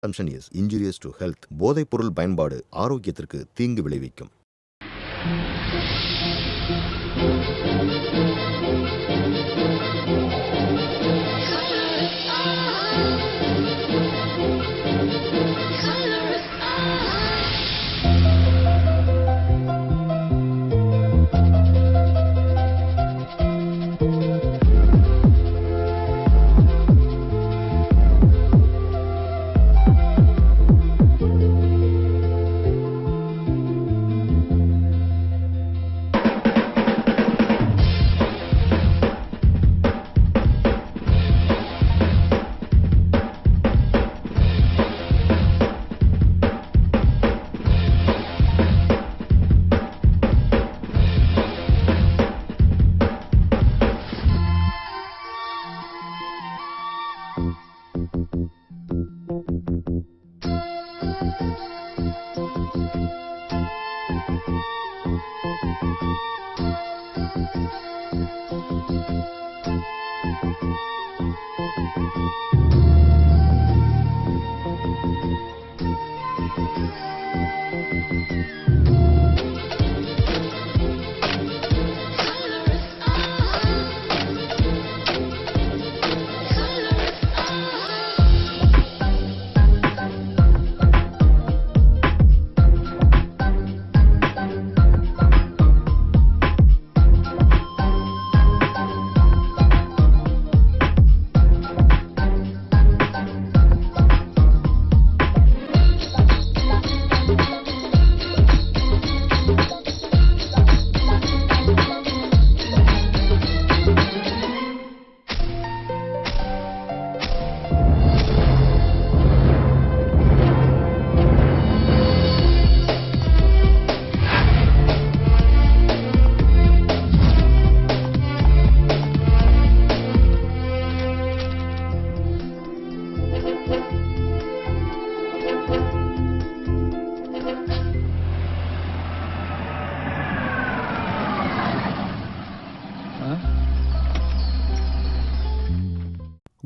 consumption is injurious to health. போதைப் பொருள் பயன்பாடு ஆரோக்கியத்திற்கு தீங்கு விளைவிக்கும்.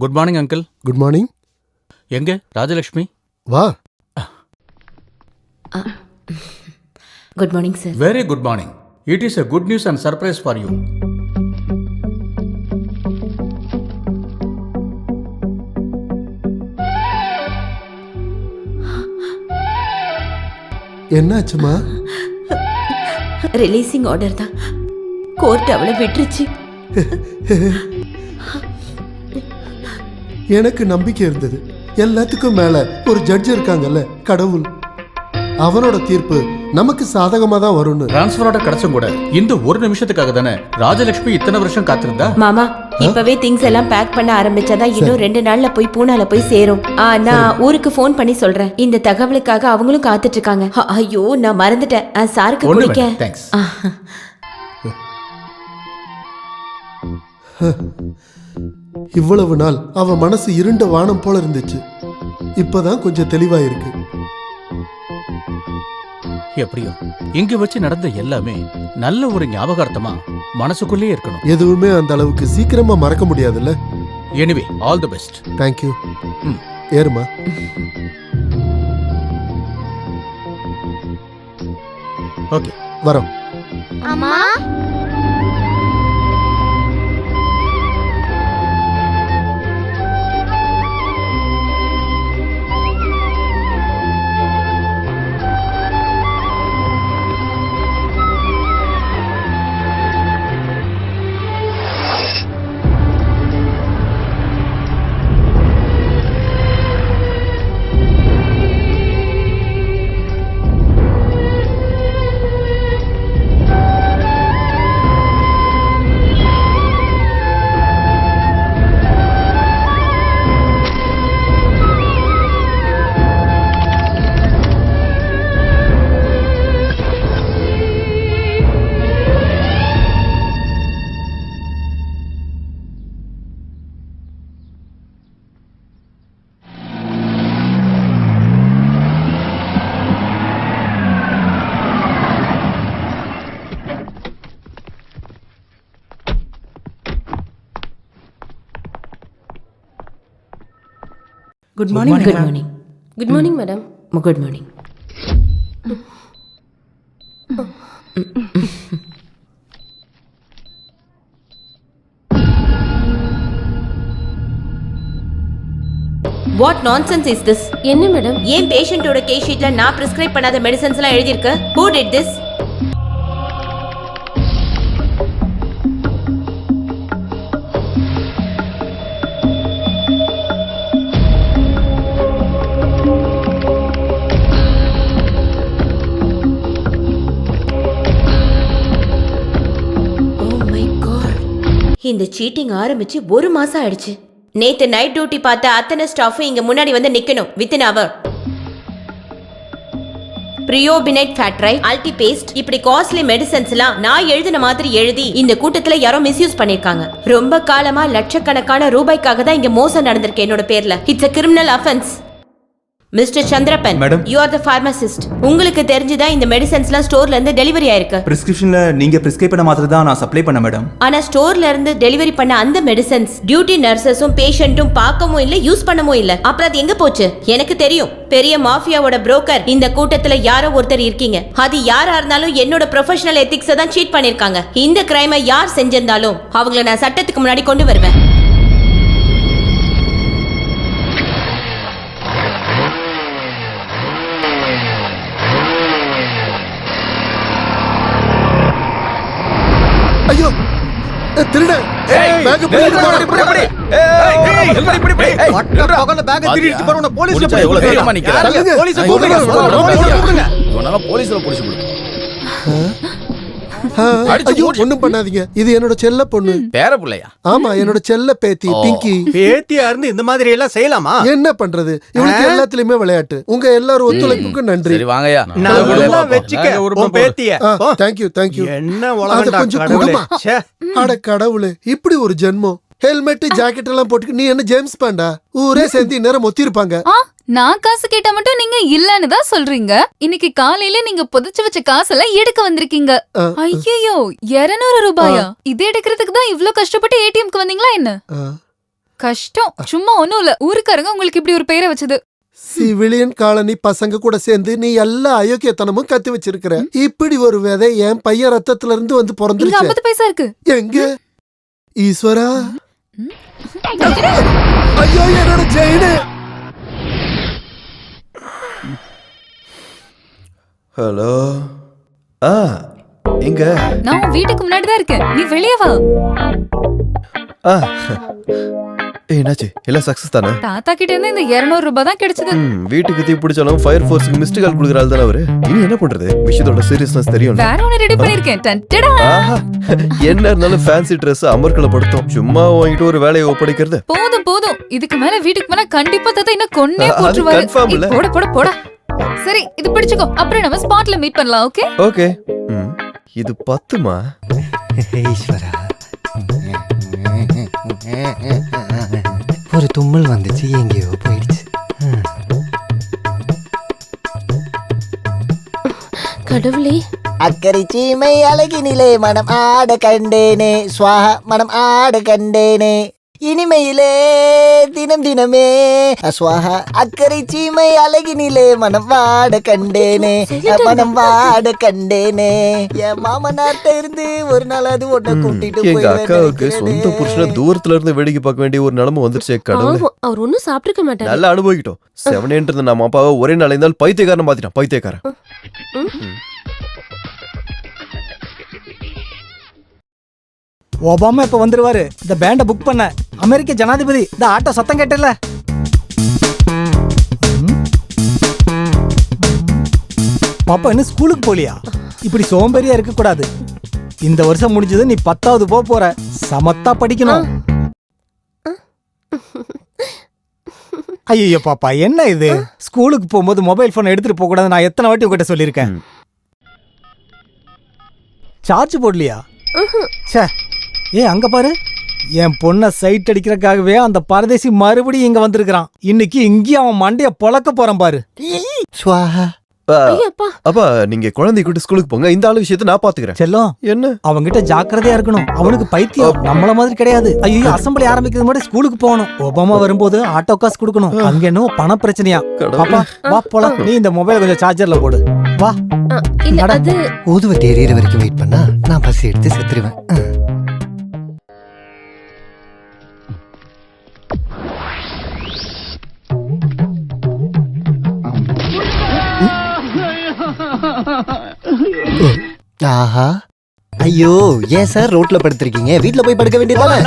Good morning uncle. Good morning. எங்க ராஜலட்சுமி? வா. Good morning sir. Very good morning. It is a good news and surprise for you. என்னாச்சுமா? ரிலீசிங் ஆர்டர் தான். கோர்ட் அவளை விட்டுருச்சு. எனக்கு நம்பிக்கை இருந்தது. எல்லாத்துக்கும் மேல ஒரு ஜட்ஜ் இருக்காங்கல்ல, கடவுள். அவனோட தீர்ப்பு நமக்கு சாதகமா தான் வரும்னு. டிரான்ஸ்ஃபர் ஆர்டர் கிடைச்சும் கூட இந்த ஒரு நிமிஷத்துக்காக தானே ராஜலட்சுமி இத்தனை வருஷம் காத்திருந்தா. மாமா இப்பவே திங்ஸ் எல்லாம் பேக் பண்ண ஆரம்பிச்சாதான் இன்னும் 2 நாள்ல போய் பூனால போய் சேரும். நான் ஊருக்கு ஃபோன் பண்ணி சொல்றேன். இந்த தகவலுக்காக அவங்களும் காத்துட்டு இருக்காங்க. ஐயோ நான் மறந்துட்டேன். சாருக்கு குடிக்க. தேங்க்ஸ். இவ்வளவு நாள் அவ மனசு இருண்ட வானம் போல இருந்துச்சு. இப்பதான் கொஞ்சம் தெளிவா இருக்கு. எப்படியோ இங்க வச்சு நடந்த எல்லாமே நல்ல ஒரு ஞாபகார்த்தமா மனசுக்குள்ளே இருக்கணும். எதுவுமே அந்த அளவுக்கு சீக்கிரமா மறக்க முடியாதுல்ல. Anyway all the best. Thank you. ஏறுமா. ஓகே வரோம். அம்மா good morning. Good morning. Good morning madam. Good morning. What nonsense is this? என்ன மேடம்? ஏன் பேஷண்டோட கேஸ் ஷீட்ல நான் பிரிஸ்கிரைப் பண்ணாத மெடிசன்ஸ் எல்லாம் எழுதியிருக்க? Who did this? Oh my God. இந்த சீட்டிங் ஆரம்பிச்சு 1 மாசம் ஆயிடுச்சு. நேத்து நைட் டியூட்டி பார்த்த அத்தனை ஸ்டாஃபும் இங்க முன்னாடி வந்து நிக்கணும் வித்தின் அவர். பிரியோபினைட் ஃபேட்ரைட், அல்டிபேஸ்ட், இப்படி காஸ்ட்லி மெடிசன்ஸ் எல்லாம் நான் எழுதின மாதிரி எழுதி இந்த கூட்டத்துல யாரோ மிஸ்யூஸ் பண்ணிருக்காங்க. ரொம்ப காலமா லட்சக்கணக்கான ரூபாய்க்காக தான் இங்க மோசம் நடந்திருக்கு என்னோட பேர்ல. It's a criminal offense. Mister Chandrappan, you are the pharmacist. உங்களுக்கு தெரிஞ்சுதான் இந்த மெடிசன்ஸ்லாம் ஸ்டோர்ல இருந்து டெலிவரி ஆயிருக்கு. பிரிஸ்கிரிப்ஷன்ல நீங்க பிரிஸ்கிரைப் பண்ண மாத்திரை தான் நான் சப்ளை பண்ண மேடம். ஆனா ஸ்டோர்ல இருந்து டெலிவரி பண்ண அந்த மெடிசன்ஸ் டியூட்டி நர்சஸும் பேஷண்ட்டும் பார்க்கவும் இல்ல, யூஸ் பண்ணவும் இல்ல. அப்புறம் அது எங்க போச்சு? எனக்கு தெரியும், பெரிய மாஃபியாவோட புரோக்கர் இந்த கூட்டத்துல யாரோ ஒருத்தர் இருக்கீங்க. அது யாரா இருந்தாலும் என்னோட ப்ரொஃபஷனல் எத்திக்ஸை தான் சீட் பண்ணிருக்காங்க. இந்த கிரைமை யார் செஞ்சிருந்தாலும் அவங்கள நான் சட்டத்துக்கு முன்னாடி கொண்டு வருவேன். ஐயோ திருட பேக் பிடிச்சு ஒண்ணும் பண்ணாதீங்க. இது என்னோட செல்ல பொண்ணு. பேர பிள்ளையா? ஆமா, என்னோட செல்ல பேத்தி பிங்கி. பேத்தியா இருந்து இந்த மாதிரி எல்லாம் செய்யலாமா? என்ன பண்றது, இவளுக்கு எல்லாத்துலயுமே விளையாட்டு. உங்க எல்லாரும் ஒத்துழைப்புக்கு நன்றி. சரி வாங்கயா. நல்லா வெச்சுக்க உன் பேத்திய. Thank you thank you. என்ன உலகம்டா கடவுளே. ச்சே. அட கடவுளே, இப்படி ஒரு ஜென்மம். ஹெல்மெட் ஜாக்கெட் எல்லாம் போட்டு நீ என்ன ஜேம்ஸ் பாண்டா? ஊரே சேர்ந்து நேரம் ஒத்தி இருப்பாங்க. நான் காசு கேட்டா மட்டும் நீங்க இல்லன்னு தான் சொல்றீங்க. இன்னைக்கு காலையில நீங்க புதைச்சு வச்ச காசெல்லாம் எடுக்க வந்திருக்கீங்க. ஐயோ, 200 ரூபாயா? இது எடுக்கிறதுக்கு தான் இவ்ளோ கஷ்டப்பட்டு ஏடிஎம்க்கு வந்தீங்களா என்ன? கஷ்டம் சும்மா ஒண்ணும் இல்ல. ஊருக்காரங்க உங்களுக்கு இப்படி ஒரு பெயரை வச்சது. சிவிலியன் காலனி பசங்க கூட சேர்ந்து நீ எல்லா அயோக்கியத்தனமும் கத்து வச்சிருக்கிற. இப்படி ஒரு விதை என் பையன் ரத்தத்துல இருந்து வந்து பிறந்துருச்சு. 50 பைசா இருக்கு. எங்க ஈஸ்வரா? ஐயோ, என்னோட செயின். ஹலோ. எங்க? நான் உன் வீட்டுக்கு முன்னாடி தான் இருக்கேன். நீ வெளியே வா. என்னாச்சு? எல்லாம் சக்சஸ் தானே? தாத்தா கிட்ட இருந்து இந்த 200 ரூபாய் தான் கிடைச்சது. வீட்டுக்கு தீ பிடிச்சாலும் ஃபயர் ஃபோர்ஸ்க்கு மிஸ்டு கால் கொடுக்குறாள் தானே அவரு. இனி என்ன பண்றது? விஷயத்தோட சீரியஸ்னஸ் தெரியும். வேற ஒன்னு ரெடி பண்ணிருக்கேன். என்ன இருந்தாலும் ஃபேன்சி ட்ரெஸ் அமர்க்கலப்படுத்தும். சும்மா வாங்கிட்டு ஒரு வேலையை ஒப்படைக்கிறது. போதும் போதும். இதுக்கு மேல வீட்டுக்கு போனா கண்டிப்பா தாத்தா என்ன கொன்னே போட்டுருவாரு. போட போட போட. சரி, இது பிடிச்சுக்கோ. அப்புறம் நம்ம ஸ்பாட்ல மீட் பண்ணலாம். Okay okay. இது 10மா? ஈஸ்வரா, ஒரு தும்மல் வந்துச்சு, எங்கேயோ போயிடுச்சு. கடவுளே. அக்கறை சீமை அழகினிலே மனம் ஆட கண்டேனே, ஸ்வாஹா மனம் ஆட கண்டேனே, இனிமையிலே தினம் தினமே ஸ்வாஹா. அக்கறை சீமை அழகினிலே மனம் வாட கண்டேனே, மனம் வாட கண்டேனே. என் மாமனார்ட்ட இருந்து ஒரு நாள் அது ஒன்ன கூட்டிட்டு எங்க அக்காவுக்கு சொந்த புருஷனை தூரத்துல இருந்து வேடிக்கை பார்க்க வேண்டிய ஒரு நிலைமை வந்துருச்சு. கடவுளே, அவர் ஒன்னும் சாப்பிட்டுக்க மாட்டாரு. நல்லா அனுபவிக்கிட்டோம். 7 நம்ம அப்பாவை ஒரே நாள் இருந்தாலும் பைத்தியக்காரன் பாத்திட்டான். பைத்தியக்காரன். ஒபாமா இப்ப வந்துருவாரு. இந்த பேண்ட புக் பண்ண அமெரிக்க ஜனாதிபதி. இந்த ஆட்டோ சத்தம் கேட்டல. பாப்பா இன்னும் ஸ்கூலுக்கு போலியா? இப்படி சோம்பேறியா இருக்க கூடாது. இந்த வருஷம் முடிஞ்சது, நீ 10வது போற. சமத்தா படிக்கணும். ஐயோ பாப்பா, என்ன இது? ஸ்கூலுக்கு போகும்போது மொபைல் போன் எடுத்துட்டு போக கூடாது. நான் எத்தனை வாட்டி உங்ககிட்ட சொல்லியிருக்கேன். சார்ஜ் போடலையா? சே, அங்க பாரு. என் பொண்ண சைட் அடிக்கிறதுக்காகவே அந்த பரதேசி மறுபடியும் இங்க வந்திருக்கான். இன்னைக்கு இங்கேயும் அவன் மண்டைய பொளக்க போறான் பாரு. ஐயோ அப்பா அப்பா நீங்க குழந்தை கூட்டி ஸ்கூலுக்கு போங்க, இந்த ஆளு விஷயத்தை நான் பாத்துக்கிறேன். செல்லம் என்ன அவங்கிட்ட ஜாக்கிரதையா இருக்கணும். அவனுக்கு பைத்தியம் நம்மள மாதிரி கிடையாது. ஐயோ அசம்பிளி ஆரம்பிக்கிறது முன்னாடி ஸ்கூலுக்கு போகணும். ஒபாமா வரும்போது ஆட்டோ காசு கொடுக்கணும். அங்க என்ன பண பிரச்சனையா? பாப்பா வா போலாம். நீ இந்த மொபைல் கொஞ்சம் சார்ஜர்ல போடு. வா. இல்ல அது ஊதுவத்தி எரியற வரைக்கும் வெயிட் பண்ணா நான் பசி எடுத்து செத்துருவேன். ஆஹா ஐயோ ஏன் சார் ரோட்ல படுத்திருக்கீங்க? வீட்ல போய் படுக்க வேண்டியதானே?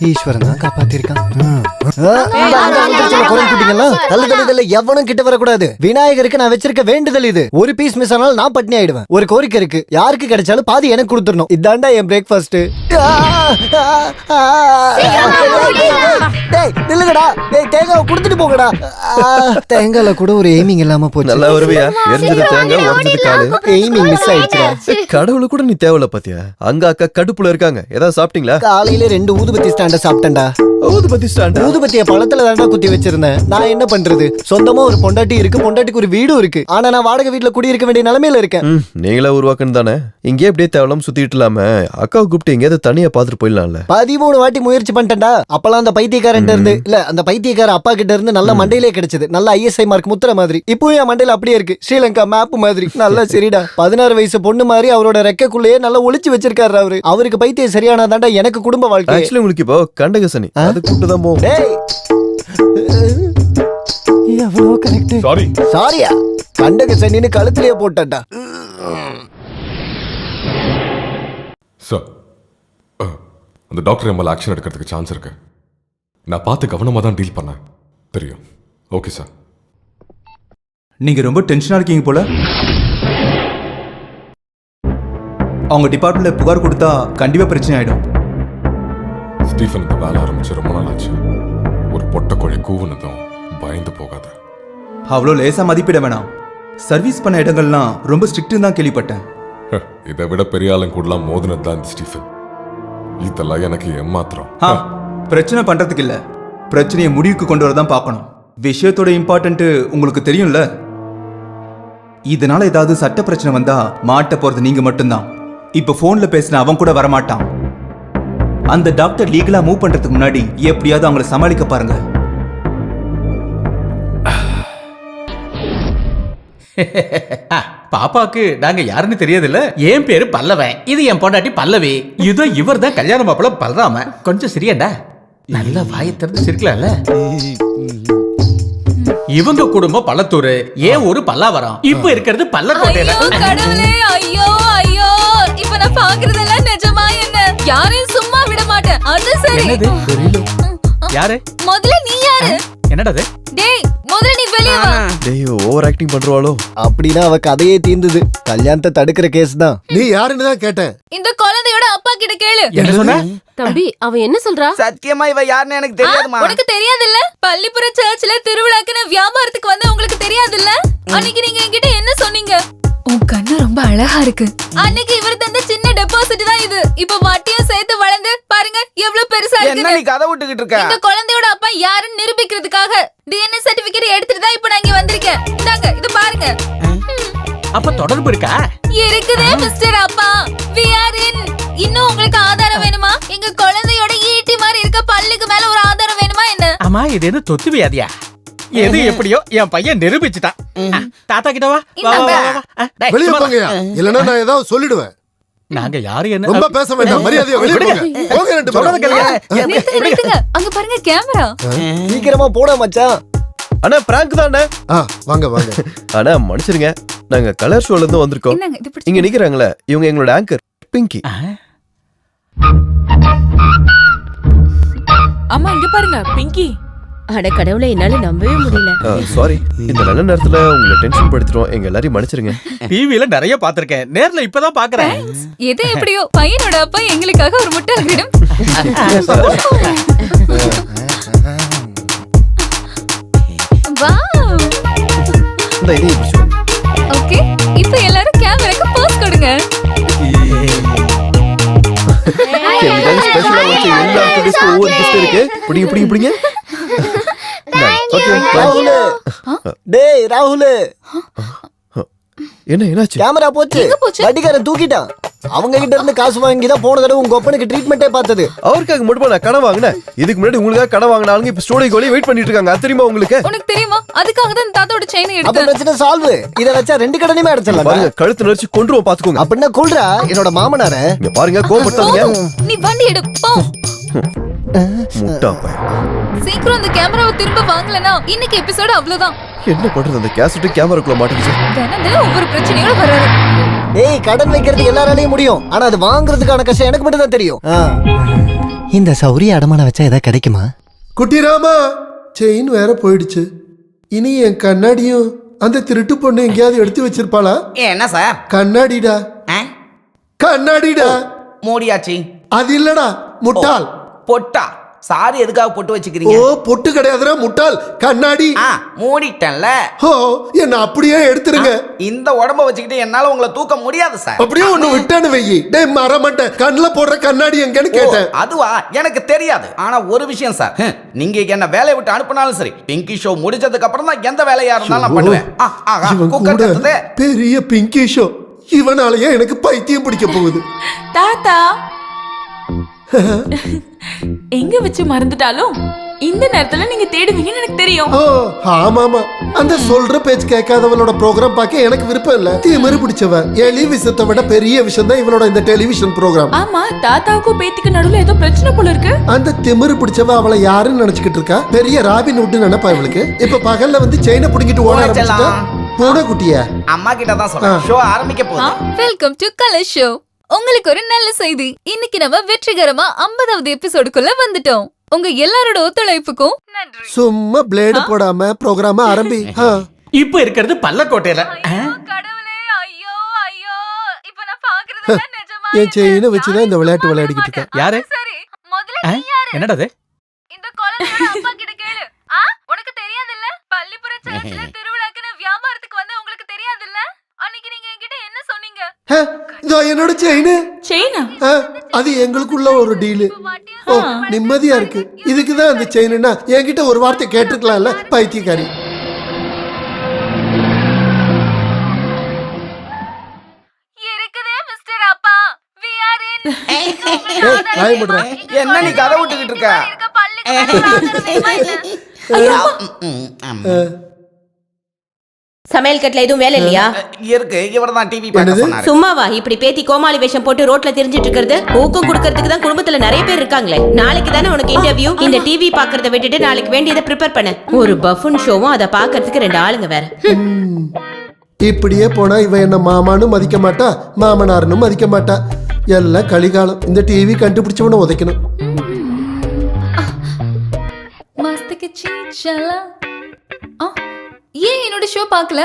ஈஸ்வரன் தான் காப்பாத்திருக்கான். எவனும் கிட்ட வரக்கூடாது. விநாயகருக்கு நான் வச்சிருக்க வேண்டுதல் இது. ஒரு பீஸ் மிஸ் ஆனாலும் நான் பட்னி ஆயிடுவேன். ஒரு கோரிக்கை இருக்கு, யாருக்கு கிடைச்சாலும் பாதி எனக்கு கொடுத்துடணும். இதாண்டா என் பிரேக்ஃபாஸ்ட். நில்லுங்கடா, தேங்காவை கொடுத்துட்டு போங்கடா. தேங்கால கூட ஒரு எய்மிங் இல்லாம போச்சு. நல்லா வருவியா? எரிஞ்சது தேங்காய், உடஞ்சது காலு. எய்மிங் மிஸ் ஆயிடுச்சு. கடவுளு கூட நீ தேவையில்ல பாத்தியா? அங்க அக்கா கடுப்புல இருக்காங்க. ஏதாவது சாப்பிட்டீங்களா? காலையில 2 ஊதுபத்தி ஸ்டாண்ட சாப்பிட்டேன்டா. ஊதுபத்தி ஸ்டாண்ட்? ஊதுபத்திய பழத்துல தாண்டா குத்தி வச்சிருந்தேன். நான் என்ன பண்றது? சொந்தமா ஒரு பொண்டாட்டி இருக்கு, பொண்டாட்டிக்கு ஒரு வீடும் இருக்கு. ஆனா நான் வாடகை வீட்டுல குடியிருக்க வேண்டிய நிலைமையில இருக்கேன். நீங்களா உருவாக்கணும் தானே. இங்கே எப்படியே தேவலாம் சுத்திட்டு இல்லாம அக்காவை கூப்பிட்டு எங்கேயாவது தனியா பாத்துட்டு போயிடலாம்ல. 13 வாட்டி முயற்சி பண்ணிட்டேன்டா. அப்பெல்லாம் அந்த பைத்தியக்காரன் இருந்து இல்ல, அந்த பைத்தியக்கார அப்பா கிட்ட இருந்து நல்ல மண்டையிலே கிடைச்சது. நல்ல ISI மார்க் முத்திர மாதிரி. இப்பவும் என் மண்டையில அப்படியே இருக்கு, ஸ்ரீலங்கா மேப் மாதிரி. நல்லா சரிடா. 16 வயசு பொண்ணு மாதிரி அவரோட ரெக்கைக்குள்ளேயே நல்லா ஒளிச்சு வச்சிருக்காரு அவரு. அவருக்கு பைத்தியம் சரியானாதாண்டா எனக்கு குடும்ப வாழ்க்கை. ஆக்சுவலி உங்களுக்கு இப்போ கண்டகசனி, அது கூப்பிட்டு தான் போகும். எவ்வளோ கரெக்ட். சாரியா? கண்டகசனின்னு கழுத்திலேயே போட்டான்டா. சார், அந்த டாக்டர் எம்எல் ஆக்ஷன் எடுக்கிறதுக்கு சான்ஸ் இருக்கு. நான் பார்த்து கவனமாக தான் டீல் பண்ணேன். தெரியும். Okay sir. நீங்க ரொம்ப டென்ஷனா இருக்கீங்க போல. அவங்க டிபார்ட்மெண்ட்ல புகார் கொடுத்தா கண்டிப்பா பிரச்சனை ஆயிடும். ஸ்டீஃபன் இந்த வேலை ஆரம்பிச்சு ரொம்ப நாள் ஆச்சு. ஒரு பொட்டை கோழி கூவுனதும் பயந்து போகாத. அவ்வளோ லேசா மதிப்பிட வேணாம். சர்வீஸ் பண்ண இடங்கள்லாம் ரொம்ப ஸ்ட்ரிக்ட் தான் கேள்விப்பட்டேன். இதை விட பெரிய ஆளும் கூடலாம் மோதினது தான் இந்த ஸ்டீஃபன். இதெல்லாம் எனக்கு ஏமாத்திரம். பிரச்சனை பண்றதுக்கு இல்ல, பிரச்சனையை முடிவுக்கு கொண்டு வரதான் பார்க்கணும். விஷயத்தோட இம்பார்ட்டன்ட் உங்களுக்கு தெரியும்ல. இதனால ஏதாவது சட்ட பிரச்சனை வந்தா மாட்ட போறது நீங்க மட்டும்தான். இப்ப போன்ல பேசின அவன் கூட வரமாட்டான். அந்த டாக்டர் லீகலா மூவ் பண்றதுக்கு முன்னாடி எப்படியாவது அவங்களை சமாளிக்க பாருங்க. பாப்பாக்கு நாங்க யாருன்னு தெரியாதுல்ல. என் பேரு பல்லவன், இது என் பொண்டாட்டி பல்லவி, இதோ இவர் தான் கல்யாண மாப்பிள்ள பல்ராம. கொஞ்சம் சரியாடா, நல்ல வாயை திறந்து சிரிக்கலாம்ல. இவங்க குடும்பம் பள்ளத்தூர், ஏன் ஒரு பல்லாவரம். இப்ப இருக்கிறது பல்லக்கோட்டையில. கடவுளே, ஐயோ ஐயோ, இப்ப நான் பாக்குறதெல்லாம் நிஜமா என்ன? யாரையும் சும்மா விட மாட்டேன். அது சரி. யாரு? முதல்ல நீ யாரு? என்னடா அது? டேய், முதல்ல நீ வெளிய வா. டேய், ஓவர் ஆக்டிங் பண்றவாளோ? அப்படின்னா அவ கதையே தீர்ந்தது. கல்யாணத்தை தடுக்கிற கேஸ் தான். நீ யாருன்னு தான் கேட்டேன். இந்த குழந்தையோட அப்பா கிட்ட கேளு. என்ன சொன்ன? தம்பி அவ என்ன சொல்றா? சத்தியமா இவ யாருன்னு எனக்கு தெரியாதுமா. உனக்கு தெரியாதுல்ல? பள்ளிப்புற சர்ச்ல திருவிழாக்கு நான் வியாபாரத்துக்கு வந்து உங்களுக்கு தெரியாதுல்ல? அன்னைக்கு நீங்க என்கிட்ட என்ன சொன்னீங்க? உன் கண்ணு ரொம்ப அழகா இருக்கு. அன்னைக்கு இவர் தந்த சின்ன டெபாசிட் தான் இது. இப்ப வட்டியும் சேர்த்து வளர்ந்து பாருங்க எவ்வளவு பெருசா இருக்கு. என்ன நீ கதை விட்டுக்கிட்டு இருக்க? இந்த குழந்தையோட அப்பா யாருன்னு நிரூபிக்கிறதுக்காக DNA சர்டிபிகேட் எடுத்துட்டு தான் இப்ப நான் இங்க வந்திருக்கேன். இந்தாங்க இது பாருங்க. அப்ப தொடர்பு இருக்கா? இருக்குதே மிஸ்டர் அப்பா. We are in. இன்னும் உங்களுக்கு ஆதாரம் வேணுமா? எங்க குழந்தையோட ஈட்டி மாதிரி இருக்க பல்லுக்கு மேல ஒரு ஆதாரம் வேணுமா என்ன? அம்மா, இது என்ன தொத்து வியாதியா? எது எப்படியோ என் பையன் நிரூபிச்சுட்டான். தாத்தா கிட்ட வா. வெளிய போங்கயா, இல்லனா நான் ஏதாவது சொல்லிடுவேன். நாங்க யாரு என்ன ரொம்ப பேச வேண்டாம், மரியாதையா வெளிய போங்க. போங்க ரெண்டு பேரும். நிறுத்துங்க. அங்க பாருங்க கேமரா. சீக்கிரமா போடா மச்சான். அண்ணா பிராங்க் தானே. வாங்க வாங்க. அண்ணா மன்னிச்சிருங்க, நாங்க கலர் ஷோல இருந்து வந்திருக்கோம். என்னங்க இது பிடிச்சு? இங்க நிக்கிறாங்களே, இவங்க எங்களோட ஆங்கர் பிங்கி. அம்மா இங்க பாருங்க பிங்கி. அட கடவுளே, என்னால நம்பவே முடியல. சாரி, இந்த நல்ல நேரத்துல உங்களை டென்ஷன் படுத்துறோம். எங்க எல்லாரையும் மன்னிச்சிருங்க. டிவில நிறைய பாத்திருக்கேன், நேர்ல இப்பதான் பாக்குறேன். எது எப்படியோ பையனோட அப்பா எங்களுக்காக ஒரு முட்டை ஆகிடும். வாவ். இந்த இதை பிடிச்சு. ஓகே, இப்போ எல்லாரும் கேமராக்கு போஸ் கொடுங்க. ஸ்பெஷலா வச்ச எல்லா ஆர்டிஸ்ட்க்கும் ஒவ்வொரு கிஃப்ட் இருக்கு. பிடிங்க பிடிங்க பிடிங்க. ராகுல் டேய் ராகுல் என்ன என்னாச்சு? கேமரா போச்சு வட்டிக்காரன் தூக்கிட்டான். அவங்க கிட்ட இருந்து காசு வாங்கி தான் போன தடவை உங்க ஒப்பனுக்கு ட்ரீட்மெண்ட்டே பார்த்தது. அவருக்காக மட்டும் நான் கடன் வாங்கினேன். இதுக்கு முன்னாடி உங்களுக்காக கடன் வாங்கினாலும் இப்ப ஸ்டூடியோக்கு வெளியே வெயிட் பண்ணிட்டு இருக்காங்க. அது தெரியுமா உங்களுக்கு? உனக்கு தெரியுமா? அதுக்காக தான் தாத்தாவோட செயின் அப்ப எடுத்தேன். பிரச்சனை சால்வ். இத வச்சா 2 கடனையுமே அடைச்சிடலாம். பாருங்க கழுத்து நரிச்சு கொன்றுவோம் பாத்துக்கோங்க. அப்படின்னா கூல்ரா என்னோட மாமனார. இங்க பாருங்க கோபப்பட்டாதீங்க. நீ வண்டி எடு போ. முட்டா பையன். சீக்கிரம் அந்த கேமராவை திரும்ப வாங்கலனா இன்னைக்கு எபிசோட் அவ்வளவுதான். என்ன பண்றது? அந்த கேசட் கேமராக்குள்ள மாட்டிக்கிச்சு. தினம் ஒவ்வொரு பிரச்சனையோட வராரு. டேய் கடன் வைக்கிறது எல்லாராலையும் முடியும். ஆனா அது வாங்குறதுக்கான கஷ்டம் எனக்கு மட்டும் தான் தெரியும். இந்த சௌரிய அடமான வச்சா ஏதாவது கிடைக்குமா? குட்டிராமா செயின் வேற போயிடுச்சு. இனி என் கண்ணாடியும் அந்த திருட்டு பொண்ணு எங்கேயாவது எடுத்து வச்சிருப்பாளா? என்ன சார்? கண்ணாடிடா கண்ணாடிடா. மூடியாச்சு. அது இல்லடா முட்டாள். பொட்டா சாரி எதுக்காக பொட்டு ஓ வச்சுக்கிறீங்க? பொட்டு கிடையாதுடா முட்டாள். கண்ணாடி. மூடிட்டேன்ல. ஓ என்ன அப்படியே எடுத்துருங்க. இந்த உடம்ப வச்சுக்கிட்டு என்னால உங்களை தூக்க முடியாது சார். அப்படியே ஒண்ணு விட்டானு வெயி. டேய் மறமாட்டேன். கண்ணுல போடுற கண்ணாடி எங்கன்னு கேட்டேன். அதுவா எனக்கு தெரியாது. ஆனா ஒரு விஷயம் சார், நீங்க என்ன வேலையை விட்டு அனுப்பினாலும் சரி, பிங்கி ஷோ முடிச்சதுக்கு அப்புறம் தான் எந்த வேலையா இருந்தாலும் நான் பண்ணுவேன். இவன் குக்கர் கூட கத்துதே. பெரிய பிங்கி ஷோ. இவனாலயே எனக்கு பைத்தியம் பிடிக்க போகுது. தாத்தா எங்க வச்சு மறந்துட்டாலும் இந்த நேரத்துல நீங்க தேடுவீங்கன்னு எனக்கு தெரியும். ஓ ஆமாமா. அந்த சொல்ற பேச்சு கேட்காதவளோட ப்ரோக்ராம் பார்க்க எனக்கு விருப்பம் இல்ல. திமிரு பிடிச்சவ. எலி விஷத்தை விட பெரிய விஷயம் தான் இவளோட இந்த டெலிவிஷன் ப்ரோக்ராம். ஆமா தாத்தாவுக்கும் பேத்திக்கு நடுவுல ஏதோ பிரச்சனை போல இருக்கு. அந்த திமிரு பிடிச்சவ அவளை யாருன்னு நினைச்சுக்கிட்டு இருக்கா? பெரிய ராபின் ஹுட் நினைப்பா இவளுக்கு. இப்ப பகல்ல வந்து செயினை புடிங்கிட்டு ஓட ஆரம்பிச்சிட்டா. பூனை குட்டியா? அம்மா கிட்ட தான் சொல்றேன். ஷோ ஆரம்பிக்க போகுது. Welcome to colour show. உங்களுக்கு ஒரு நல்ல செய்தி. இன்னைக்கு நம்ம வெற்றிகரமா 50வது எபிசோடுக்குள்ள வந்துட்டோம். உங்க எல்லாரோட ஒத்துழைப்புக்கும் நன்றி. சும்மா பிளேடு போடாம ப்ரோக்ராம் ஆரம்பி. இப்ப இருக்கிறது பல்லக்கோட்டையில. கடவுளே ஐயோ ஐயோ இப்ப நான் பாக்குறது நிஜமா. என் செயினை வச்சுதான் இந்த விளையாட்டு விளையாடிக்கிட்டு இருக்கேன். யாரு? சரி முதல்ல நீ யாரு? என்னடா அது? இந்த குழந்தையோட அப்பா கிட்ட கேளு. உனக்கு தெரியாதுல்ல? பள்ளிப்புற சர்ச்சில் திருவிழாக்குன்னு வியாபாரத்துக்கு வந்த உங்களுக்கு தெரியாதுல்ல? அன்னைக்கு நீங்க என்கிட்ட என்ன சொன்னீங்க? இதோ என்னோட செயினா? அது எங்களுக்குள்ள ஒரு டீலு. ஓ நிம்மதியா இருக்கு. இதுக்குதான் அந்த செயின்னா என்கிட்ட ஒரு வார்த்தை கேட்டுக்கலாம்ல பைத்தியக்காரி. இருக்குதே மிஸ்டர் அப்பா. we are in. என்ன நீ கதை விட்டுக்கிட்டு இருக்க? சமையல் கட்டுல எதுவும் வேலை இல்லையா? இருக்கு. இவர்தான் டிவி பார்க்க சொன்னாரு. சும்மாவா இப்படி பேத்தி கோமாளி வேஷம் போட்டு ரோட்ல திரிஞ்சிட்டு இருக்கிறது? ஊக்கம் கொடுக்கறதுக்கு தான் குடும்பத்துல நிறைய பேர் இருக்காங்களே. நாளைக்கு தானே உனக்கு இன்டர்வியூ. இந்த டிவி பாக்குறத விட்டுட்டு நாளைக்கு வேண்டியதை ப்ரிப்பேர் பண்ணு. ஒரு பஃபன் ஷோவும் அதை பாக்குறதுக்கு 2 ஆளுங்க வேற. இப்படியே போனா இவ என்ன மாமானும் மதிக்க மாட்டா, மாமனாரனும் மதிக்க மாட்டா. எல்லாம் கலிகாலம். இந்த டிவி கண்டுபிடிச்சவன உதைக்கணும். மஸ்துக்கு சீச்சலா. ஏன் என்னோட ஷோ பார்க்கல?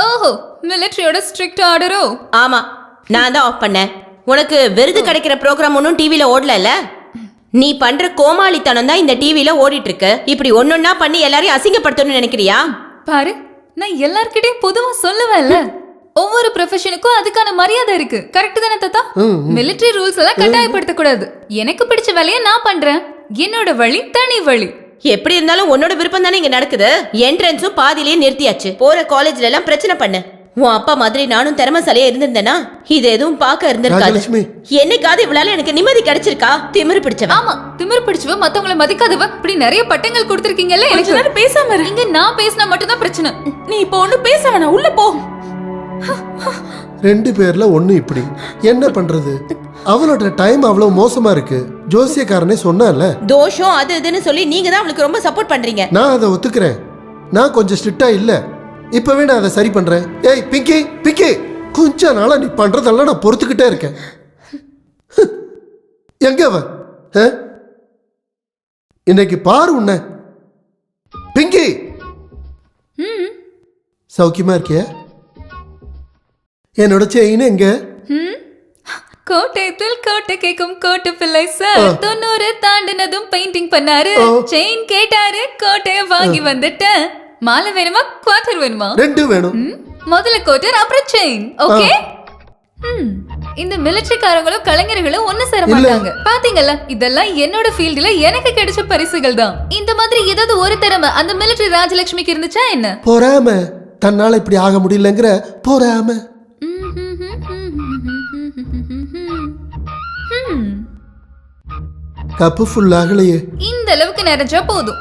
ஓஹோ மிலிட்டரியோட ஸ்ட்ரிக்ட் ஆர்டரோ? ஆமா நான் தான் ஆஃப் பண்ணேன். உனக்கு விருது கிடைக்கிற ப்ரோக்ராம் ஒன்னும் டிவில ஓடல. நீ பண்ற கோமாளித்தனம் தான் இந்த டிவில ஓடிட்டு இருக்கு. இப்படி ஒன்னொன்னா பண்ணி எல்லாரையும் அசிங்கப்படுத்தணும்னு நினைக்கிறியா? பாரு நான் எல்லார்கிட்டயும் பொதுவா சொல்லுவேன்ல, ஒவ்வொரு ப்ரொஃபஷனுக்கும் அதுக்கான மரியாதை இருக்கு. கரெக்ட் தானே தாத்தா? மிலிட்டரி ரூல்ஸ் எல்லாம் கட்டாயப்படுத்த கூடாது. எனக்கு பிடிச்ச வேலையை நான் பண்றேன். என்னோட வழி தனி வழி. எப்படி இருந்தாலும் உன்னோட விருப்பம் தானே இங்க நடக்குது. என்ட்ரன்ஸும் பாதியிலேயே நிறுத்தியாச்சு. போற காலேஜ்ல எல்லாம் பிரச்சனை பண்ணு. உன் அப்பா மாதிரி நானும் திறமைசாலியா இருந்திருந்தேனா இது எதுவும் பார்க்க இருந்திருக்காது. என்னைக்காவது இவளால எனக்கு நிம்மதி கிடைச்சிருக்கா? திமிரு பிடிச்சவ. ஆமா திமிரு பிடிச்சவ, மத்தவங்களை மதிக்காதவ. இப்படி நிறைய பட்டங்கள் கொடுத்திருக்கீங்கல்ல. எனக்கு பேசாம இருங்க. நான் பேசினா மட்டும் தான் பிரச்சனை. நீ இப்போ ஒண்ணு பேச வேணாம், உள்ள போ. 2 பேர்ல ஒண்ணு இப்படி. என்ன பண்றது? அவளோட டைம் அவ்வளவு மோசமா இருக்கு. ஜோசியக்காரனே சொன்னால தோஷம் அது இதுன்னு சொல்லி நீங்க தான் அவளுக்கு ரொம்ப சப்போர்ட் பண்றீங்க. நான் அதை ஒத்துக்கிறேன். நான் கொஞ்சம் ஸ்ட்ரிக்டா இல்ல. இப்பவே நான் அதை சரி பண்றேன். ஏய் பிங்கி பிங்கி, கொஞ்ச நாளா நீ பண்றதெல்லாம் நான் பொறுத்துக்கிட்டே இருக்கேன். எங்க அவ? இன்னைக்கு பாரு உன்ன. பிங்கி சௌக்கியமா இருக்கிய? என்னோட செயின் எங்க? கோட்டையத்தில் கோட்டை கேக்கும் கோட்டை பிள்ளை சார் 90 தாண்டினதும் பெயிண்டிங் பண்ணாரு. செயின் கேட்டாரு, கோட்டைய வாங்கி வந்துட்டேன். மாலை வேணுமா குவார்டர் வேணுமா? 2 வேணும். முதல்ல கோட்டர் அப்புறம் செயின். ஓகே இந்த மிலிட்டரிக்காரங்களும் கலைஞர்களும் ஒண்ணு சேர மாட்டாங்க. பாத்தீங்கல்ல, இதெல்லாம் என்னோட ஃபீல்டுல எனக்கு கிடைச்ச பரிசுகள் தான். இந்த மாதிரி ஏதாவது ஒரு திறமை அந்த மிலிட்டரி ராஜலட்சுமிக்கு இருந்துச்சா என்ன? பொறாம, தன்னால இப்படி ஆக முடியலங்கிற பொறாம. கப்பு ஃபுல் ஆகலையே. இந்த அளவுக்கு நிறைஞ்சா போதும்.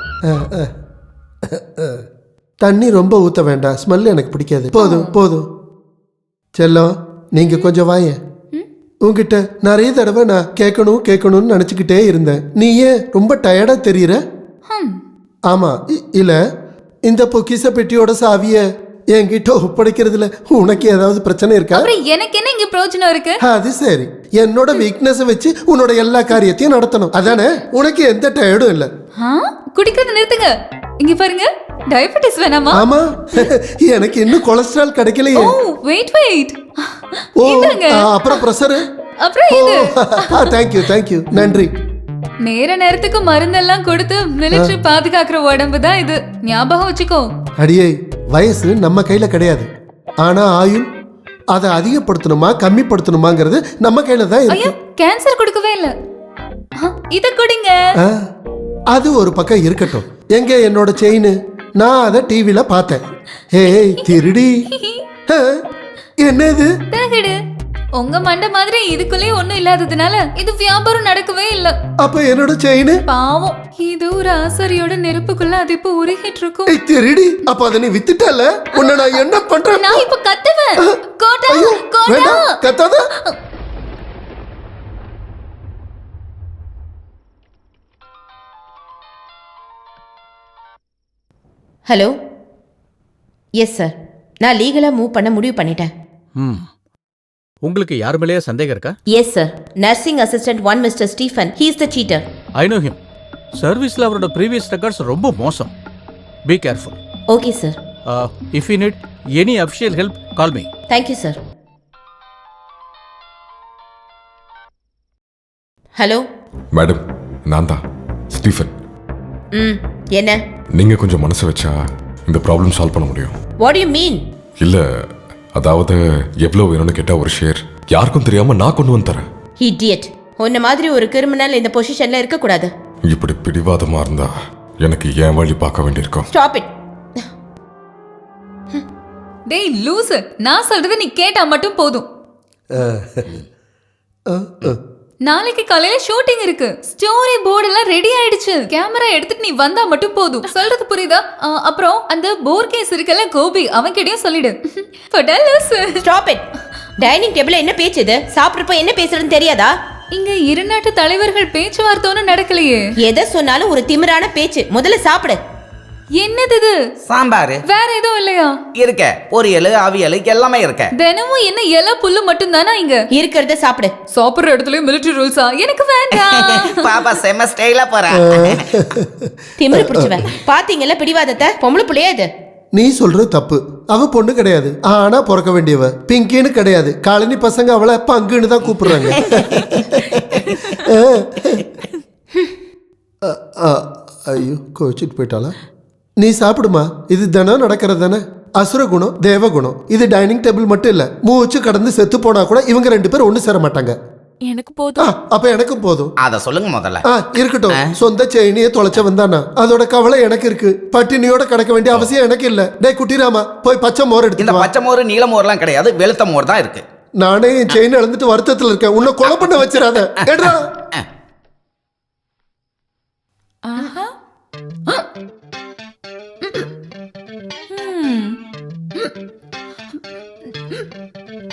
தண்ணி ரொம்ப ஊத்த வேண்டாம், ஸ்மெல் எனக்கு பிடிக்காது. போதும் போதும். செல்லம், நீங்க கொஞ்சம் வாய. உங்ககிட்ட நிறைய தடவை நான் கேட்கணும்னு நினைச்சுக்கிட்டே இருந்தேன். நீ ஏன் ரொம்ப டயர்டா தெரியற? ஆமா, இல்ல இந்த பொக்கிச பெட்டியோட சாவிய என்கிட்ட ஒப்படைக்கிறதுல உனக்கு ஏதாவது பிரச்சனை இருக்கா? எனக்கு என்ன இங்க பிரயோஜனம் இருக்கு? அது சரி, என்னோட வீக்னஸ் வச்சு உன்னோட எல்லா காரியத்தையும் நடத்தணும், அதானே? உனக்கு எந்த டயர்டும் இல்ல. குடிக்கிறது நிறுத்துங்க. இங்க பாருங்க, டயபெட்டிஸ் வேணாமா? ஆமா, எனக்கு இன்னும் கொலஸ்ட்ரால் கிடைக்கலையே. வெயிட். ஓ, அப்புறம் பிரஷர். அப்புறம் இது. தேங்க் யூ, நன்றி. நேரத்துக்கு மருந்தெல்லாம் கொடுத்து மிலிட்டரி பாதுகாக்கிற உடம்பு தான் இது, ஞாபகம் வச்சுக்கோ. அடியே, வயசு நம்ம கையில கிடையாது, ஆனா ஆயுள் அதை அதிகப்படுத்தணுமா கம்மிப்படுத்தணுமாங்கிறது நம்ம கையில தான் இருக்கு. கேன்சர் கொடுக்கவே இல்ல, இத கொடுங்க. அது ஒரு பக்கம் இருக்கட்டும். எங்க என்னோட செயின்? நான் அதை டிவில பார்த்தேன். ஏய் திருடி, என்னது? தகடு. உங்க மண்ட மாதிரி இதுக்குள்ளே ஒண்ணும் இல்லாததுனால இது வியாபாரம் நடக்கவே இல்ல. அப்ப என்னோட செயின்? பாவம், இது ஒரு ஆசாரியோட நெருப்புக்குள்ள அது இப்ப உருகிட்டு இருக்கும். திருடி, அப்ப அதை நீ வித்துட்டல? உன்னை நான் என்ன பண்றேன்? நான் இப்ப கத்துவேன். கோட்டா, கோட்டா. கத்தாத. ஹலோ. எஸ் சார், நான் லீகலா மூவ் பண்ண முடிவு பண்ணிட்டேன். உங்களுக்கு யார் மேலேயே சந்தேகம் இருக்கா? Yes sir, nursing assistant 1 mister Stephen, he is the cheater. I know him. சர்வீஸ்ல அவரோட ப்ரீவியஸ் ரெக்கார்ட்ஸ் ரொம்ப மோசம். Be careful. Okay sir. If you need any official help, call me. Thank you sir. Hello madam, நான் தான் Stephen. என்ன? நீங்க கொஞ்சம் மனசு வச்சா இந்த ப்ராப்ளம் சால்வ் பண்ண முடியும். What you mean? இல்ல, அதாவது எவ்வளவு வேணும்னு கேட்டா ஒரு ஷேர் யாருக்கும் தெரியாம நான் கொண்டு வந்து தரேன். இடியட், உன்ன மாதிரி ஒரு கிரிமினல் இந்த பொசிஷன்ல இருக்க கூடாது. இப்படி பிடிவாதமா இருந்தா எனக்கு ஏன் வழி பார்க்க வேண்டியிருக்கும். Stop it. டேய் லூசு, நான் சொல்றது நீ கேட்டா மட்டும் போதும். நாளைக்கு காலையில ஷூட்டிங் இருக்கு. ஸ்டோரி போர்டு எல்லாம் ரெடி ஆயிடுச்சு. கேமரா எடுத்துட்டு நீ வந்தா மட்டும் போதும். சொல்றது புரியுதா? அப்புறம் அந்த போர் கேஸ் இருக்கல கோபி, அவன் கிட்டயும் சொல்லிடு. போடா லூசு. Stop it. டைனிங் டேபிள்ல என்ன பேச்சு இது? சாப்பிடுறப்ப என்ன பேசுறதுன்னு தெரியாதா? இங்க இரு நாட்டு தலைவர்கள் பேச்சுவார்த்தை ஒன்றும் நடக்கலையே. எதை சொன்னாலும் ஒரு திமிரான பேச்சு. முதல்ல சாப்பிடு. என்னது இது? சாம்பார். வேற எதுவும் இல்லையா? இருக்க, பொரியல் அவியல் எல்லாமே இருக்க. தினமும் என்ன இலை புல்லு மட்டும் தானா இங்க இருக்கிறத சாப்பிடு. சாப்பிடுற இடத்துல மிலிட்டரி ரூல்ஸா? எனக்கு வேண்டாம். பாப்பா செம ஸ்டைலா போறா. திமிரு பிடிச்சவன். பாத்தீங்கல்ல பிடிவாதத்தை? பொம்பளை புள்ளையா இது? நீ சொல்றது தப்பு. அவ பொண்ணு கிடையாது, ஆனா பிறக்க வேண்டியவ. பிங்கின்னு கிடையாது, காலனி பசங்க அவளை பங்குன்னு தான் கூப்பிடுறாங்க. ஐயோ, கோச்சிட்டு போயிட்டாளா? நீ சாப்பிடுமா, இது தினம் நடக்கிறது தானே. அசுர குணம் தேவகுணம். இது டைனிங் டேபிள் மட்டும் இல்ல, மூச்சு கடந்து செத்து போனா கூட இவங்க 2 பேரும் ஒண்ணு சேர மாட்டாங்க. எனக்கு போதும். அப்ப எனக்கும் போதும். அத சொல்லுங்க முதல்ல. இருக்கட்டும். சொந்த செயினியே தொலைச்ச வந்தானா அதோட கவலை எனக்கு இருக்கு. பட்டினியோட கிடக்க வேண்டிய அவசியம் எனக்கு இல்ல. டேய் குட்டிராமா, போய் பச்சை மோர் எடுத்து. இந்த பச்சை மோர் நீல மோர்லாம் கிடையாது, வெளுத்த மோர் தான் இருக்கு. நானே என் செயின் இழந்துட்டு வருத்தத்துல இருக்கேன். உன்னை கொலை பண்ண வச்சிடாத. ஏடா ஆஹா.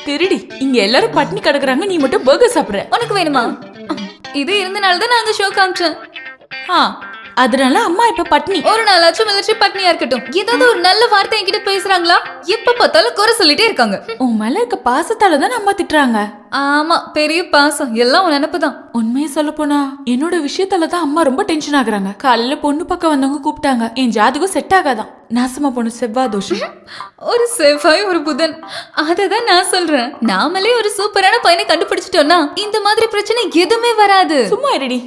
திருடி, இங்க எல்லாரும் பட்டினி கிடக்குறாங்க, நீ மட்டும் பர்கர் சாப்பிடுற. உனக்கு வேணுமா? இது இருந்தனால தான் நாங்க ஷோ காமிச்சோம். அதனால அம்மா இப்ப பட்னி. ஒரு நாளாச்சும் மிலிட்டரி பட்னியா இருக்கட்டும். ஏதாவது ஒரு நல்ல வார்த்தை என்கிட்ட பேசுறாங்களா? எப்ப பார்த்தாலும் குறை சொல்லிட்டே இருக்காங்க. உன் மேல இருக்க பாசத்தால தான் அம்மா திட்டுறாங்க. ஆமா, பெரிய பாசம். எல்லாம் உன் நினைப்புதான். உண்மையை சொல்ல போனா என்னோட விஷயத்தால தான் அம்மா ரொம்ப டென்ஷன் ஆகுறாங்க. காலையில பொண்ணு பக்கம் வந்தவங்க கூப்பிட்டாங்க. என் ஜாதகம் செட் ஆகாதான். நாசமா பொண்ணு செவ்வாய் தோஷம். ஒரு செவ்வாய் ஒரு புதன். அததான் நான் சொல்றேன். நாமளே ஒரு சூப்பரான பையனை கண்டுபிடிச்சிட்டோம்னா இந்த மாதிரி பிரச்சனை எதுவுமே வராது. சும்மா இருடி.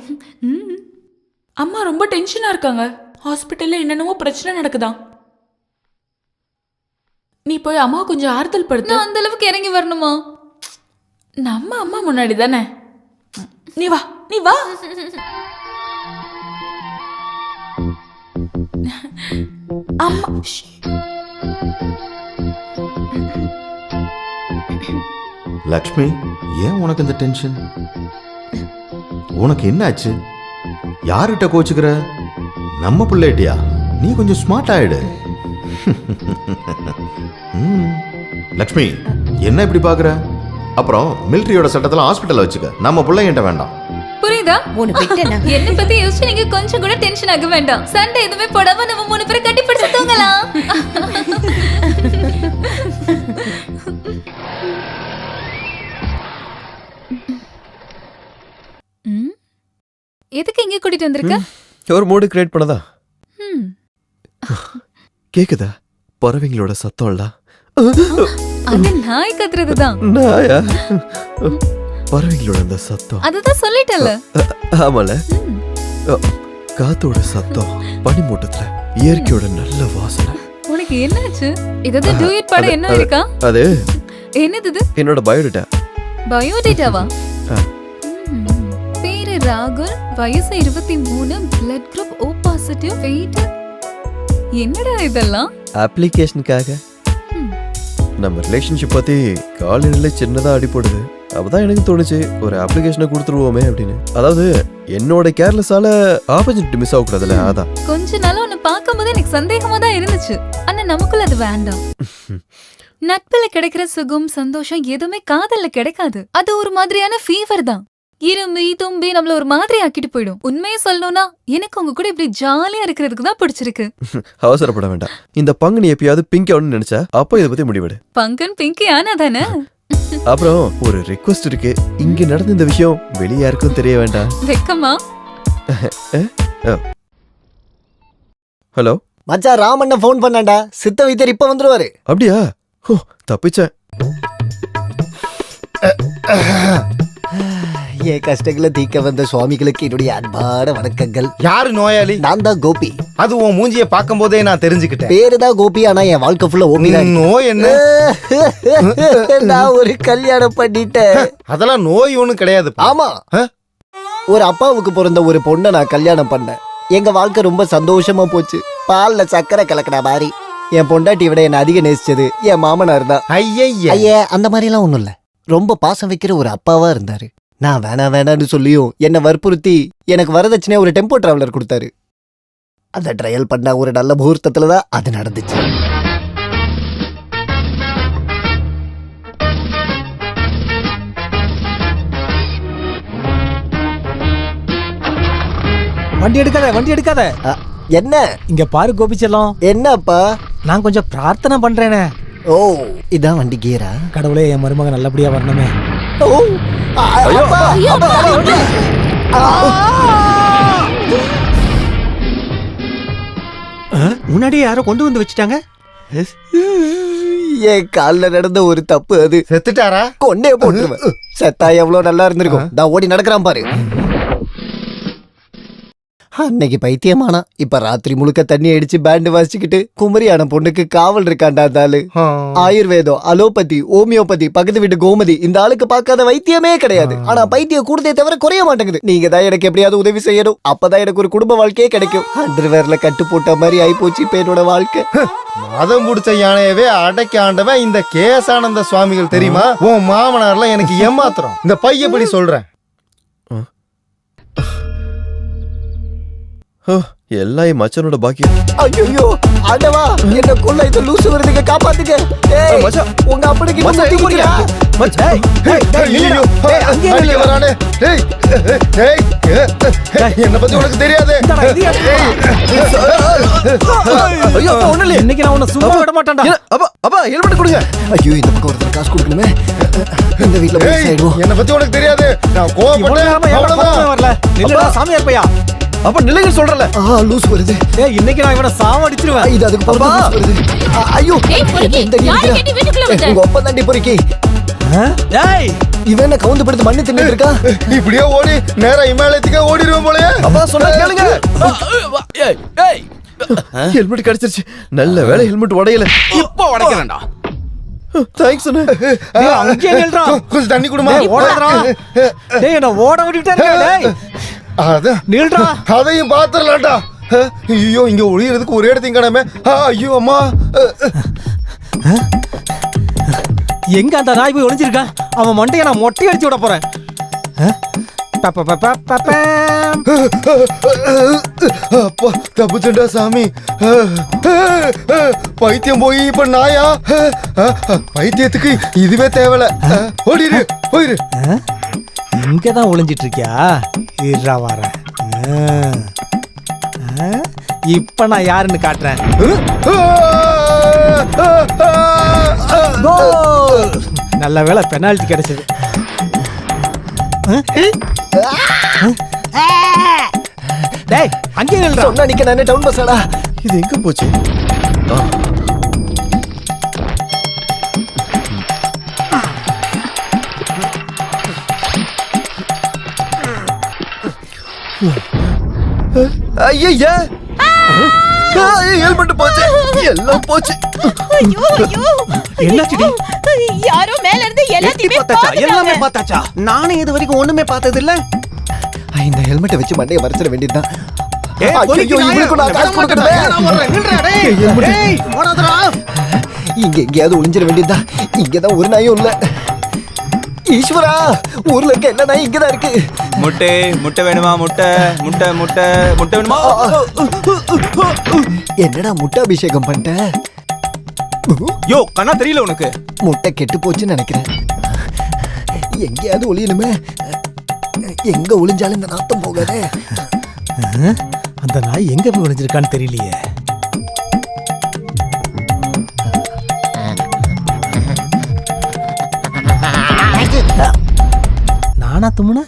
அம்மா ரொம்ப டென்ஷனா இருக்காங்க. ஹாஸ்பிட்டல்ல என்னென்னவோ பிரச்சனை நடக்குதாம். நீ போய் அம்மா கொஞ்சம் ஆறுதல் படுத்து. நான் அந்த அளவுக்கு இறங்கி வரணுமா? நம்ம அம்மா முன்னாடி தானே. நீ வா நீ வா. அம்மா லக்ஷ்மி, ஏன் உனக்கு இந்த டென்ஷன்? உனக்கு என்ன ஆச்சு? யார்கிட்ட கோச்சுக்கிற? நம்ம பிள்ளைட்டியா? நீ கொஞ்சம் ஸ்மார்ட் ஆயிடு. லக்ஷ்மி, என்ன இப்படி பாக்குற? அப்புறம் மிலிட்டரியோட சட்டத்துல ஹாஸ்பிட்டல் வச்சுக்க. நம்ம பிள்ளைகிட்ட வேண்டாம். புரியுதா? விட்டேனா? என்ன பத்தி யோசிச்சு நீங்க கொஞ்சம் கூட டென்ஷன் ஆக வேண்டாம். சண்டை எதுவுமே போடாம நம்ம 3 பேரும் கட்டி பிடிச்சு தூங்கலாம். எதுக்கு இங்க கூட்டிட்டு வந்திருக்க? ஒரு மூடு கிரியேட் பண்ணதா? ம். கேக்குதா பறவைங்களோட சத்தம்ல? அது நாய் கத்துறதுதான். நாயா? பறவைங்களோட அந்த சத்தம். அதுதான் சொல்லிட்டல. ஆமால. காத்தோட சத்தம், பனிமூட்டத்துல இயற்கையோட நல்ல வாசனை. உனக்கு என்னாச்சு? ஏதாவது டூயட் பாட என்ன இருக்கா? அது என்னது இது? என்னோட பயோடேட்டா. பயோடேட்டாவா? பேரு ராகுல், வயசு 23, blood group O positive, weight. என்னடா இதெல்லாம்? அப்ளிகேஷனுக்காக. நம்ம ரிலேஷன்ஷிப் பத்தி காலையில சின்னதா அடிபடுது. அப்பதான் எனக்கு தோணுச்சு ஒரு அப்ளிகேஷனை கொடுத்துருவோமே அப்படின்னு. அதாவது என்னோட கேர்லெஸ்ஸால ஆப்பர்ச்சுனிட்டி மிஸ் ஆகக்கூடாதுல்ல, அதான். கொஞ்ச நாளா உன்னை பார்க்கும்போது எனக்கு சந்தேகமா தான் இருந்துச்சு. ஆனா நமக்குள்ள அது வேண்டாம். நட்புல கிடைக்கிற சுகம், சந்தோஷம் எதுவுமே காதல்ல கிடைக்காது. அது ஒரு மாதிரியான ஃபீவர் தான். இரும்பி தும்பி நம்மள ஒரு மாதிரி ஆக்கிட்டு போயிடும். உண்மையை சொல்லணும்னா எனக்கு உங்க கூட இப்படி ஜாலியா இருக்கிறதுக்கு தான் பிடிச்சிருக்கு. அவசரப்பட வேண்டாம். இந்த பங்குனி எப்பயாவது பிங்க் ஆகணும்னு நினைச்சா அப்போ இதை பத்தி முடிவெடு. பங்கன் பிங்கி ஆனா தானே. அப்புறம் ஒரு ரிக்வெஸ்ட் இருக்கு. இங்க நடந்த இந்த விஷயம் வெளிய யாருக்கும் தெரிய வேண்டாம். வெக்கமா? ஹலோ மச்சான், ராமண்ண ஃபோன் பண்ணாண்டா. சித்த வைத்தியர் இப்ப வந்துருவாரு. அப்படியா? ஓ, தப்பிச்சேன். என் கஷ்டங்களை தீக்க வந்த சுவாமிகளுக்கு என்னுடைய அன்பான வணக்கங்கள். யாரு நோயாளி? நான் தான் கோபி. அது உன் மூஞ்சியை பார்க்கும் போதே நான் தெரிஞ்சுக்கிட்டேன். பேரு தான் கோபி, ஆனா என் வாழ்க்கை ஃபுல்லா ஓபி தான். நோய் என்ன? நான் ஒரு கல்யாணம் பண்ணிட்டேன். அதெல்லாம் நோய் ஒண்ணும் கிடையாது. ஆமா, ஒரு அப்பாவுக்கு பிறந்த ஒரு பொண்ணை நான் கல்யாணம் பண்ணேன். எங்க வாழ்க்கை ரொம்ப சந்தோஷமா போச்சு. பால்ல சக்கரை கலக்கிற மாதிரி. என் பொண்டாட்டி விட என்ன அதிக நேசிச்சது என் மாமனார் தான். ஐயா, அந்த மாதிரி எல்லாம் ஒண்ணும் இல்ல. ரொம்ப பாசம் வைக்கிற ஒரு அப்பாவா இருந்தாரு. நான் வேணான்னு சொல்லியும் என்ன வற்புறுத்தி எனக்கு வரதட்சணையா ஒரு டெம்போ டிராவலர் கொடுத்தாரு. அந்த ட்ரையல் பண்ண ஒரு நல்ல முகூர்த்தத்துல தான் அது நடந்துச்சு. வண்டி எடுக்காத. என்ன? இங்க பாரு கோபிச்செல்லம். என்னப்பா? நான் கொஞ்சம் பிரார்த்தனை பண்றேனே. ஓ, இதான் வண்டி கியரா? கடவுளே, என் மருமக நல்லபடியா வரணுமே. முன்னாடி யாரோ கொண்டு வந்து வச்சுட்டாங்க. என் கால்ல நடந்த ஒரு தப்பு அது. செத்துட்டாரா? கொண்டே போட்டுருவேன். செத்தா எவ்வளவு நல்லா இருந்திருக்கும். நான் ஓடி நடக்கிறான் பாரு. அன்னைக்கு பைத்தியமானா. இப்ப ராத்திரி முழுக்க தண்ணி அடிச்சு பேண்ட் வாசிச்சுக்கிட்டு குமரியான பொண்ணுக்கு காவல் இருக்காண்டா அந்த ஆளு. ஆயுர்வேதம், அலோபதி, ஹோமியோபதி, பக்கத்து வீட்டு கோமதி, இந்த ஆளுக்கு பார்க்காத வைத்தியமே கிடையாது. ஆனா பைத்தியம் கூடுதே தவிர குறைய மாட்டேங்குது. நீங்க தான் எனக்கு எப்படியாவது உதவி செய்யணும். அப்பதான் எனக்கு ஒரு குடும்ப வாழ்க்கையே கிடைக்கும். அண்டர்வேர்ல கட்டு போட்ட மாதிரி ஆயி போச்சு இப்ப என்னோட வாழ்க்கை. மதம் முடிச்ச யானையவே அடக்கி ஆண்டவன் இந்த கேசானந்த சுவாமிகள் தெரியுமா? உன் மாமனார்லாம் எனக்கு ஏமாத்துறோம். இந்த பையப்படி சொல்றேன். எல்லாம் என் மச்சனோட பாக்கியம். ஐயோ ஆண்டவா, என்ன கொல்ல இந்த லூசு வருதுங்க, காப்பாத்துங்க. ஏய் மச்சான், உங்க அப்பனுக்கு மச்சான் எங்க போறீங்க? மச்சான் அடிக்க வரானே. டேய் டேய், என்ன பத்தி உனக்கு தெரியாது. ஐயோ ஒண்ணு இல்ல. இன்னைக்கு நான் உன்னை சும்மா விட மாட்டேன்டா. அப்பா ஹெல்மெட் கொடுங்க. ஐயோ, இந்த பக்கம் ஒருத்தர் காசு கொடுக்கணுமே. இந்த வீட்ல போய் சைடுவோம். என்ன பத்தி உனக்கு தெரியாது. நான் கோவப்பட்டேன். அவ்வளவுதான். வரல இல்லடா சாமியார் பையா. அப்ப நிலைங்க சொல்றல. லூஸ் வருது. ஏய், இன்னைக்கு நான் இவனை சாவ அடிச்சிருவேன். இது அதுக்கு போறா வருது. ஐயோ, உங்க ஒப்ப தாண்டி பொறுக்கி. ஏய், இவன் என்ன கவுந்து படுத்து மண்ணு தின்னு இருக்கா? இப்படியே ஓடி நேரா இமாலயத்துக்கு ஓடிடுவோம் போலயே. அப்பா சொன்னா கேளுங்க. ஹெல்மெட் கிடைச்சிருச்சு. நல்ல வேளை ஹெல்மெட் உடையல. இப்போ உடைக்கிறேன்டா. தேங்க்ஸ் அண்ணே. டேய், அங்கேயே நில்றா. கொஞ்சம் தண்ணி குடுமா. டேய், ஓடாதடா. டேய் என்ன ஓட விட்டுட்டே டேய். அதான் நில்றா. அதையும் பாத்துறலாம்டா. ஐயோ இங்க ஒளியறதுக்கு ஒரே இடத்தையும் காணாம. ஐயோ அம்மா. எங்க அந்த நாய் போய் ஒளிஞ்சிருக்கான்? அவன் மண்டைய நான் மொட்டை அடிச்சு விட போறேன். அப்பா தப்புச்சண்டா சாமி. பைத்தியம் போய் இப்ப நாயா? பைத்தியத்துக்கு இதுவே தேவல. ஓடிடு போயிரு. இங்கதான் ஒளிஞ்சிட்டு இருக்கியா? இருடா வரேன். இப்ப நான் யாருன்னு காட்டுறேன். கோல்! நல்ல வேளை பெனால்டி கிடைச்சது. டேய் அங்கே நில்றா. சொன்னா நிக்க நானே டவுன் பஸ்ஸாடா. இது எங்க போச்சு? ஐயா ஹெல்மெட் போச்சு. எல்லாம் போச்சு. என்னாச்சுடி? யாரோ மேல இருந்து எல்லாமே பார்த்தாச்சா? நானே இது வரைக்கும் ஒண்ணுமே பார்த்தது இல்ல. இந்த ஹெல்மெட்டை வச்சு மண்டையை மறைச்சிட வேண்டியதுதான். இங்க எங்கேயாவது ஒளிஞ்சிட வேண்டியதுதான். இங்கதான் ஒரு நாயும் இல்ல. ஈஸ்வரா, ஊர்ல இருக்க எல்லா நாயும் இங்கதான் இருக்கு. முட்டை முட்டை வேணுமா? முட்டை முட்டை முட்டை முட்டை வேணுமா? என்னடா முட்டை அபிஷேகம் பண்ணிட்ட? யோ கண்ணா தெரியல உனக்கு? முட்டை கெட்டு போச்சுன்னு நினைக்கிறேன். எங்கேயாவது ஒளியணுமே. எங்க ஒளிஞ்சாலும் இந்த நாத்தம் போகாதே. அந்த நாய் எங்க போய் ஒளிஞ்சிருக்கான்னு தெரியலையே. நானா தும்முன?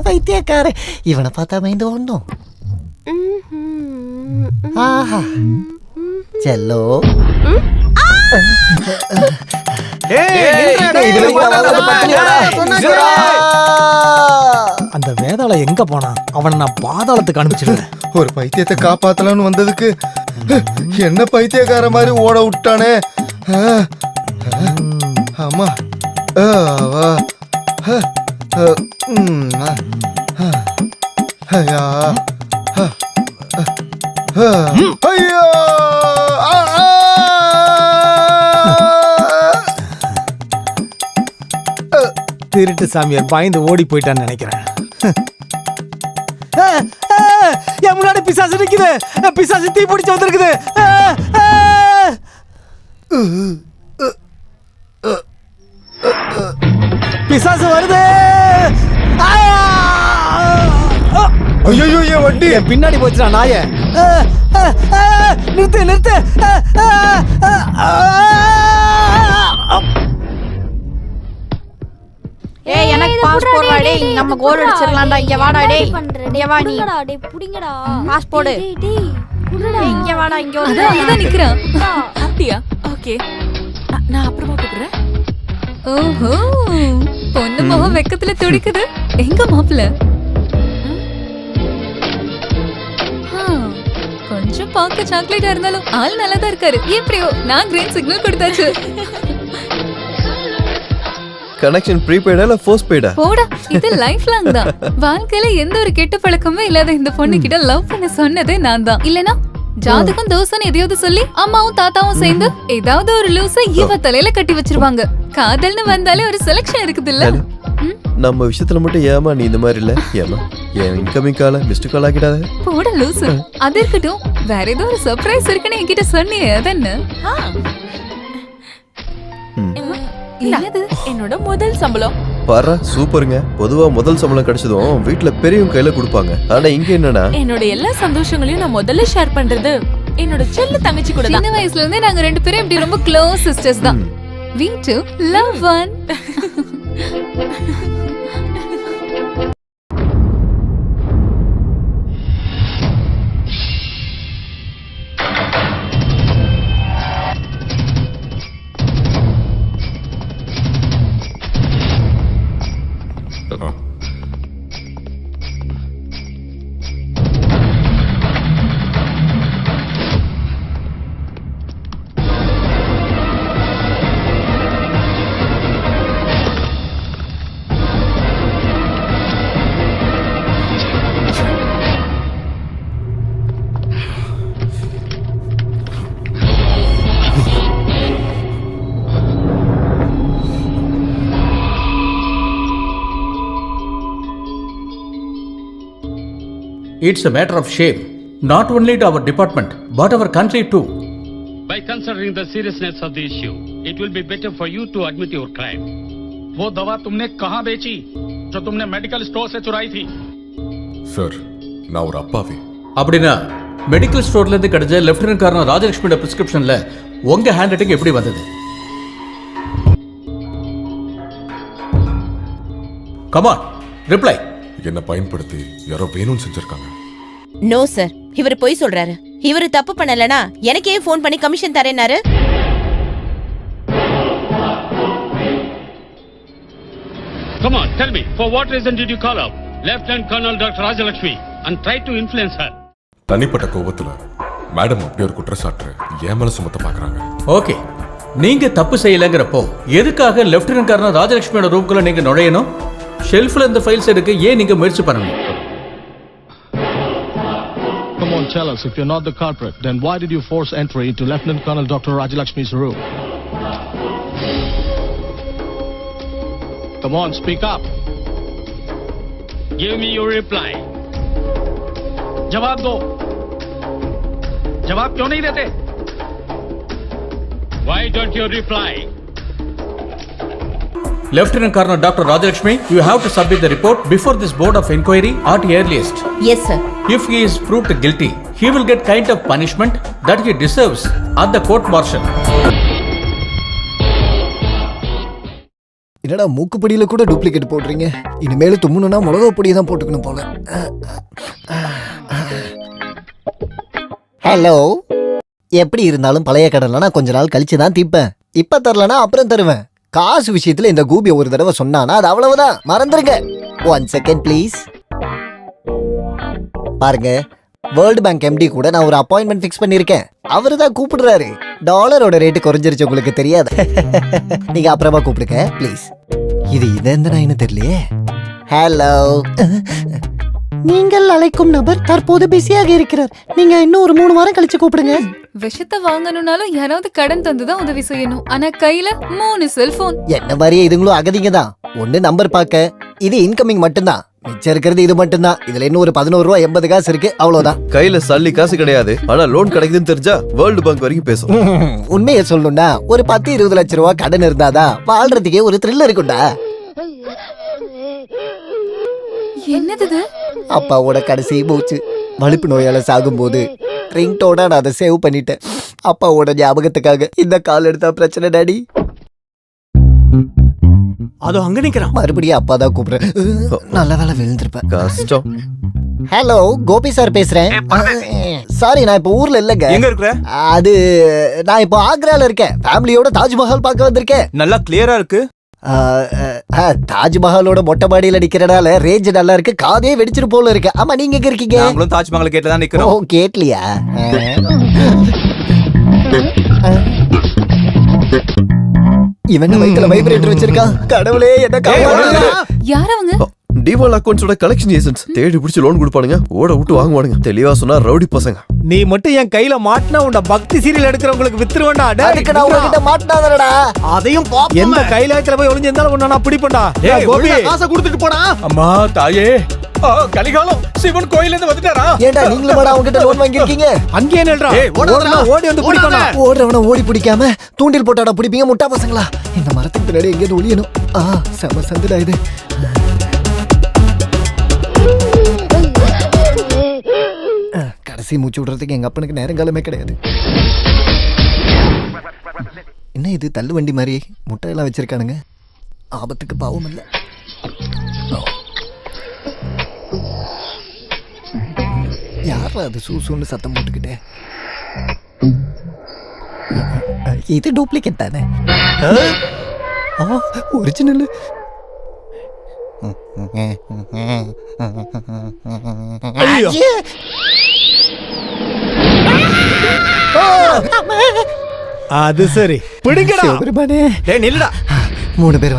பைத்தியக்கார, இவனை பார்த்தா மைண்ட் ஒண்ணும். ஆஹா செல்லோ. அந்த வேதாள எங்க போனா? அவனை நான் பாதாளத்துக்கு அனுப்பிச்சிடுறேன். ஒரு பைத்தியத்தை காப்பாத்தலாம்னு வந்ததுக்கு என்ன பைத்தியக்கார மாதிரி ஓட விட்டானே. ஆமா. ஐயா ஐயோ. திருட்டு சாமியார் பயந்து ஓடி போயிட்டான்னு நினைக்கிறேன். என் முன்னாடி பிசாசு நிக்குது. பிசாசு தீ பிடிச்சு வந்திருக்குது. பிசாசு வருது. ஐயோ என் வண்டி என் பின்னாடி போச்சுடா நாய. நிறுத்து நிறுத்து. ஏய் எனக்கு பாஸ்போர்ட் வாடே. நம்ம கோல் அடிச்சிரலாம்டா. இங்க வாடா டேய். இங்க வா நீ. டேய் புடிங்கடா. பாஸ்போர்ட். இங்க வாடா. இங்க வந்து அதான் நிக்கிறான். அப்படியா? ஓகே, நான் அப்புறமா கூப்பிடுறேன். ஓஹோ, பொண்ணு முகம் வெக்கத்துல துடிக்குது. எங்க மாப்பிள்ள? கொஞ்சம் பார்க்க சாக்லேட்டா இருந்தாலும் ஆள் நல்லா தான் இருக்காரு. எப்படியோ நான் கிரீன் சிக்னல் கொடுத்தாச்சு. கனெக்ஷன் ப்ரீபெய்டா இல்ல போஸ்ட்பெய்டா? போடா, இது லைஃப் லாங் தான். வாழ்க்கையில எந்த ஒரு கெட்ட பழக்கமே இல்லாத இந்த பொண்ணு கிட்ட லவ் பண்ண சொன்னதே நான் தான். இல்லனா ஜாதகம் தோசைன்னு எதையாவது சொல்லி அம்மாவும் தாத்தாவும் சேர்ந்து ஏதாவது ஒரு லூசை இவ தலையில கட்டி வச்சிருவாங்க. காதல்னு வந்தாலே ஒரு செலக்ஷன் இருக்குது இல்ல? நம்ம விஷயத்துல மட்டும் ஏமா நீ இந்த மாதிரி இல்ல? ஏமா என் இன்கமிங் கால மிஸ்டு கால் ஆக்கிடாத. போட லூசு. அது இருக்கட்டும், வேற ஏதோ ஒரு சர்ப்ரைஸ் இருக்குன்னு என்கிட்ட சொன்னியே, அது என்ன? என்னது? என்னோட முதல் சம்பளம். பாரு சூப்பருங்க. பொதுவா முதல் சம்பளம் கிடைச்சதும் வீட்டுல பெரியவங்க கையில கொடுப்பாங்க. ஆனா இங்க என்னன்னா, என்னோட எல்லா சந்தோஷங்களையும் நான் முதல்ல ஷேர் பண்றது என்னோட செல்ல தங்கச்சி கூட தான். சின்ன வயசுல இருந்தே நாங்க ரெண்டு பேரும் இப்படி ரொம்ப க்ளோஸ் சிஸ்டர்ஸ் தான். We two love one. It's a matter of shame, not only to our department, but our country too. By considering the seriousness of the issue, it will be better for you to admit your crime. वो दवा तुमने कहाँ बेची जो तुमने medical store से चुराई थी? சார் நான் ஒரு அப்பாவி. அப்படின்னா மெடிக்கல் ஸ்டோர்ல இருந்து கிடைச்ச லெப்டினன்ட் கர்னல் ராஜலட்சுமியோட பிரிஸ்கிரிப்ஷன்ல உங்க ஹேண்ட் ரைட்டிங் எப்படி வந்தது? Come on, reply. என்னை பயன்படுத்தி யாரோ வேணும்னு செஞ்சிருக்காங்க. நோ சார், இவர் பொய் சொல்றாரு. இவர் தப்பு பண்ணலனா எனக்கே ஃபோன் பண்ணி commission தரேனாரு. Come on, tell me, for what reason did you call up Lieutenant Colonel Dr. Rajalakshmi and try to influence her? தனிப்பட்ட கோபத்துல மேடம் அப்படி ஒரு குற்றச்சாட்டு என் மேல சுமத்த பாக்குறாங்க. ஓகே, நீங்க தப்பு செய்யலங்கிறப்போ எதுக்காக லெப்டினன்ட் கர்னல் ராஜலட்சுமியோட ரூம்குள்ள நீங்க நுழையணும்? ஷெல்ஃப்ல இந்த ஃபைல்ஸ் எடுக்க ஏன் நீங்க முயற்சி பண்ணணும்? Come on, tell us, if you're not the culprit, then why did you force entry into Lieutenant Colonel Dr. Rajalakshmi's room? Come on, speak up. Give me your reply. जवाब दो. जवाब क्यों नहीं देते? Why don't you reply? Lieutenant Colonel Dr. Rajalakshmi, you have to submit the report before this board of inquiry at earliest. Yes sir. If he is proved guilty, he will get kind of punishment that he deserves at the court martial. என்னடா மூக்குப்படியில கூட duplicate போடுறீங்க? இனிமேல் தும்முனா மிளகா பொடியை தான் போட்டுக்கணும் போல. Hello, எப்படி இருந்தாலும் பழைய கடன்லாம் கொஞ்ச நாள் கழிச்சு தான் தீப்பேன். இப்ப தரலனா அப்புறம் தருவேன். காசு விஷயத்துல இந்த கூபிய ஒரு தடவை சொன்னானா அது அவ்வளவுதான், மறந்துருங்க. 1 செகண்ட் ப்ளீஸ். பாருங்க, வேர்ல்டு பேங்க் எம்டி கூட நான் ஒரு அப்பாயின்மெண்ட் ஃபிக்ஸ் பண்ணிருக்கேன். அவரு தான் கூப்பிடுறாரு. டாலரோட ரேட்டு குறைஞ்சிருச்சு, உங்களுக்கு தெரியாது. நீங்க அப்புறமா கூப்பிடுங்க ப்ளீஸ். இது எந்த நாயின்னு தெரியலையே. ஹலோ, நீங்கள் அழைக்கும் நபர் தற்போது பிஸியாக இருக்கிறார். நீங்க இன்னும் ஒரு 3 வாரம் கழிச்சு கூப்பிடுங்க. விஷத்தை வாங்கணும்னாலும் யாராவது கடன் தந்துதான் உதவி செய்யணும். ஆனா கையில 3 செல்போன். என்ன மாதிரியே இதுங்களும் அகதிங்க தான். ஒண்ணு நம்பர் பார்க்க, இது இன்கமிங் மட்டும்தான். மிச்சம் இருக்கிறது இது மட்டும்தான். இதுல இன்னும் ஒரு 11 ரூபா 80 காசு இருக்கு, அவ்வளவுதான். கையில சல்லி காசு கிடையாது, ஆனா லோன் கிடைக்குதுன்னு தெரிஞ்சா வேர்ல்டு பேங்க் வரைக்கும் பேசும். உண்மையை சொல்லணும்னா ஒரு 10-20 லட்சம் ரூபாய் கடன் இருந்தாதான் வாழ்றதுக்கே ஒரு த்ரில் இருக்கும்டா. என்னது? அப்பாவோட கடைசி மூச்சு. வலிப்பு நோயால சாகும்போது ரிங்டோட நான் அதை சேவ் பண்ணிட்டேன். அப்பாவோட ஞாபகத்துக்காக. இந்த கால் எடுத்தா பிரச்சனை டாடி. அதோ அங்க நிக்கிறான். மறுபடியும் அப்பா தான் கூப்பிடுறேன். நல்ல வேலை விழுந்திருப்பேன். கஷ்டம். ஹலோ, கோபி சார் பேசுறேன். சாரி, நான் இப்ப ஊர்ல இல்லங்க. எங்க இருக்கிற? அது நான் இப்போ ஆக்ரால இருக்கேன். ஃபேமிலியோட தாஜ்மஹால் பார்க்க வந்திருக்கேன். நல்லா கிளியரா இருக்கு. தாஜ்மஹாலோட மொட்டை மாடியில நிக்கிறனால ரேஞ்ச் நல்லா இருக்கு. காதே வெடிச்சிரு போல இருக்கு. ஆமா, நீங்க எங்க இருக்கீங்க? நாங்களும் தாஜ்மஹால் கேட்ல தான் ஓ, நிக்கிறோம். கேட்லியா? இவன் வைக்கல வைப்ரேட்டர் வச்சிருக்கான். கடவுளே, என்ன காப்பாத்து. யார் அவங்க? டிவால் அக்கவுண்ட்ஸோட கலெக்ஷன் ஏஜென்ட்ஸ் தேடி பிடிச்சி லோன் கொடுப்பானுங்க, ஓட விட்டு வாங்குவானுங்க. தெளிவா சொன்னா ரவுடி பசங்க. நீ மட்டும் என் கையில மாட்டினா உண்ட பக்தி சீரியல் எடுக்கிறவங்களுக்கு வித்துருவேண்டா. அதுக்கு நான் உங்ககிட்ட மாட்டினாதடா. அதையும் எந்த கைலாயத்துல போய் ஒளிஞ்சிருந்தாலும் உன்னை நான் பிடிப்பேன்டா. கோபி, காசை கொடுத்துட்டு போடா. அம்மா தாயே, கலிகாலம் சிவன் கோயில இருந்து வந்துட்டாரா? ஏண்டா நீங்களும் வாடா உங்ககிட்ட லோன் வாங்கிருக்கீங்க? அங்கேயே நில்றா. ஓடி வந்து பிடிக்கணும். ஓடுறவன ஓடி பிடிக்காம தூண்டில் போட்டாடா பிடிப்பீங்க முட்டா பசங்களா. இந்த மரத்துக்கு பின்னாடி எங்கேயும் ஒளியணும். செம சந்துடா இது. கடைசி மூச்சு விடுறதுக்கு எங்க அப்பனுக்கு நேரங்காலமே கிடையாது. என்ன இது தள்ளு வண்டி மாதிரி முட்டையெல்லாம் வச்சிருக்கானுங்க. ஆபத்துக்கு பாவம் இல்ல. யாரா அது சூசூன்னு சத்தம் போட்டுக்கிட்டே? இது டூப்ளிகேட் தானே? ஒரிஜினல். அது சரி, பிடிங்கடா. சிவபெருமானே, டேய் நில்லுடா. 3 பேர்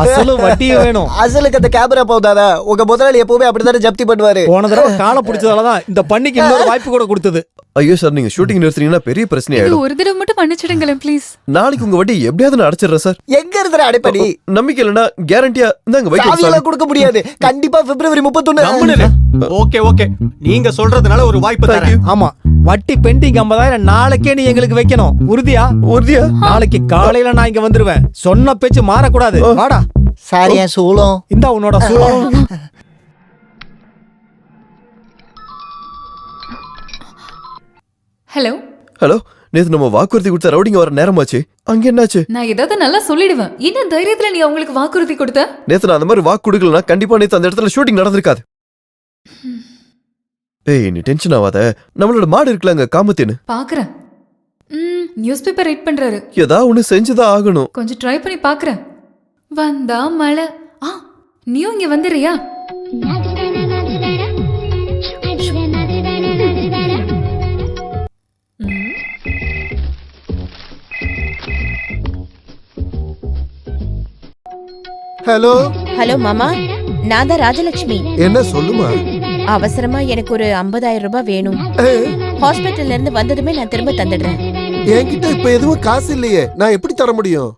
அசலும் வட்டியும் வேணும். அசலுக்கு அந்த கேமரா போதாதா? உங்க முதலாளி எப்பவுமே அப்படித்தானே ஜப்தி பண்ணுவாரு. போன தடவை காலை பிடிச்சதாலதான் இந்த பண்ணிக்கு இன்னொரு வாய்ப்பு கூட கொடுத்தது. ஐயோ சார், நீங்க ஷூட்டிங் நிறுத்துறீங்கன்னா பெரிய பிரச்சனை ஆயிடும். ஒரு தடவை மட்டும் மன்னிச்சிடுங்களேன் ப்ளீஸ். நாளைக்கு உங்க வட்டி எப்படியாவது நான் அடைச்சிடுறேன் சார். எங்க இருக்கிற அடைப்படி? நம்பிக்கை இல்லைன்னா கேரண்டியா இந்தாங்க வைக்க சாவியெல்லாம் கொடுக்க முடியாது. கண்டிப்பா பிப்ரவரி 31. ஓகே ஓகே, நீங்க சொல்றதுனால ஒரு வாய்ப்பு தரேன். ஆமா, வட்டி பெண்டிங் 50,000 நாளைக்கே நீ எங்களுக்கு வைக்கணும். உறுதியா? உறுதியா? நாளைக்கு காலையில நான் இங்க வந்துருவேன். சொன்ன பேச்சு மாறக்கூடாது. வாடா. சாரியா சூளம். இந்தா உன்னோட சூளம். ஹலோ ஹலோ, நேத்து நம்ம வாக்குறுதி கொடுத்த ரவுடிங்க வர நேரமாச்சு. அங்க என்னாச்சு? நான் ஏதாவது நல்லா சொல்லிடுவேன். என்ன தைரியத்துல நீ அவங்களுக்கு வாக்குறுதி கொடுத்த? நேத்து நான் அந்த மாதிரி வாக்கு கொடுக்கலனா கண்டிப்பா நேத்து அந்த இடத்துல ஷூட்டிங் நடந்திருக்காது. ஏய், நீ டென்ஷன் ஆகாத. நம்மளோட மாடு இருக்கலங்க, காமத்தேனு. பாக்குறேன். நியூஸ் பேப்பர் ரீட் பண்றாரு. ஏதா ஒண்ணு செஞ்சுதான் ஆகணும். கொஞ்சம் ட்ரை பண்ணி பாக்குறேன். வந்தா மழை. நீ இங்க வந்துறியா? ஹலோ ஹலோ மாமா, நான் தான் ராஜலட்சுமி. என்ன சொல்லுமா? அவசரமா எனக்கு ஒரு 50,000 ரூபாய் வேணும். ஹாஸ்பிட்டல்ல இருந்து வந்ததுமே நான் திரும்ப தந்துடுறேன். என்கிட்ட இப்ப எதுவும் காசு இல்லையே, நான் எப்படி தர முடியும்?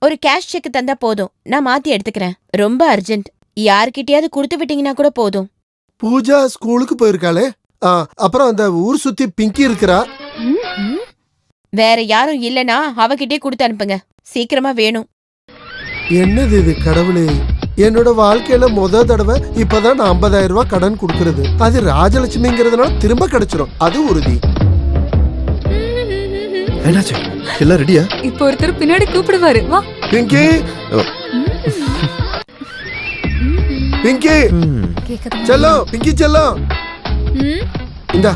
ஒரு கேஷ் செக் தந்தா போதும், நான் மாத்தி எடுத்துக்கிறேன். ரொம்ப அர்ஜென்ட். யார்கிட்டயாவது கொடுத்து விட்டீங்கன்னா கூட போதும். பூஜா ஸ்கூலுக்கு போயிருக்காளே. அப்புறம் அந்த ஊர் சுத்தி பிங்கி இருக்கிறா. வேற யாரும் இல்லனா அவகிட்டே கொடுத்து அனுப்புங்க. சீக்கிரமா வேணும். என்னது இது கடவுளே? என்னோட வாழ்க்கையில முத தடவை இப்பதான் நான் 50,000 ரூபாய் கடன் கொடுக்கறது. அது ராஜலட்சுமிங்கிறதுனால திரும்ப கிடைச்சிரும், அது உறுதி. என்னாச்சு? எல்லாம் ரெடியா? இப்போ ஒருத்தர் பின்னாடி கூப்பிடுவாரு. வா பிங்கி, பிங்கி செல்லம், பிங்கி செல்லம். இந்தா,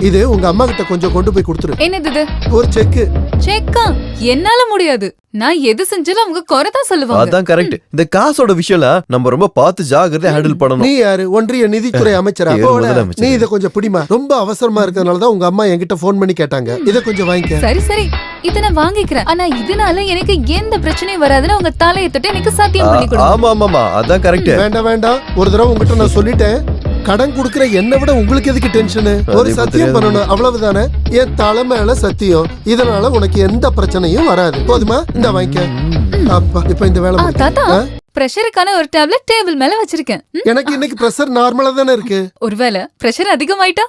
இது உங்க அம்மா கிட்ட கொஞ்சம் கொண்டு போய் கொடுத்துரு. என்னது இது? ஒரு செக். செக்கா? என்னால முடியாது. நான் எது செஞ்சாலும் அவங்க குறைதான் சொல்லுவாங்க. அதான் கரெக்ட். இந்த காசோட விஷயம்லாம் நம்ம ரொம்ப பார்த்து ஜாகிரதையா ஹேண்டில் பண்ணணும். நீ யாரு? ஒன்றிய நிதித்துறை அமைச்சரா? நீ இத கொஞ்சம் பிடிமா. ரொம்ப அவசரமா இருக்கிறதுனாலதான் உங்க அம்மா என்கிட்ட போன் பண்ணி கேட்டாங்க. இத கொஞ்சம் வாங்கிக்க. சரி சரி, இத நான் வாங்கிக்கிறேன். ஆனா இதனால எனக்கு எந்த பிரச்சனையும் வராதுன்னு உங்க தலையை தொட்டு எனக்கு சத்தியம் பண்ணி கொடுங்க. ஆமா ஆமா, அதான் கரெக்ட். வேண்டாம் வேண்டாம், ஒரு தடவை உங்ககிட்ட நான் சொல்லிட்டேன். கடன் குடுக்கிற என்ன விட உங்களுக்கு எதுக்கு டென்ஷன்? ஒரு சத்தியம் பண்ணணும், அவ்வளவுதானே. என் தலை மேல சத்தியம். இதனால உனக்கு எந்த பிரச்சனையும் வராது. போதுமா? இந்த வாங்கிக்க. அப்பா, இப்ப இந்த வேலை தாத்தா, பிரஷருக்கான ஒரு டேப்லெட் டேபிள் மேல வச்சிருக்கேன். எனக்கு இன்னைக்கு பிரஷர் நார்மலா தானே இருக்கு. ஒருவேளை பிரஷர் அதிகமாயிட்டா?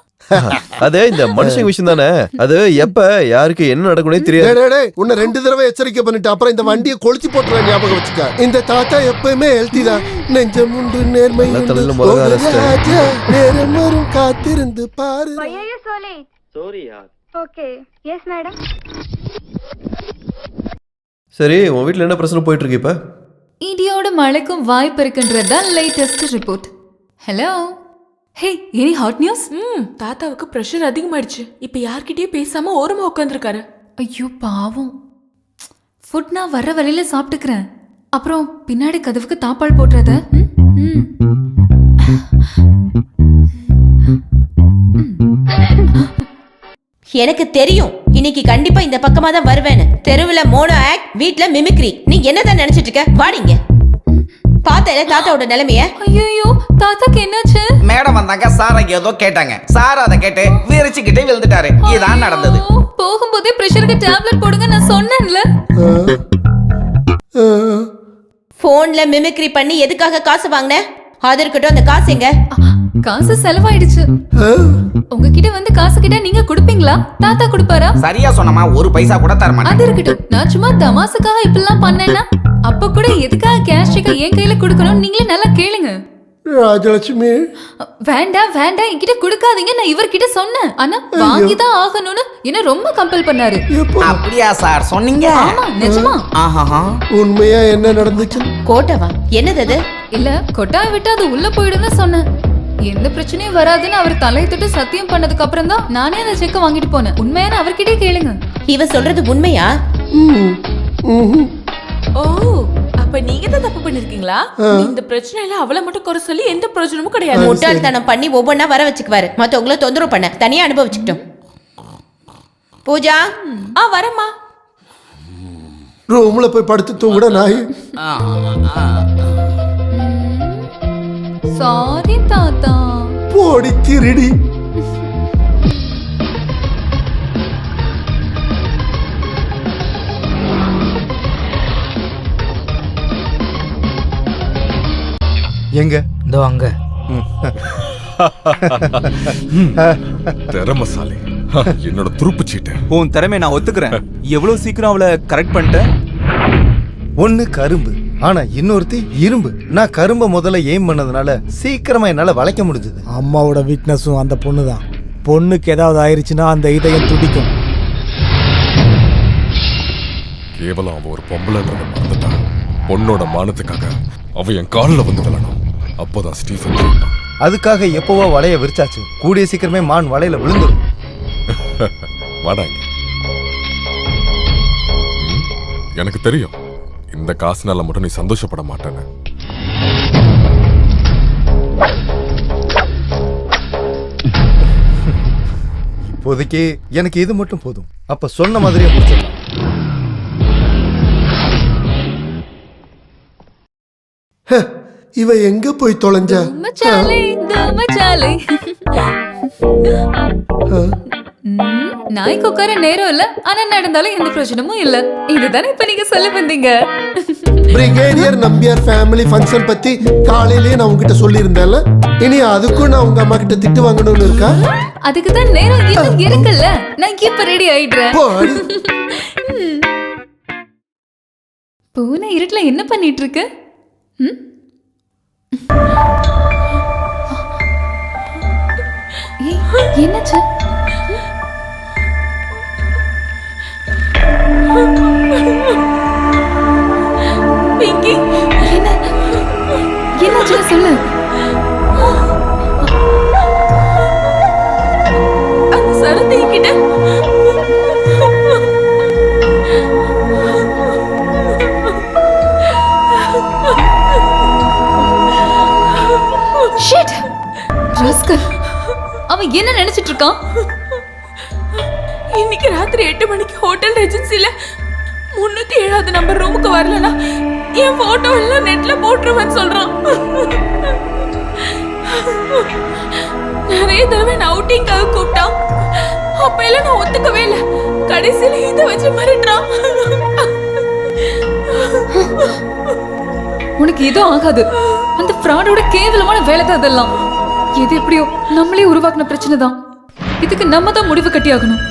அது இந்த மனுஷங்க விஷயம் தானே. அது எப்ப யாருக்கு என்ன நடக்கும்னே தெரியாது. உன்னை 2 தடவை எச்சரிக்கை பண்ணிட்டு அப்புறம் இந்த வண்டியை கொளுத்தி போட்டுற ஞாபகம் வச்சுக்க. இந்த தாத்தா எப்பயுமே ஹெல்த்தி தான். நெஞ்சம் உண்டு, நேர்மை உண்டு, நேரம் வரும் காத்திருந்து பாரு. சரி, உன் வீட்டுல என்ன பிரச்சனை போயிட்டு இருக்கு இப்ப? இடியோட மழைக்கும் வாய்ப்பு இருக்குன்றதுதான் லேட்டஸ்ட் ரிப்போர்ட். ஹலோ, ஹே, எனி ஹாட் நியூஸ்? தாத்தாவுக்கு பிரஷர் அதிகமாயிடுச்சு. இப்ப யார்கிட்டயும் பேசாம ஓரமா உட்காந்துருக்காரு. ஐயோ பாவம். ஃபுட் நான் வர வழியில சாப்பிட்டுக்கிறேன். அப்புறம் பின்னாடி கதவுக்கு தாப்பால் போட்டுறத. எனக்கு தெரியும் இன்னைக்கு கண்டிப்பா இந்த பக்கமா தான் வருவேன்னு. தெருவுல மோனோ ஆக்ட், வீட்ல மிமிக்ரி. நீ என்னதான் நினைச்சிட்டு இருக்க? வாடிங்க. பாத்தல தாத்தாவோட நிலைமைய. ஐயோ, தாத்தாக்கு என்னாச்சு? மேடம் வந்தாங்க, சார் ஏதோ கேட்டாங்க. சார் அதை கேட்டு விரிச்சுக்கிட்டே விழுந்துட்டாரு. இதான் நடந்தது. போகும்போதே பிரஷருக்கு டேப்லெட் போடுங்க நான் சொன்னேன்ல. போன்ல மிமிக்ரி பண்ணி எதுக்காக காசு வாங்கின? அது இருக்கட்டும், அந்த காசு எங்க? காசு செலவாயிடுச்சு. உங்ககிட்ட வந்து காசு கிட்ட நீங்க குடுப்பீங்களா? தாத்தா குடுப்பாரா? சரியா சொன்னமா, ஒரு பைசா கூட தர மாட்டேன். அது இருக்கட்டும், நான் சும்மா தமாசுக்காக இப்படிலாம் பண்ணேன்னா அப்ப கூட எதுக்காக கேஷ் செக்க என் கையில குடுக்கணும் நீங்களே நல்லா கேளுங்க. ராஜலட்சுமி, வேண்டாம் வேண்டாம், என்கிட்ட குடுக்காதீங்க. நான் இவர்கிட்ட சொன்னேன், ஆனா வாங்கிதான் ஆகணும்னு என்ன ரொம்ப கம்பல் பண்ணாரு. அப்படியா சார் சொன்னீங்க? ஆமா, நிஜமா. உண்மையா என்ன நடந்துச்சு? கோட்டவா? என்னது அது? இல்ல, கொட்டாய் விட்டு அது உள்ள போயிடுன்னு சொன்னேன். எந்த பிரச்சனையும் வராதுன்னு அவர் தலையை தொட்டு சத்தியம் பண்ணதுக்கு அப்புறம் தான் நானே அந்த செக்க வாங்கிட்டு போனேன். உண்மையான அவர்கிட்டே கேளுங்க. இவ சொல்றது உண்மையா? ஓ, அப்ப நீங்க தான் தப்பு பண்ணிருக்கீங்களா? இந்த பிரச்சனையில அவளை மட்டும் குறை சொல்லி எந்த பிரயோஜனமும் கிடையாது. முட்டாள்தனம் பண்ணி ஒவ்வொன்னா வர வச்சுக்குவாரு. மத்தவங்கள தொந்தரவு பண்ண தனியா அனுபவிச்சுக்கிட்டோம். பூஜா, வரமா. ரூம்ல போய் படுத்து தூங்குட நாய். சாரி தாத்தா. போடி திருடி. எங்க இதோ அங்க. திறமசாலி. என்னோட துருப்பு சீட்டு. உன் திறமை நான் ஒத்துக்கிறேன். எவ்வளவு சீக்கிரம் அவளை கரெக்ட் பண்ணிட்டேன். ஒண்ணு கரும்பு, ஆனா இன்னொருத்தி இரும்பு. நான் கரும்பை முதல்ல எய்ம் பண்ணதுனால சீக்கிரமா என்னால வளைக்க முடிஞ்சது. அம்மாவோட வீக்னஸும் அந்த பொண்ணு தான். பொண்ணுக்கு ஏதாவது ஆயிருச்சுன்னா அந்த இதயம் துடிக்கும். கேவலம் அவ ஒரு பொம்பளைன்றத மறந்துட்டான். பொண்ணோட மானத்துக்காக அவ என் காலில் வந்து விழணும். அப்போதான் ஸ்டீஃபன் ஜெயிப்பான். அதுக்காக எப்பவோ வலைய விரிச்சாச்சு. கூடிய சீக்கிரமே மான் வலையில விழுந்துடும். வாடாங்க. எனக்கு தெரியும் இந்த காசுனால மட்டும் நீ சந்தோஷப்பட மாட்டேன்னு. இப்போதைக்கு எனக்கு இது மட்டும் போதும். அப்ப சொன்ன மாதிரியே முடிச்சிடலாம். இவ எங்க போய் தொலைஞ்ச? குமச்சாலே குமச்சாலே. நாய்க்கு உட்கார நேரம் இல்ல, ஆனா நடந்தாலும் எந்த பிரச்சனமும் இல்ல. இதுதானே இப்ப நீங்க சொல்ல வந்தீங்க. பிரிகேடியர் நம்பியார் ஃபேமிலி ஃபங்க்ஷன் பத்தி காலையிலேயே நான் உங்ககிட்ட சொல்லியிருந்தேன்ல. இனி அதுக்கும் நான் உங்க அம்மா கிட்ட திட்டு வாங்கணும்னு இருக்கா? அதுக்கு தான் நேரம் இன்னும் இருக்குல்ல. நான் இப்ப ரெடி ஆயிடுறேன். பூனை இருட்டுல என்ன பண்ணிட்டு இருக்கு? என்னாச்சு? பிங்கி, என்னாச்சு சொல்லு. அந்த சரத்தை கிட்ட ஷிட். ராஸ்கல். அவன் என்ன நினைச்சிட்டு இருக்கான்? இன்னைக்கு ராத்திரி 8 மணிக்கு ஹோட்டல் ரெஜென்சில 307வது நம்பர் ரூமுக்கு வரலனா என் போட்டோ எல்லாம் நெட்ல போட்டுருவேன்னு சொல்றான். நிறைய தடவை நான் அவுட்டிங்காக கூப்பிட்டான். அப்ப எல்லாம் நான் ஒத்துக்கவே இல்லை. கடைசியில இதை வச்சு மிரட்டுறான். உனக்கு எதுவும் ஆகாது. அந்த ஃப்ராடோட கேவலமான வேலை தான் அதெல்லாம். எது எப்படியோ நம்மளே உருவாக்குன பிரச்சனை தான். இதுக்கு நம்ம தான் முடிவு கட்டி ஆகணும்.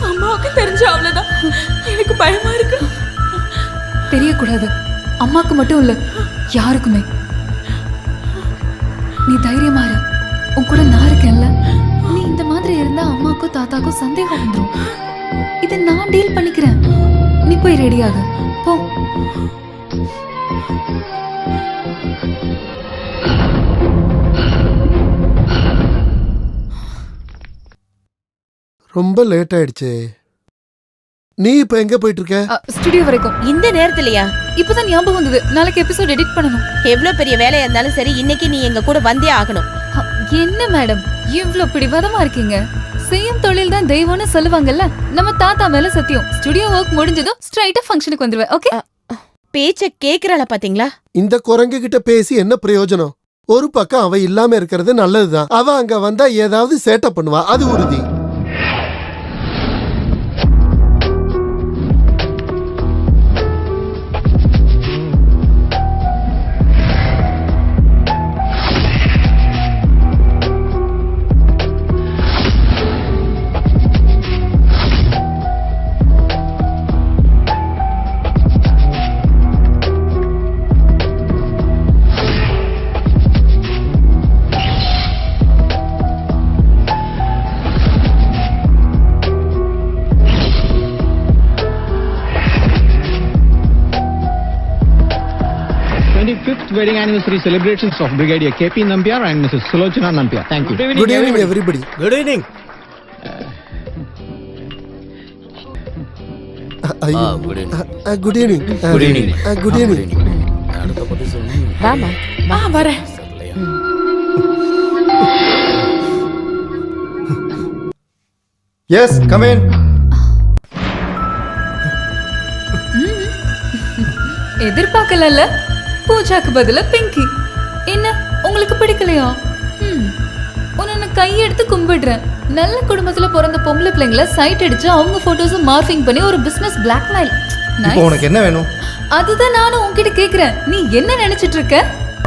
அம்மாவுக்கு தெரிஞ்ச அவ்வளவுதான். எனக்கு பயமா இருக்கு. தெரியக்கூடாது. அம்மாக்கு மட்டும் இல்ல, யாருக்குமே. நீ தைரியமா இரு. உன் கூட நான் இருக்கேன்ல. நீ இந்த மாதிரி இருந்தா அம்மாக்கும் தாத்தாக்கும் சந்தேகம் வந்துடும். இதை நான் டீல் பண்ணிக்கிறேன். நீ போய் ரெடியாக போ. ரொம்ப லேட் ஆயிடுச்சு. நீ இப்ப எங்க போயிட்டு இருக்க? ஸ்டுடியோ வரைக்கும். இந்த நேரத்துலயா? இப்பதான் ஞாபகம் வந்தது. நாளைக்கு எபிசோட் எடிட் பண்ணணும். எவ்வளவு பெரிய வேலையா இருந்தாலும் சரி, இன்னைக்கு நீ எங்க கூட வந்தே ஆகணும். என்ன மேடம் இவ்ளோ பிடிவாதமா இருக்கீங்க? செய்யும் தொழில் தான் தெய்வம்னு சொல்லுவாங்கல்ல. நம்ம தாத்தா மேல சத்தியம். ஸ்டுடியோ ஒர்க் முடிஞ்சதும் ஸ்ட்ரைட்டா ஃபங்க்ஷனுக்கு வந்துருவேன். ஓகே? பேச்ச கேக்குறாள பாத்தீங்களா? இந்த குரங்கு கிட்ட பேசி என்ன பிரயோஜனம்? ஒரு பக்கம் அவ இல்லாம இருக்கிறது நல்லதுதான். அவ அங்க வந்தா ஏதாவது சேட்டை பண்ணுவா, அது உறுதி. Wedding anniversary celebrations of Brigadier KP Nambiar and Mrs. Sulochana Nambiar. Thank you. Good evening, everybody. Good evening. Good evening. Good evening. Good evening. Good evening. வாமா. வரேன். Yes, come in. எதிர்பார்க்கல. பூஜாக்கு பதிலா பிங்கி. என்ன உங்களுக்கு பிடிக்கலையா? உன்னை கையெடுத்து கும்பிடுறேன். நல்ல குடும்பத்துல பிறந்த பொம்பளை பிள்ளைங்களை சைட் அடிச்சு அவங்க போட்டோஸ் மார்பிங் பண்ணி ஒரு பிசினஸ் பிளாக்மெயில். இப்போ உனக்கு என்ன வேணும்? அதுதான் நானும் உன்கிட்ட கேக்குறேன். நீ என்ன நினைச்சிட்டு இருக்க?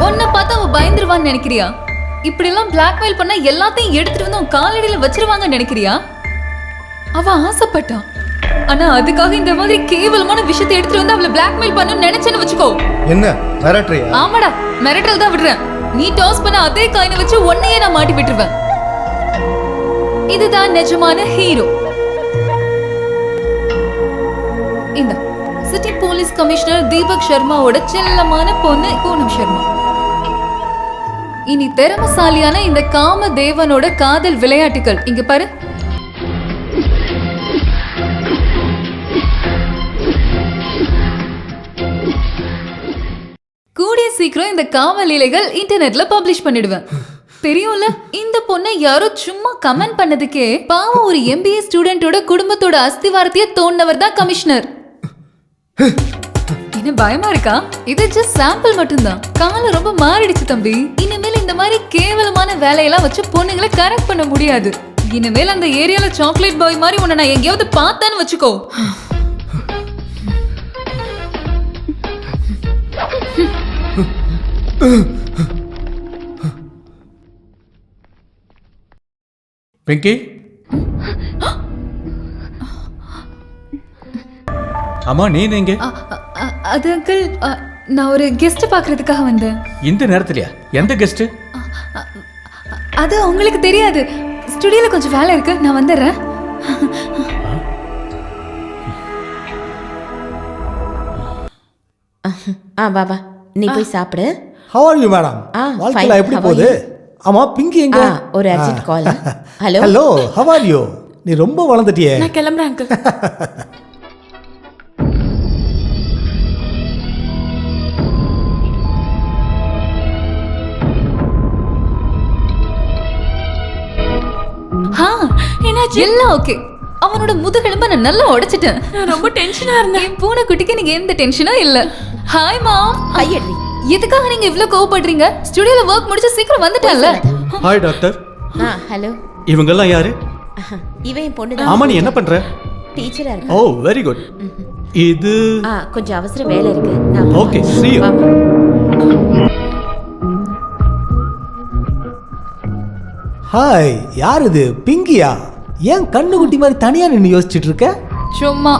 உன்னை பார்த்தா அவ பயந்துருவான்னு நினைக்கிறியா? இப்படி எல்லாம் பிளாக்மெயில் பண்ணா எல்லாத்தையும் எடுத்துட்டு வந்து உன் காலடியில வச்சிருவாங்கன்னு நினைக்கிறியா? அவ ஆசைப்பட்டான். ஆனா அதுக்காக இந்த மாதிரி கேவலமான விஷயத்தை எடுத்துட்டு வந்து அவளை பிளாக்மெயில் பண்ணணும்னு நினைச்சேன்னு வச்சுக்கோ. என்ன மிரட்டறியா? ஆமாடா, மிரட்டல் தான் விடுறேன். நீ டாஸ் பண்ண அதே காயினை வச்சு உன்னையே நான் மாட்டி விட்டுருவேன். இதுதான் நிஜமான ஹீரோ. இந்த சிட்டி போலீஸ் கமிஷனர் தீபக் சர்மாவோட செல்லமான பொண்ணு பூனம் சர்மா. இனி திறமசாலியான இந்த காம தேவனோட காதல் விளையாட்டுகள். இங்க பாரு. கூடிய சீக்கிரம் இந்த காமலீலைகள் இன்டர்நெட்ல பப்ளிஷ் பண்ணிடுவேன். தெரியும்ல, இந்த பொண்ணை யாரோ சும்மா கமெண்ட் பண்ணதுக்கே பாவம் ஒரு MBA ஸ்டூடெண்டோட குடும்பத்தோட அஸ்திவாரத்தையே தோண்டவர் தான் கமிஷனர். என்ன பயமா இருக்கா? இது ஜஸ்ட் சாம்பிள் மட்டும்தான். காலம் ரொம்ப மாறிடுச்சு தம்பி. இனிமேல் இந்த மாதிரி கேவலமான வேலையெல்லாம் வச்சு பொண்ணுங்களை கரெக்ட் பண்ண முடியாது. இனிமேல் அந்த ஏரியால சாக்லேட் பாய் மாதிரி உன்னை நான் எங்கேயாவது பார்த்தேன்னு வச்சுக்கோ. பிங்கி, அம்மா நீ எங்க? அது அங்கிள், நான் ஒரு கெஸ்ட் பாக்குறதுக்காக வந்தேன். இந்த நேரத்துலயா? எந்த கெஸ்ட்? அது உங்களுக்கு தெரியாது. ஸ்டுடியோல கொஞ்சம் வேலை இருக்கு, நான் வந்துடுறேன். பாபா நீ போய் சாப்பிடு. How are you madam? வாழ்க்கைல எப்படி போகுது? ஆமா பிங்கி எங்க? ஒரு urgent call. Hello hello, how are you? நீ ரொம்ப வளர்ந்துட்டியே. நான் கிளம்புறேன் அங்கிள். என்னாச்சு? எல்லாம் ஓகே. அவனோட முதுகெலும்ப நான் நல்லா உடைச்சிட்டேன். நான் ரொம்ப டென்ஷனா இருந்தேன். என் பூனை குட்டிக்கு நீங்க எந்த டென்ஷனும் இல்ல. Hi mom. ஐயடி, எதுக்காக நீங்க இவ்ளோ கோவப்படுறீங்க? ஸ்டுடியோல வர்க் முடிச்சு சீக்கிரம் வந்துட்டல்ல. Hi doctor. ஹலோ. இவங்க எல்லாம் யாரு? இவன் என் பொண்ணு தான். ஆமா, நீ என்ன பண்ற? டீச்சரா இருக்க. ஓ வெரி குட். இது கொஞ்சம் அவசர வேலை இருக்கு. நான் ஓகே, see you. ஹாய், யார் இது? பிங்கியா? ஏன் கண்ணு குட்டி மாதிரி தனியா நின்று யோசிச்சுட்டு இருக்க? சும்மா.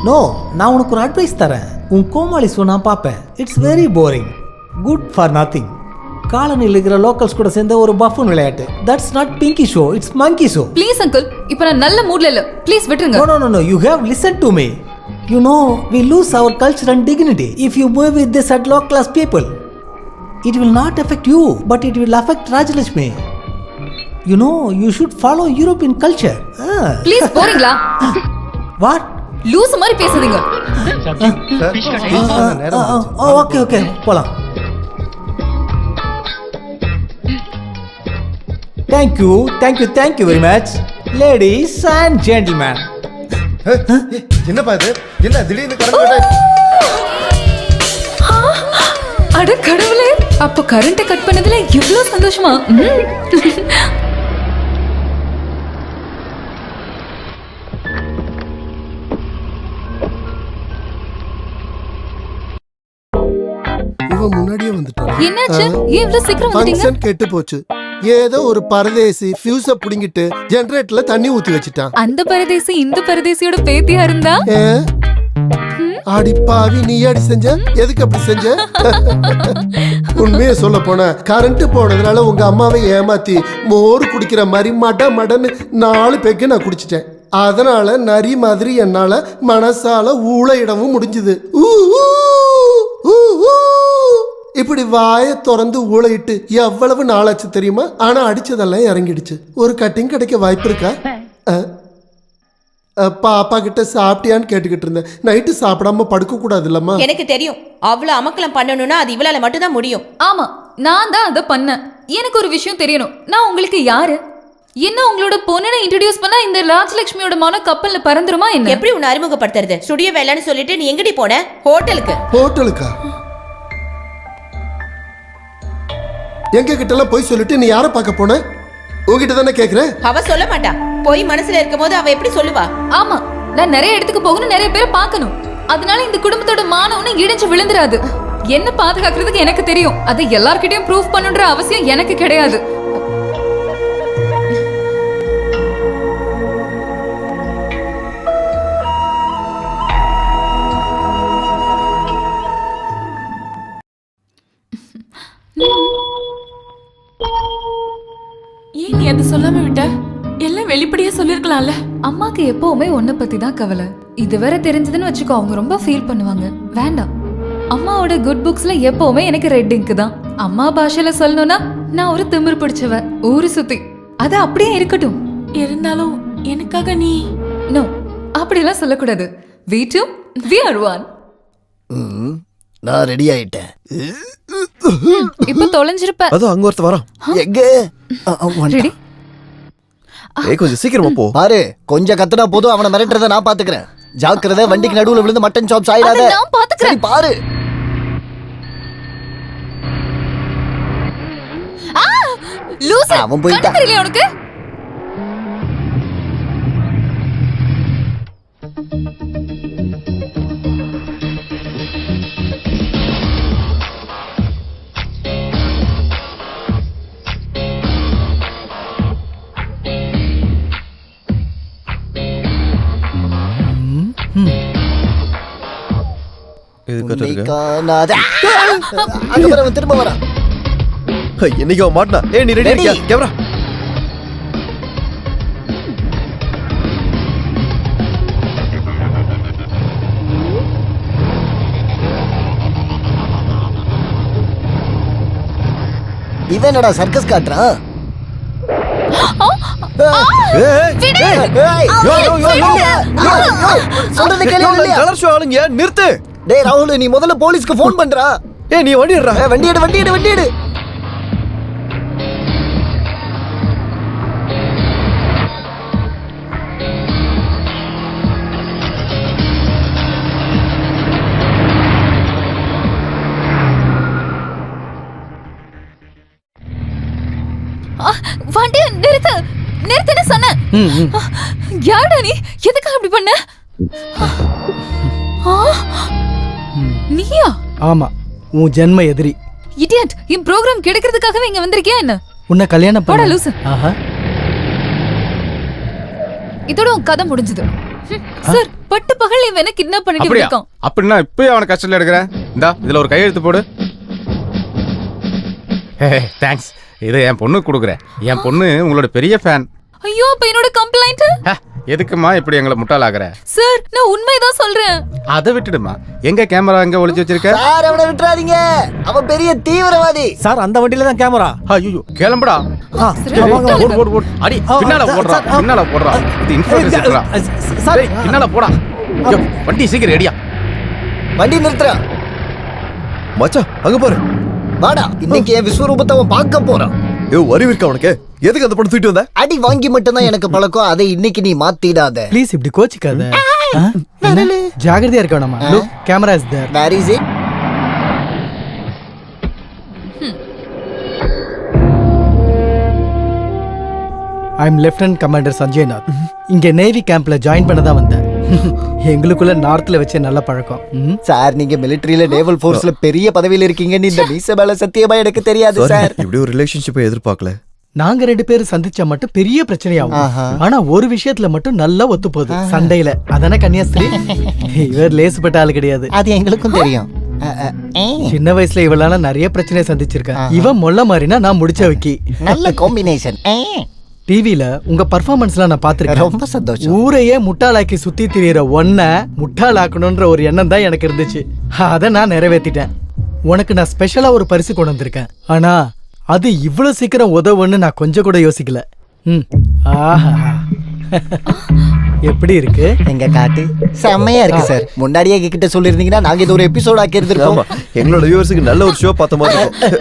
நோ, நான் உனக்கு ஒரு அட்வைஸ் தரேன். உன் கோமாளி ஷோ நான் பார்ப்பேன். It's very boring, good for nothing. காலனியில் இருக்கிற லோக்கல்ஸ் கூட சேர்ந்த ஒரு பஃபன் விளையாட்டு. That's not pinky show, it's monkey show. Please uncle, இப்போ நான் நல்ல மூட்ல இல்ல. ப்ளீஸ் விட்டுருங்க. No no no no, you have listen to me. You know, we lose our culture and dignity if you move with this at low class people. It will not affect you, but it will affect Rajalakshmi. You know, you should follow European culture. Please போறீங்களா? What? Loose மாதிரி பேசாதீங்க. Okay okay, போலாம். Thank you very much, ladies and gentlemen. என்னப்பா இது? என்ன திடீர்னு current? அட கடவுளே, அப்ப கரண்ட் கட் பண்ணதுல இவ்ளோ சந்தோஷமா? இவன் முன்னாடியே வந்துட்டான். என்னாச்சு? ஏன் இவ்ளோ சீக்கிரம் வந்துட்டீங்க? ஃபங்க்ஷன் கெட்டு போச்சு. ஏதோ ஒரு பரதேசி ஃபியூஸ புடிங்கிட்டு ஜெனரேட்டர்ல தண்ணி ஊத்தி வச்சிட்டான். அந்த பரதேசி இந்த பரதேசியோட பேத்தியா இருந்தா? ஆடி பாவி, நீ அடி செஞ்ச? எதுக்கு அப்படி செஞ்ச? உண்மையை சொல்ல போன, கரண்ட் போனதுனால உங்க அம்மாவை ஏமாத்தி மோர் குடிக்கிற மாதிரி மடன்னு 4 பேக்கு நான் குடிச்சிட்டேன். அதனால நரி மாதிரி என்னால மனசால ஊழையிடவும் முடிஞ்சுது. இப்படி வாயை திறந்து ஊழையிட்டு எவ்வளவு நாளாச்சு தெரியுமா? ஆனா அடிச்சதெல்லாம் இறங்கிடுச்சு. ஒரு கட்டிங் கிடைக்க வாய்ப்பு இருக்கா? பாப்பா கிட்ட சாப்பிட்டியான்னு கேட்டுக்கிட்டு இருந்தேன். நைட்டு சாப்பிடாம படுக்க கூடாது இல்லம்மா? எனக்கு தெரியும், அவ்வளவு அமக்கலம் பண்ணணும்னா அது இவளால மட்டும் தான் முடியும். ஆமா, நான் தான் அதை பண்ணேன். எனக்கு ஒரு விஷயம் தெரியணும். நான் உங்களுக்கு யாரு? என்ன உங்களோட பொண்ணனை இன்ட்ரோடியூஸ் பண்ணா இந்த ராஜலட்சுமியோட மனம் கப்பல்ல பறந்துருமா என்ன? எப்படி உன்னை அறிமுகப்படுத்துறது? ஸ்டுடியோ வேலைன்னு சொல்லிட்டு நீ எங்கடி போன? ஹோட்டலுக்கு. ஹோட்டலுக்கா? எங்க கிட்ட எல்லாம் போய் சொல்லிட்டு நீ யாரை பார்க்க போன? உங்ககிட்ட தானே கேக்குறேன். அவ சொல்ல மாட்டா. போய் மனசுல இருக்கும்போது அவ எப்படி சொல்லுவா? ஆமா, நான் நிறைய இடத்துக்கு போகணும், நிறைய பேரை பார்க்கணும். அதனால இந்த குடும்பத்தோட மானவனும் இடிஞ்சு விழுந்துராது. என்ன பாதுகாக்கிறதுக்கு எனக்கு தெரியும். அதை எல்லார்கிட்டயும் ப்ரூவ் பண்ணுன்ற அவசியம் எனக்கு கிடையாது. ஏன் நீ அதை சொல்லாம விட்ட? எல்லாம் வெளிப்படையா சொல்லிருக்கலாம்ல. அம்மாக்கு எப்பவுமே உன்னை பத்தி தான் கவலை. இது வேற தெரிஞ்சதுன்னு வச்சுக்கோ, அவங்க ரொம்ப ஃபீல் பண்ணுவாங்க. வேண்டாம், அம்மாவோட குட் புக்ஸ்ல எப்பவுமே எனக்கு ரெட் இங்க் தான். அம்மா பாஷையில சொல்லணும்னா நான் ஒரு திமிர் பிடிச்சவ, ஊரு சுத்தி. அது அப்படியே இருக்கட்டும். இருந்தாலும் எனக்காக நீ நோ, அப்படிலாம் சொல்லக்கூடாது. we two we are one. நான் ரெடி ஆயிட்டேன். இப்ப தொலைஞ்சிருப்ப. அதோ அங்க ஒருத்த வரான். எங்க? ரெடி? ஏய் கொஞ்சம் சீக்கிரமா போ. பாரு, கொஞ்சம் கத்துனா போதும், அவனை மிரட்டுறத நான் பாத்துக்கிறேன். ஜாக்கிரதை, வண்டிக்கு நடுவுல விழுந்து மட்டன் சாப்ஸ் ஆயிடாத. அதை நான் பாத்துக்கிறேன். சரி, பாரு. லூசு, அவன் போயிட்டான். கண்ணு தெரியலையா உனக்கு? இது கரெக்டா இருக்கு. காணாத. அங்க பாரு, அவன் திரும்ப வரான். என்னைக்கு அவன் மாட்டனா? ஏய் நீ ரெடி இருக்கியா? கேமரா. இவன் என்னடா சர்க்கஸ் காட்டுறான்? சொல்றது கேளு. கலர் ஷோ ஆளுங்க நிறுத்து. டேய் ராகுல், நீ முதல்ல போலீஸ்க்கு ஃபோன் பண்றா. ஏய் நீ வண்டி எடுறா. வண்டி எடு, வண்டி எடு, வண்டி எடு. வண்டி நிறுத்து, நிறுத்துன்னு சொன்னேன். யாருடா நீ? எதுக்காக அப்படி பண்ண? நீயா? ஆமா, உன் ஜென்ம எதிரி. இடியட், என் ப்ரோகிராம் கிடைக்கிறதுக்காகவே இங்க வந்திருக்கியா என்ன? உன்னை கல்யாணம் போடா பண்ண. லூசு. ஆஹா. இதோட உன் கதை முடிஞ்சது. சார், பட்டு பகல் இவனை கிட்னாப் பண்ணிட்டு இருக்கான். அப்படின்னா இப்பயே அவனை கஷ்டத்துல எடுக்கிறேன். இந்தா இதுல ஒரு கையெழுத்து போடு. தேங்க்ஸ். இது என் பொண்ணுக்கு கொடுக்குறேன். என் பொண்ணு உங்களோட பெரிய ஃபேன். ஐயோ, அப்ப என்னோட கம்ப்ளைண்ட்? எதுக்குமா இப்படி எங்களை முட்டாளாக்குற? சார், நான் உண்மைதான் சொல்றேன். அதை விட்டுடுமா. எங்க கேமரா எங்க ஒளிச்சு வச்சிருக்க? சார், அவனை விட்டுறாதீங்க. அவன் பெரிய தீவிரவாதி. சார், அந்த வண்டியில தான் கேமரா. ஐயோ, கிளம்புடா. ஓடு. அடி பின்னால போடுறா, பின்னால போடுறா. இது இன்ஃபர்மேஷன்டா. சார் பின்னால போடா. வண்டி சீக்கிரம் ரெடியா. வண்டி நிறுத்துறா. மச்சான் அங்க பாரு. வாடா, இன்னைக்கு என் விஸ்வரூபத்தை அவன் பார்க்க போறான். ஏய் அறிவு இருக்கா உனக்கு? எதுக்கு அந்த படம் தூக்கிட்டு வந்த? அடி வாங்கி மட்டும் தான் எனக்கு பழக்கம். அதை இன்னைக்கு நீ மாத்திடாத. ப்ளீஸ் இப்படி கோச்சிக்காத. ஜாகிரதையா இருக்க வேணாமா? Look, camera is there. Where is it? I am lieutenant commander Sanjay Nath. இங்க நேவி கேம்ப்ல ஜாயின் பண்ண தான் வந்தேன். எங்களுக்குள்ள நார்த்ல வச்ச நல்ல பழக்கம். சார், நீங்க மிலிட்டரியில நேவல் ஃபோர்ஸ்ல பெரிய பதவியில இருக்கீங்கன்னு இந்த மீச மேல சத்தியமா எனக்கு தெரியாது சார். இப்படி ஒரு ரிலேஷன்ஷிப்பை எதிர்பார்க்கல. நாங்க 2 பேரும் சந்திச்சா மட்டும் பெரிய பிரச்சனையாகும். ஆனா ஒரு விஷயத்துல மட்டும் நல்லா ஒத்து போகுது, சண்டையில. அதானே கன்னியாஸ்திரி? இவர் லேசுப்பட்ட ஆளு கிடையாது. அது எங்களுக்கும் தெரியும். சின்ன வயசுல இவளால நிறைய பிரச்சனையை சந்திச்சிருக்கேன். இவன் மொல்ல மாதிரினா நான் முடிச்ச வைக்கி. நல்ல காம்பினேஷன். டிவில உங்க பர்ஃபார்மன்ஸ்லாம் நான் பாத்துருக்கேன். ரொம்ப சந்தோஷம். ஊரையே முட்டாளாக்கி சுத்தி திரியற ஒன்ன முட்டாளாக்கணும்ன்ற ஒரு எண்ணம் தான் எனக்கு இருந்துச்சு. அதை நான் நிறைவேற்றிட்டேன். உனக்கு நான் ஸ்பெஷலா ஒரு பரிசு கொண்டு வந்திருக்கேன். ஆனா அது இவ்வளவு சீக்கிரம் உதவுன்னு நான் கொஞ்சம் கூட யோசிக்கல. ஆஹா, எப்படி இருக்கு? எங்க காட்டு செம்மையா இருக்கு சார். முன்னாடியே கிட்ட சொல்லிருந்தீங்கன்னா நாங்க இது ஒரு எபிசோட் ஆக்கி இருந்திருப்போம். எங்களோட வியூவர்ஸ்க்கு நல்ல ஒரு ஷோ பார்த்த மாதிரி இருக்கும்.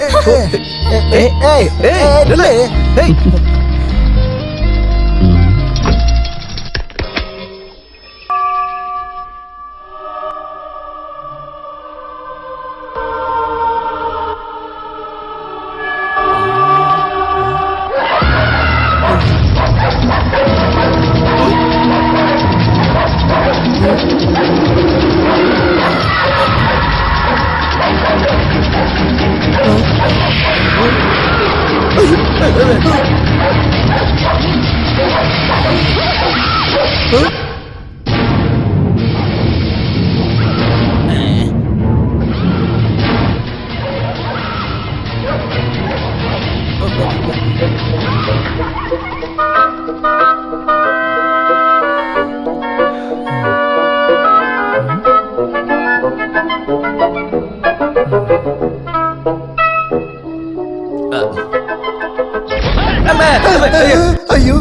ஐயோ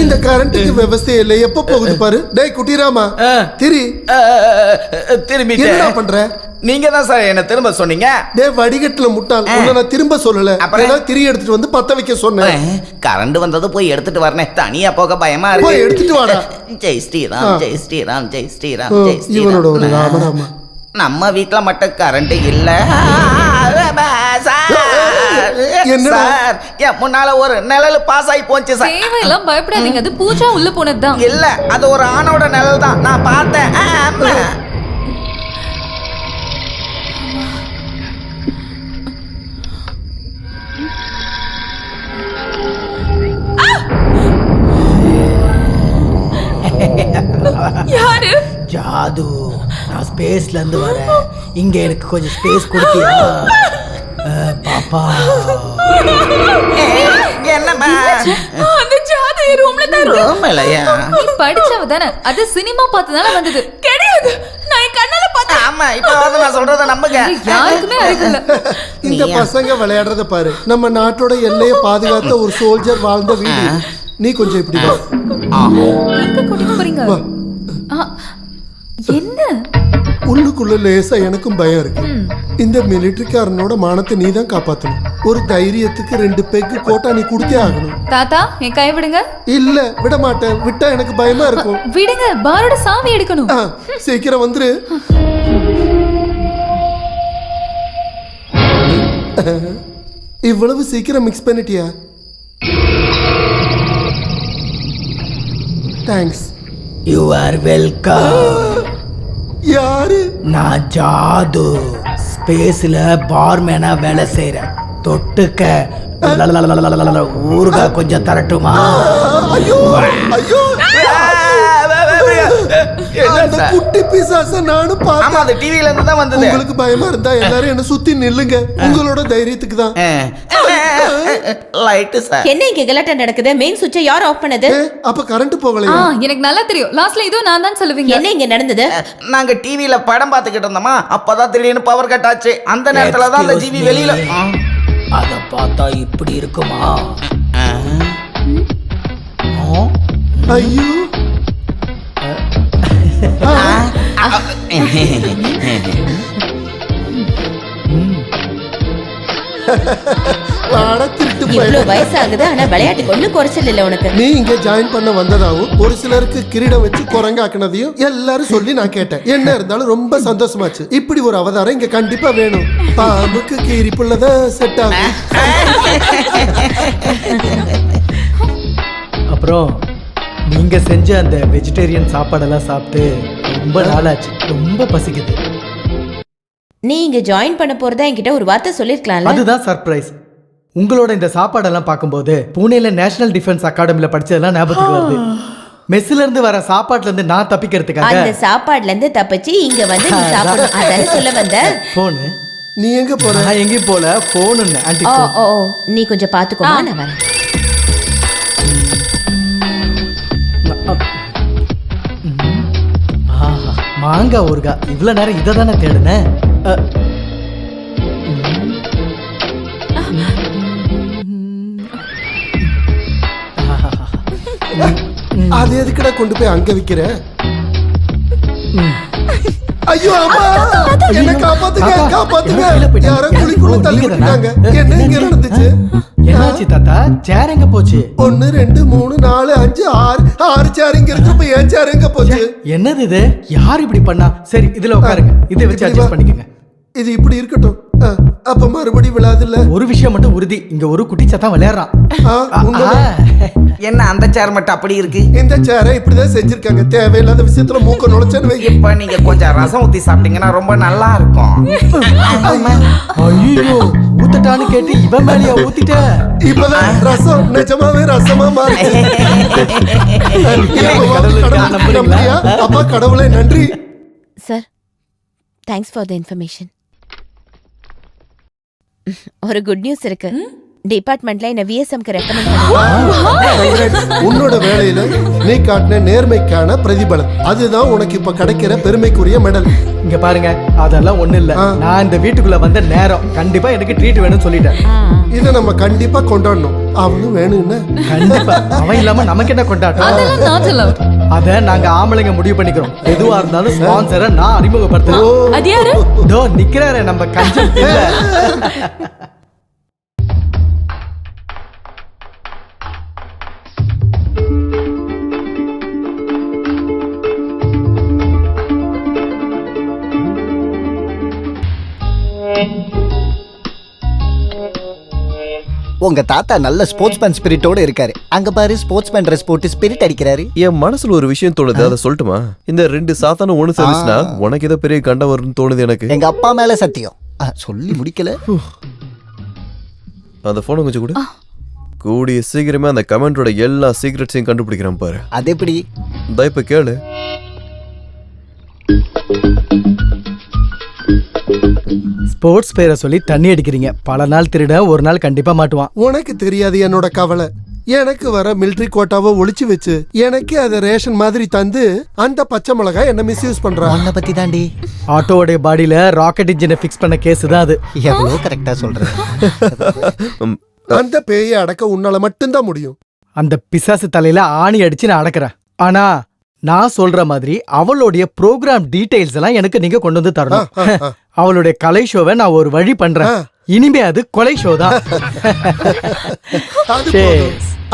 இந்த கரண்ட்டுக்கு விவசாயம் இல்லை எப்ப போகுது பாரு. டேய் குட்டிராமா திரி திரும்பி என்ன பண்ற? நீங்க தான் சார் என்ன திரும்ப சொன்னீங்க. டேய் வடிகட்டுல முட்டாள், உன்னை நான் திரும்ப சொல்லல. அப்புறம் திரி எடுத்துட்டு வந்து பத்த வைக்க சொன்னேன். கரண்ட் வந்தது போய் எடுத்துட்டு வரனே, தனியா போக பயமா இருக்கு. போய் எடுத்துட்டு வாடா. ஜெய் ஸ்ரீராம் ஜெய் ஸ்ரீராம் ஜெய் ஸ்ரீராம் ஜெய் இவனோட ஒரு ஸ்ரீராம். ராமராமா. நம்ம வீட்ல மட்டும் கரண்ட் இல்ல என்னடா? சார் என் முன்னால ஒரு நிழல் பாஸ் ஆகி போச்சு சார். தேவையெல்லாம் பயப்படாதீங்க, அது பூஜா உள்ள போனதுதான். இல்ல அது ஒரு ஆணோட நிழல் தான், நான் பார்த்தேன். யாரு? ஜாது, நான் ஸ்பேஸ்ல இருந்து வரேன். இங்க எனக்கு கொஞ்சம் ஸ்பேஸ் கொடுத்தியா பாப்பா? என்னம்மா அந்த ஜாது ரூம்ல தான் ரூம்லயா? நீ படிச்சவ தானே, அது சினிமா பார்த்ததால வந்தது. கிடையாது, நான் என் கண்ணால பார்த்தேன். ஆமா, இப்ப வந்து நான் சொல்றத நம்புங்க. யாருக்குமே அறிவு இல்ல. இந்த பசங்க விளையாடுறத பாரு. நம்ம நாட்டோட எல்லையை பாதுகாத்த ஒரு சோல்ஜர் வாழ்ந்த வீடு. நீ கொஞ்சம் இப்படி வா. எங்க கூட்டிட்டு போறீங்க? என்ன உள்ளுக்குள்ள லேசா எனக்கும் பயம் இருக்கு. இந்த மிலிட்டரிக்காரனோட மானத்தை நீ தான் காப்பாத்தணும். ஒரு தைரியத்துக்கு 2 பெக்கு கோட்டா நீ கொடுத்தே ஆகணும். தாத்தா, என் கை விடுங்க. இல்ல விட மாட்டேன். விட்டா எனக்கு பயமா இருக்கும். விடுங்க, பாரோட சாவி எடுக்கணும். சீக்கிரம் வந்துரு. இவ்வளவு சீக்கிரம் மிக்ஸ் பண்ணிட்டியா? தேங்க்ஸ். You are welcome. யாரு? நான் ஜாது, ஸ்பேஸ்ல பார்மேனா வேலை செய்யறேன். தொட்டுக்க ஊருகா கொஞ்சம் தரட்டுமா? ஐயோ ஐயோ, அந்த குட்டி பிசாச நானும் பார்த்தேன். ஆமா, அது டிவில இருந்து தான் வந்தது. உங்களுக்கு பயமா இருந்தா எல்லாரும் என்ன சுத்தி நில்லுங்க. உங்களோட தைரியத்துக்கு தான். Light sir. என்ன இங்க கலாட்டா நடக்குது? மெயின் சுவிட்சை யார் ஆஃப் பண்ணது? அப்ப கரண்ட் போகலையா? எனக்கு நல்லா தெரியும். லாஸ்ட்ல இதோ நான் தான் சொல்லுவீங்க. என்ன இங்க நடந்தது? நாங்க டிவில படம் பார்த்துக்கிட்டு இருந்தோமா, அப்பதான் திடீர்னு பவர் கட் ஆச்சு. அந்த நேரத்துல தான் அந்த ஜிவி வெளியில. அத பார்த்தா இப்படி இருக்குமா? ஐயோ இவ்வளவு வயசாகுது, ஆனா விளையாட்டுக்கு ஒண்ணு குறைச்சல் இல்ல உனக்கு. நீ இங்க ஜாயின் பண்ண வந்ததாவும் ஒரு சிலருக்கு கிரீடம் வச்சு குரங்காக்குனதையும் எல்லாரும் சொல்லி நான் கேட்டேன். என்ன இருந்தாலும் ரொம்ப சந்தோஷமாச்சு. இப்படி ஒரு அவதாரம் இங்க கண்டிப்பா வேணும். பாம்புக்கு கீரிப்புள்ளதான் செட் ஆகும். அப்புறம் நீங்க செஞ்ச அந்த வெஜிடேரியன் சாப்பாடெல்லாம் சாப்பிட்டு ரொம்ப நாளாச்சு. ரொம்ப பசிக்குது. நீ இங்க ஜாயின் பண்ண போறதா என்கிட்ட ஒரு வார்த்தை சொல்லிருக்கலாம்ல. அதுதான் சர்ப்ரைஸ். உங்களோட இந்த சாப்பாடெல்லாம் பார்க்கும்போது புனேல நேஷனல் டிஃபென்ஸ் அகாடமில படிச்சதெல்லாம் ஞாபகத்துக்கு வருது. மெஸ்ல இருந்து வர சாப்பாட்டுல இருந்து நான் தப்பிக்கிறதுக்காக அந்த சாப்பாடுல இருந்து தப்பிச்சு இங்க வந்து நீ சாப்பிடணும். அதானே சொல்ல வந்த? போனு. நீ எங்க போற? நான் எங்கேயும் போல. போனு ஆன்ட்டி. ஓ நீ கொஞ்சம் பாத்துக்கோமா, நான் வரேன். மாங்காய் ஊறுகாய். இவ்வளவு நேரம் இதை தானே தேடுனேன். அது எதுக்குடா கொண்டு போய் அங்க விக்கிற? ஐயோ அம்மா, என்ன காப்பாத்துங்க, காப்பாத்துங்க. யாரோ குழிக்குள்ள தள்ளி விட்டுட்டாங்க. என்ன இங்க நடந்துச்சு? என்னாச்சு தாத்தா? சேர் எங்க போச்சு? 1 2 3 4 5 6 சேர் இங்க இருக்கு. இப்ப ஏன் சேர் எங்க போச்சு? என்னது இது? யார் இப்படி பண்ணா? சரி இதுல உட்காருங்க. இதை வச்சு அட்ஜஸ்ட் பண்ணிக்கங்க. இது இப்படி இருக்கட்டும். அப்ப மறுபடியும் விழாது இல்ல? ஒரு விஷயம் மட்டும் உறுதி, இங்க ஒரு குட்டி சத்தம் விளையாடுறான். என்ன அந்த சேர் மட்டும் அப்படி இருக்கு? இந்த சேரை இப்படிதான் செஞ்சிருக்காங்க. தேவையில்லாத விஷயத்துல மூக்க நுழைச்சேன்னு. இப்ப நீங்க கொஞ்சம் ரசம் ஊத்தி சாப்பிட்டீங்கன்னா ரொம்ப நல்லா இருக்கும். ஐயோ, ஊத்தட்டான்னு கேட்டு இவன் மேலேயே ஊத்திட்ட. இப்பதான் ரசம் நிஜமாவே ரசமா மாறுச்சு. அப்பா கடவுளே நன்றி. Sir, thanks for the information. ஒரு குட் நியூஸ் இருக்கு. டிபார்ட்மெண்ட்ல என்ன விஎஸ்எம்க்கு ரெக்கமெண்ட் பண்ணாங்க. உன்னோட வேலையில நீ காட்டின நேர்மைக்கான பிரதிபலன் அதுதான் உனக்கு இப்ப கிடைக்கிற பெருமைக்குரிய மெடல். இங்க பாருங்க, அதெல்லாம் ஒண்ணு இல்ல. நான் இந்த வீட்டுக்குள்ள வந்த நேரம் கண்டிப்பா எனக்கு ட்ரீட் வேணும்னு சொல்லிட்டேன். இதை நம்ம கண்டிப்பா கொண்டாடணும். அவனும் வேணும்னு கண்டிப்பா. அவன் இல்லாம நமக்கு என்ன கொண்டாட்டம்? அதெல்லாம் not allowed. அத நாங்க ஆம்பளைங்க முடிவு பண்ணிக்கிறோம். எதுவா இருந்தாலும் ஸ்பான்சரை நான் அறிமுகப்படுத்துறேன். அது யாரு? இதோ நிக்கிறாரு நம்ம கஞ்சன் பிள்ளை. உங்க தாத்தா நல்ல ஸ்போர்ட்ஸ்மேன் ஸ்பிரிட்டோட இருக்காரு. அங்க பாரு, ஸ்போர்ட்ஸ்மேன் ட்ரெஸ் போட்டு ஸ்பிரிட் அடிக்கிறாரு. என் மனசுல ஒரு விஷயம் தோணுது, அதை சொல்லட்டுமா? இந்த 2 சாத்தான ஒண்ணு சேர்ந்துச்சுன்னா உனக்கு ஏதோ பெரிய கண்டம் வரும்னு தோணுது எனக்கு. எங்க அப்பா மேல சத்தியம். சொல்லி முடிக்கல. அந்த போனை கொஞ்சம் கூட கூடிய சீக்கிரமே அந்த கமெண்டோட எல்லா சீக்ரெட்ஸையும் கண்டுபிடிக்கிறேன் பாரு. அது எப்படி? இந்த இப்ப கேளு. ஸ்போர்ட்ஸ் பேரை சொல்லி தண்ணி அடிக்கிறீங்க. பல நாள் திருட ஒரு நாள் கண்டிப்பா மாட்டுவான். உனக்கு தெரியாது என்னோட கவலை. எனக்கு வர மிலிட்டரி கோட்டாவை ஒளிச்சு வச்சு எனக்கு அதை ரேஷன் மாதிரி தந்து அந்த பச்சை மிளகாய் என்ன மிஸ்யூஸ் பண்றான். உன்னை பத்தி தாண்டி. ஆட்டோவோட பாடியில ராக்கெட் இன்ஜினை ஃபிக்ஸ் பண்ண கேஸ் தான் அது. எவ்வளவு கரெக்டா சொல்றேன். அந்த பேயை அடக்க உன்னால மட்டும்தான் முடியும். அந்த பிசாசு தலையில ஆணி அடிச்சு நான் அடக்குறேன். ஆனா நான் சொல்ற மாதிரி அவளுடைய ப்ரோக்ராம் டீடைல்ஸ் எல்லாம் எனக்கு நீங்க கொண்டு வந்து தரணும். அவளுடைய கலை ஷோவை நான் ஒரு வழி பண்றேன். இனிமே அது கொலை ஷோ தான்.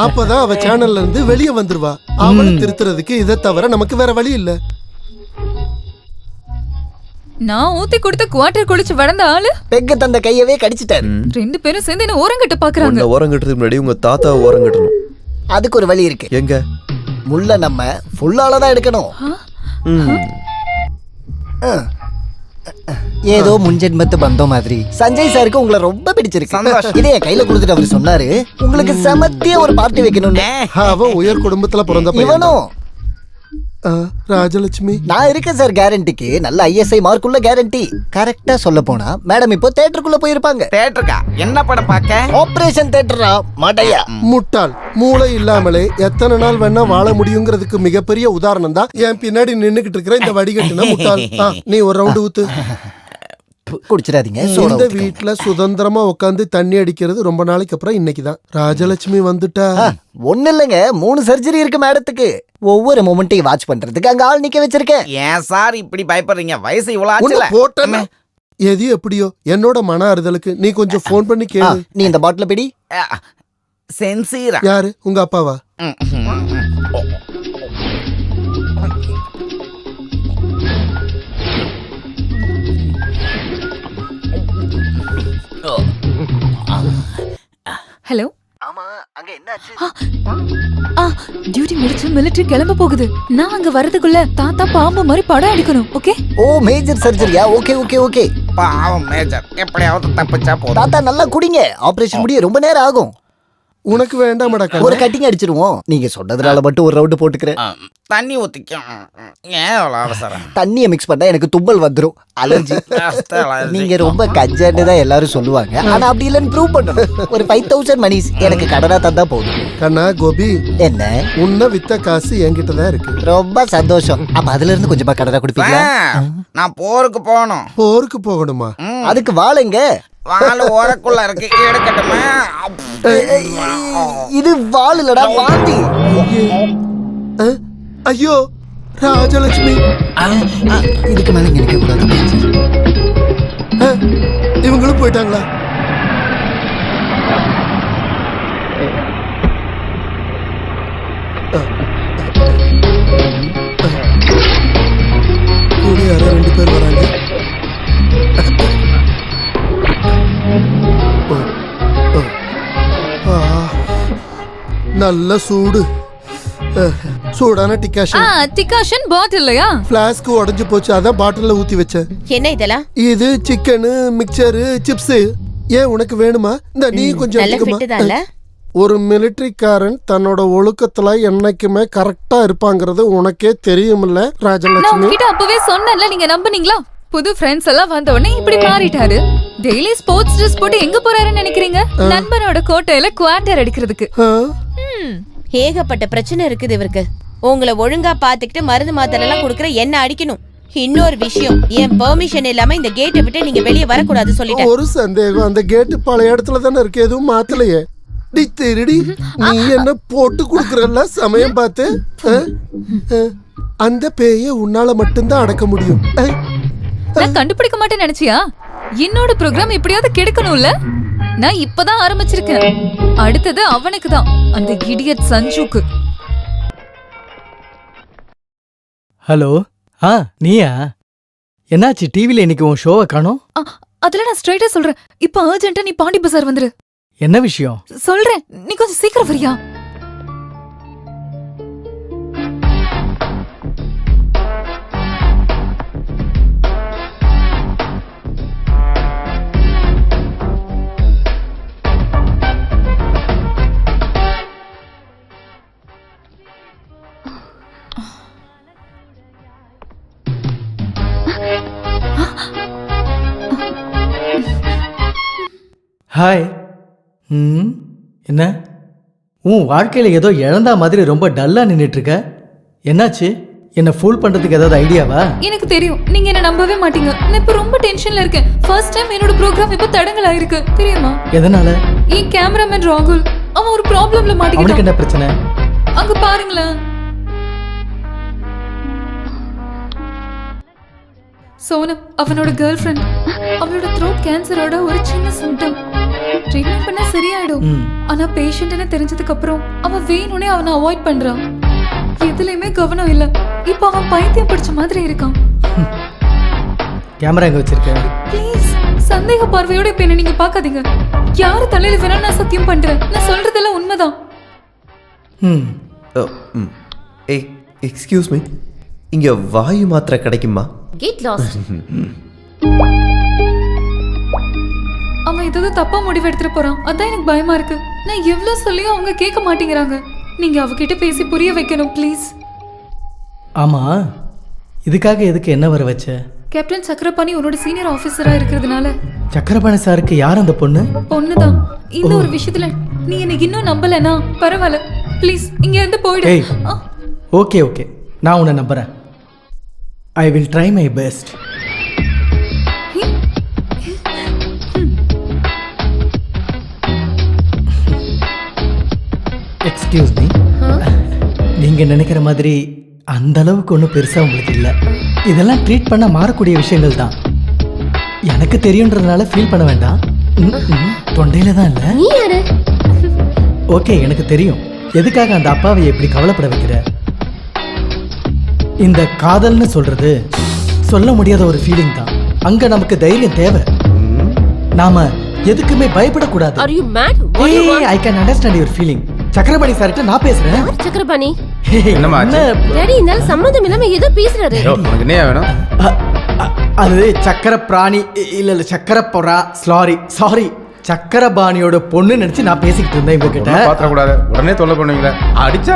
அப்பதான் அவ சேனல்ல இருந்து வெளியே வந்துருவா. அவளை திருத்துறதுக்கு இதை தவிர நமக்கு வேற வழி இல்ல. நான் ஊத்தி கொடுத்த குவார்டர் குளிச்சு வளர்ந்த ஆளு பெக்க தந்த கையவே கடிச்சிட்டாரு. 2 பேரும் சேர்ந்து என்ன ஓரங்கட்ட பாக்குறாங்க. உன்னை ஓரங்கட்டுறதுக்கு முன்னாடி உங்க தாத்தா ஓரங்கட்டணும். அதுக்கு ஒரு வழி இருக்கு. எங்க? முள்ள நம்ம ஃபுல்லால தான் எடுக்கணும். ஏதோ முன்ஜென்மத்து பந்தம் மாதிரி. சஞ்சய் சாருக்கு உங்களை ரொம்ப பிடிச்சிருக்கு. இதே கையில கொடுத்துட்டு அவர் சொன்னாரு உங்களுக்கு சமத்திய ஒரு பார்ட்டி வைக்கணும்னு. அவ உயர் குடும்பத்துல பிறந்த பையன். இவனும் ராஜலட்சுமி. நான் இருக்கேன் சார் கேரண்டிக்கு. நல்ல ஐஎஸ்ஐ மார்க் உள்ள கேரண்டி. கரெக்டா சொல்ல போனா மேடம் இப்போ தியேட்டருக்குள்ள போயிருப்பாங்க. தியேட்டருக்கா? என்ன படம் பார்க்க? ஆபரேஷன் தியேட்டரா? மடையா முட்டாள். மூளை இல்லாமலே எத்தனை நாள் வேணா வாழ முடியுங்கிறதுக்கு மிகப்பெரிய உதாரணம் தான் என் பின்னாடி நின்னுகிட்டு இருக்கிற இந்த வடிகட்டுன முட்டாள். நீ ஒரு ரவுண்டு ஊத்து. குடிச்சிடாதீங்க. இந்த வீட்டுல சுதந்திரமா உட்காந்து தண்ணி அடிக்கிறது ரொம்ப நாளைக்கு அப்புறம் இன்னைக்குதான். ராஜலட்சுமி வந்துட்டா. ஒண்ணு இல்லைங்க, 3 சர்ஜரி இருக்கு மேடத்துக்கு. ஒவ்வொரு மொமெண்ட்டையும் வாட்ச் பண்றதுக்கு அங்க ஆள் நிக்க வச்சிருக்கேன். ஏன் சார் இப்படி பயப்படுறீங்க? வயசு இவ்வளவு ஆச்சுல. போட்டமே எது எப்படியோ என்னோட மன ஆறுதலுக்கு நீ கொஞ்சம் போன் பண்ணி கேளு. நீ இந்த பாட்டில பிடி. சென்சீரா? யாரு? உங்க அப்பாவா? ஹலோ. ஆமா, அங்க என்னாச்சு? டியூட்டி முடிச்சு மிலிட்டரி கிளம்ப போகுது. நான் அங்க வரதுக்குள்ள தாத்தா பாம்பு மாதிரி படம் அடிக்கணும். ஓகே? ஓ, மேஜர் சர்ஜரியா? Okay okay okay. பாவம் மேஜர், எப்படியாவது தப்பிச்சா போதும். தாத்தா நல்லா குடிங்க. ஆபரேஷன் முடிய ரொம்ப நேரம் ஆகும். உனக்கு வேண்டாமடா. ஒரு கட்டிங் அடிச்சிருவோம். நீங்க சொன்னதுனால மட்டும் ஒரு ரவுண்ட் போட்டுக்கிறேன். தண்ணி ஊத்திக்கும். ஏன் அவ்வளவு அவசரம்? தண்ணியை மிக்ஸ் பண்ணா எனக்கு தும்பல் வந்துரும். அலர்ஜி. நீங்க ரொம்ப கஞ்சன்னு தான் எல்லாரும் சொல்லுவாங்க. ஆனா அப்படி இல்லைன்னு ப்ரூவ் பண்ணணும். ஒரு 5000 மணிஸ் எனக்கு கடனா தந்தா போதும். கண்ணா கோபி, என்ன உன்ன வித்த காசு என்கிட்ட தான் இருக்கு. ரொம்ப சந்தோஷம். அப்ப அதுல இருந்து கொஞ்சமா கடனா கொடுப்பீங்களா? நான் போருக்கு போகணும். போருக்கு போகணுமா? அதுக்கு வாளுங்க. வாழ ஓரக்குள்ள இருக்கு, எடுக்கட்டுமா? இது வாள் இல்லடா, வாந்தி. ஐயோ ராஜலட்சுமி, இதுக்கு மேல இங்க நிக்க கூடாது. இவங்களும் போயிட்டாங்களா? கூட யாரோ 2 பேர் வராங்க. நல்ல சூடு. சூடான டிகாஷன். டிகாஷன் பாட்டில்லையா? ஃப்ளாஸ்க் உடைஞ்சு போச்சு, அதான் பாட்டில்ல ஊத்தி வச்சேன். என்ன இதெல்லாம்? இது சிக்கன், மிக்சர், சிப்ஸ். ஏன் உனக்கு வேணுமா? இந்த நீ கொஞ்சம் எடுத்துக்கமா. ஒரு மிலிட்டரிக்காரன் தன்னோட ஒழுக்கத்துல என்னைக்குமே கரெக்டா இருப்பாங்கிறது உனக்கே தெரியுமில்ல ராஜலட்சுமி? நான் உங்ககிட்ட அப்பவே சொன்னேன்ல, நீங்க நம்புனீங்களா? புது ஃப்ரெண்ட்ஸ் எல்லாம் வந்த உடனே இப்படி மாறிட்டாரு. டெய்லி ஸ்போர்ட்ஸ் ட்ரெஸ் போட்டு எங்க போறாருன்னு நினைக்கிறீங்க? நண்பனோட கோட்டையில குவார்டர் அடிக்கிறதுக்கு. ஏகப்பட்ட பிரச்சனை இருக்குது இவருக்கு. உங்களை ஒழுங்கா பாத்துக்கிட்டு மருந்து மாத்திரை எல்லாம் கொடுக்கற என்ன அடிக்கணும். இன்னொரு விஷயம், என் பெர்மிஷன் இல்லாம இந்த கேட்டை விட்டு நீங்க வெளியே வரக்கூடாது சொல்லிட்டேன். ஒரு சந்தேகம், அந்த கேட்டு பழைய இடத்துல தானே இருக்கு, எதுவும் மாத்தலையே. டி திருடி, நீ என்ன போட்டு குடுக்கறல்ல சமயம் பார்த்து. அந்த பேய உன்னால மட்டும்தான் அடக்க முடியும். நான் கண்டுபிடிக்க மாட்டேன்னு நினைச்சியா? என்னோட ப்ரோக்ராம் எப்படியாவது கெடுக்கணும்ல. நான் இப்பதான் ஆரம்பிச்சிருக்கேன். அடுத்தது அவனுக்கு தான், அந்த இடியட் சஞ்சுக்கு. ஹலோ, நீயா? என்னாச்சு டிவில இன்னைக்கு உன் ஷோவை காணோம்? அதுல நான் ஸ்ட்ரைட்டா சொல்றேன், இப்ப அர்ஜென்ட்டா நீ பாண்டி பஜார் வந்துரு. என்ன விஷயம்? சொல்றேன், நீ கொஞ்சம் சீக்கிரம் வரியா? ஹாய். என்ன உன் வாழ்க்கையில ஏதோ இழந்தா மாதிரி ரொம்ப டல்லா நின்னுட்டு இருக்க. என்னாச்சு? என்ன ஃபூல் பண்றதுக்கு ஏதாவது ஐடியாவா? எனக்கு தெரியும், நீங்க என்ன நம்பவே மாட்டீங்க. நான் இப்ப ரொம்ப டென்ஷன்ல இருக்கேன். ஃபர்ஸ்ட் டைம் என்னோட ப்ரோக்ராம் இப்ப தடங்கல் ஆயிருக்கு தெரியுமா? எதனால? என் கேமராமேன் ராகுல் அவன் ஒரு ப்ராப்ளம்ல மாட்டிக்கிட்டான். அவனுக்கு என்ன பிரச்சனை? அங்க பாருங்களேன். சோனம் அவனோட கேர்ள் ஃப்ரெண்ட். அவளோட த்ரோட் கேன்சரோட ஒரு சின்ன சிம்டம். ட்ரீட்மெண்ட் பண்ணா சரியாயிடும். ஆனா பேஷண்ட்னு தெரிஞ்சதுக்கு அப்புறம் அவன் வேணும்னே அவனை அவாய்ட் பண்றான். எதுலயுமே கவனம் இல்ல. இப்ப அவன் பைத்தியம் பிடிச்ச மாதிரி இருக்கான். கேமரா எங்க வச்சிருக்க? ப்ளீஸ் சந்தேக பார்வையோட இப்ப என்ன நீங்க பாக்காதீங்க. யாரு தலையில வேணா நான் சத்தியம் பண்றேன். நான் சொல்றதெல்லாம் உண்மைதான். எக்ஸ்கியூஸ் மீ, இங்க வாயு மாத்திரை கிடைக்குமா? Get lost. அவன் ஏதாவது தப்பா முடிவு எடுத்துட்டு போறான். அதான் எனக்கு பயமா இருக்கு. நான் எவ்வளவு சொல்லியும் அவங்க கேட்க மாட்டேங்கிறாங்க. நீங்க அவகிட்ட பேசி புரிய வைக்கணும் ப்ளீஸ். ஆமா, இதுக்காக எதுக்கு என்ன வர வச்ச? கேப்டன் சக்கரபாணி உன்னோட சீனியர் ஆபீசரா இருக்கிறதுனால. சக்கரபாணி சாருக்கு யார் அந்த பொண்ணு? பொண்ணுதான். இந்த ஒரு விஷயத்துல நீ எனக்கு இன்னும் நம்பலனா பரவாயில்ல, ப்ளீஸ் இங்க இருந்து போயிடு. ஓகே ஓகே, நான் உன்னை நம்புறேன். I will try my best. Excuse me, நீங்க நினைக்கிற மாதிரி அந்த அளவுக்கு ஒன்றும் பெருசா உங்களுக்கு இல்லை. இதெல்லாம் ட்ரீட் பண்ண மாறக்கூடிய விஷயங்கள் தான். எனக்கு தெரியுன்றதுனால ஃபீல் பண்ண வேண்டாம். தொண்டையில தான் இல்லை. ஓகே, எனக்கு தெரியும் எதுக்காக அந்த அப்பாவை எப்படி கவலைப்பட வைக்கிற. இந்த காதல்னு சொல்றது சொல்ல முடியாத ஒரு ஃபீலிங் தான். அங்க நமக்கு தைரியம் தேவை. நாம எதுக்குமே பயப்படக்கூடாது. Are you mad? What do you want? I can understand your feeling. Chakrapani சார்கிட்ட நான் பேசுறேன். சக்கரபாணி என்னம்மா ஆச்சு? டாடி இந்த சம்பந்தம் இல்லாம ஏதோ பேசுறாரு. உனக்கு என்ன வேணும்? அது சக்கர பிராணி இல்ல சக்கர பொறா. சாரி சக்கரபாணியோட பொண்ணு நினைச்சு நான் பேசிக்கிட்டு இருந்தேன் இவங்க கிட்ட. பாத்திர கூடாது, உடனே தொல்லை பண்ணுவீங்களா? அடிச்சா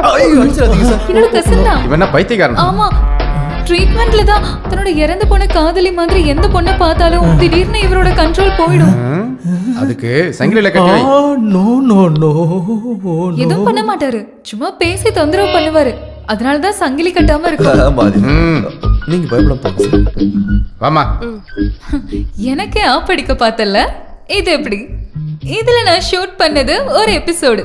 என்னோட கசின் தான். இவன் என்ன பைத்தியக்காரன்? ஆமா, ட்ரீட்மெண்ட்ல தான் தன்னோட இறந்து போன காதலி மாதிரி எந்த பொண்ணை பார்த்தாலும் திடீர்னு இவரோட கண்ட்ரோல் போயிடும். அதுக்கு சங்கிலில கட்டி வை. நோ நோ நோ, எதுவும் பண்ண மாட்டாரு, சும்மா பேசி தொந்தரவு பண்ணுவாரு. அதனால தான் சங்கிலி கட்டாம இருக்கு. நீங்க பயப்பட போங்க. வாமா. எனக்கே ஆப்படிக்க பார்த்தல. இது எப்படி? இதுல நான் ஷூட் பண்ணது ஒரு எபிசோடு.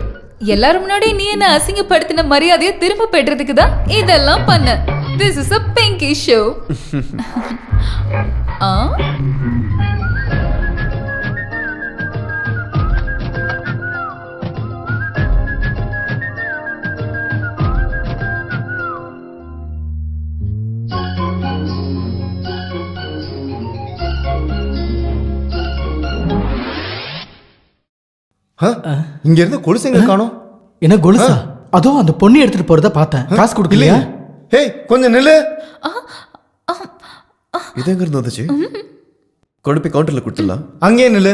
எல்லாரும் முன்னாடி நீ என்ன அசிங்கப்படுத்தின மரியாதையை திரும்ப பெற்றதுக்கு தான் இதெல்லாம் பண்ண. This is a pinky show. இங்க இருந்து கொலுசுங்க காணோம். என்ன கொலுசா? அதோ அந்த பொண்ணு எடுத்துட்டு போறத பார்த்தேன். காசு கொடுக்கலையா? ஹேய் கொஞ்சம் நில்லு. இது எங்க இருந்து வந்துச்சு? கொண்டு போய் கவுண்டர்ல கொடுத்துடலாம். அங்கே நில்லு.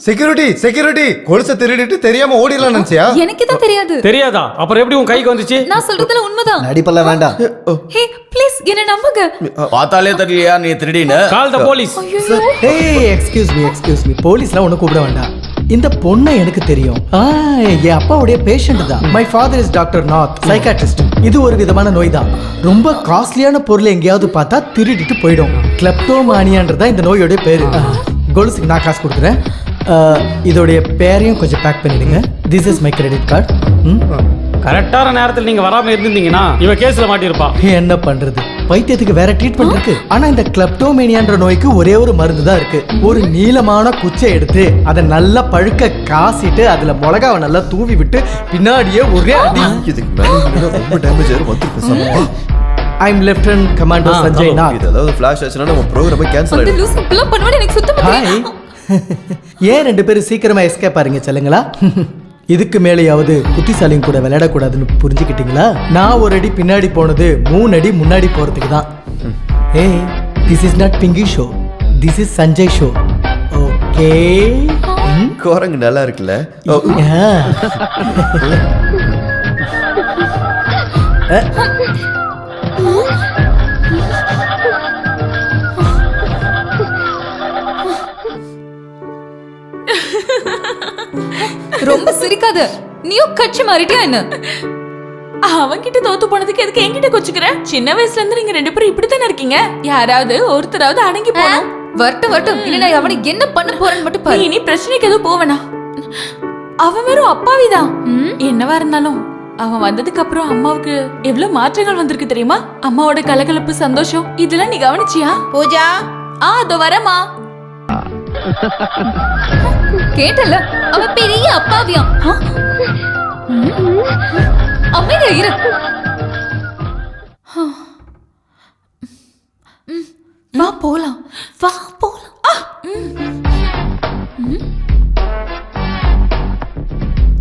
செக்யூரிட்டி செக்யூரிட்டி, கொலுசை திருடிட்டு தெரியாம ஓடிடலாம் நினைச்சியா? எனக்கு தான் தெரியாது. தெரியாதா? அப்புறம் எப்படி உன் கைக்கு வந்துச்சு? நான் சொல்றதுல உண்மைதான். நடிப்பெல்லாம் வேண்டாம். ஹே ப்ளீஸ் என்ன நம்புங்க. பார்த்தாலே தெரியலையா நீ திருடின்னு? கால் த போலீஸ். ஏய் எக்ஸ்கியூஸ் மீ போலீஸ்லாம் ஒன்றும் கூப்பிட வேண்டாம். இந்த பொண்ணை எனக்கு தெரியும். என் அப்பாவுடைய பேஷண்ட் தான். My father is doctor Nath, psychiatrist. இது ஒரு விதமான நோய் தான். ரொம்ப காஸ்ட்லியான பொருள் எங்கேயாவது பார்த்தா திருடிட்டு போயிடும். கிளப்டோமானியான்றதா இந்த நோயோட பேரு. கொலுசுக்கு நான் காசு கொடுக்குறேன். இதோடைய பேரையும் கொஞ்சம் பேக் பண்ணிடுங்க. This is my credit card. கரெக்டான நேரத்தில் நீங்க வராம இருந்திருந்தீங்கன்னா இவ கேஸ்ல மாட்டிருப்பா. என்ன பண்றது, பைத்தியத்துக்கு வேற ட்ரீட்மெண்ட் இருக்கு. ஆனா இந்த கிளப்டோமேனியான்ற நோய்க்கு ஒரே ஒரு மருந்து தான் இருக்கு. ஒரு நீளமான குச்சை எடுத்து அதை நல்லா பழுக்க காசிட்டு அதுல மிளகாவை நல்லா தூவி விட்டு பின்னாடியே ஒரே அடி. இதுக்கு மேல ரொம்ப டேமேஜ் ஆயிரும். வந்து பேசாம. ஐ am lieutenant commander Sanjay Nath. இது ஏதாவது ஃபிளாஷ் ஆச்சுனா நம்ம ப்ரோகிராமே கேன்சல் அந்த ஆயிடும். லூசு இப்பலாம் பண்ணுவானே எனக்கு சுத்தமா ஹாய். ஏன் ரெண்டு பேரும் சீக்கிரமா எஸ்கேப் ஆறீங்க செல்லுங்களா? இதுக்கு மேலேயாவது புத்திசாலியும் கூட விளையாடக்கூடாதுன்னு புரிஞ்சுக்கிட்டீங்களா? நான் ஒரு அடி பின்னாடி போனது 3 அடி முன்னாடி போறதுக்கு தான். ஏய், this is not pinky show, this is Sanjay show. Okay. குரங்கு நல்லா இருக்குல்ல? ரொம்ப சிரிக்காத. நீயும் கட்சி மாறிட்டியா என்ன? அவன்கிட்ட தோத்து போனதுக்கு எதுக்கு என்கிட்ட கொச்சுக்கிற? சின்ன வயசுல இருந்து நீங்க 2 பேரும் இப்படித்தானே இருக்கீங்க. யாராவது ஒருத்தராவது அடங்கி போகணும். வரட்டும் இல்ல நான் அவனை என்ன பண்ண போறேன்னு மட்டும் பாரு. நீ பிரச்சனைக்கு எதுவும் போவனா? அவன் வெறும் அப்பாவிதான். என்னவா இருந்தாலும் அவன் வந்ததுக்கு அப்புறம் அம்மாவுக்கு எவ்வளவு மாற்றங்கள் வந்திருக்கு தெரியுமா? அம்மாவோட கலகலப்பு, சந்தோஷம் இதெல்லாம் நீ கவனிச்சியா? பூஜா, அதோ வரமா. கேட்டல, அவன் பெரிய அப்பாவியா. அமைதியா இரு. வா போலாம், வா போலாம்.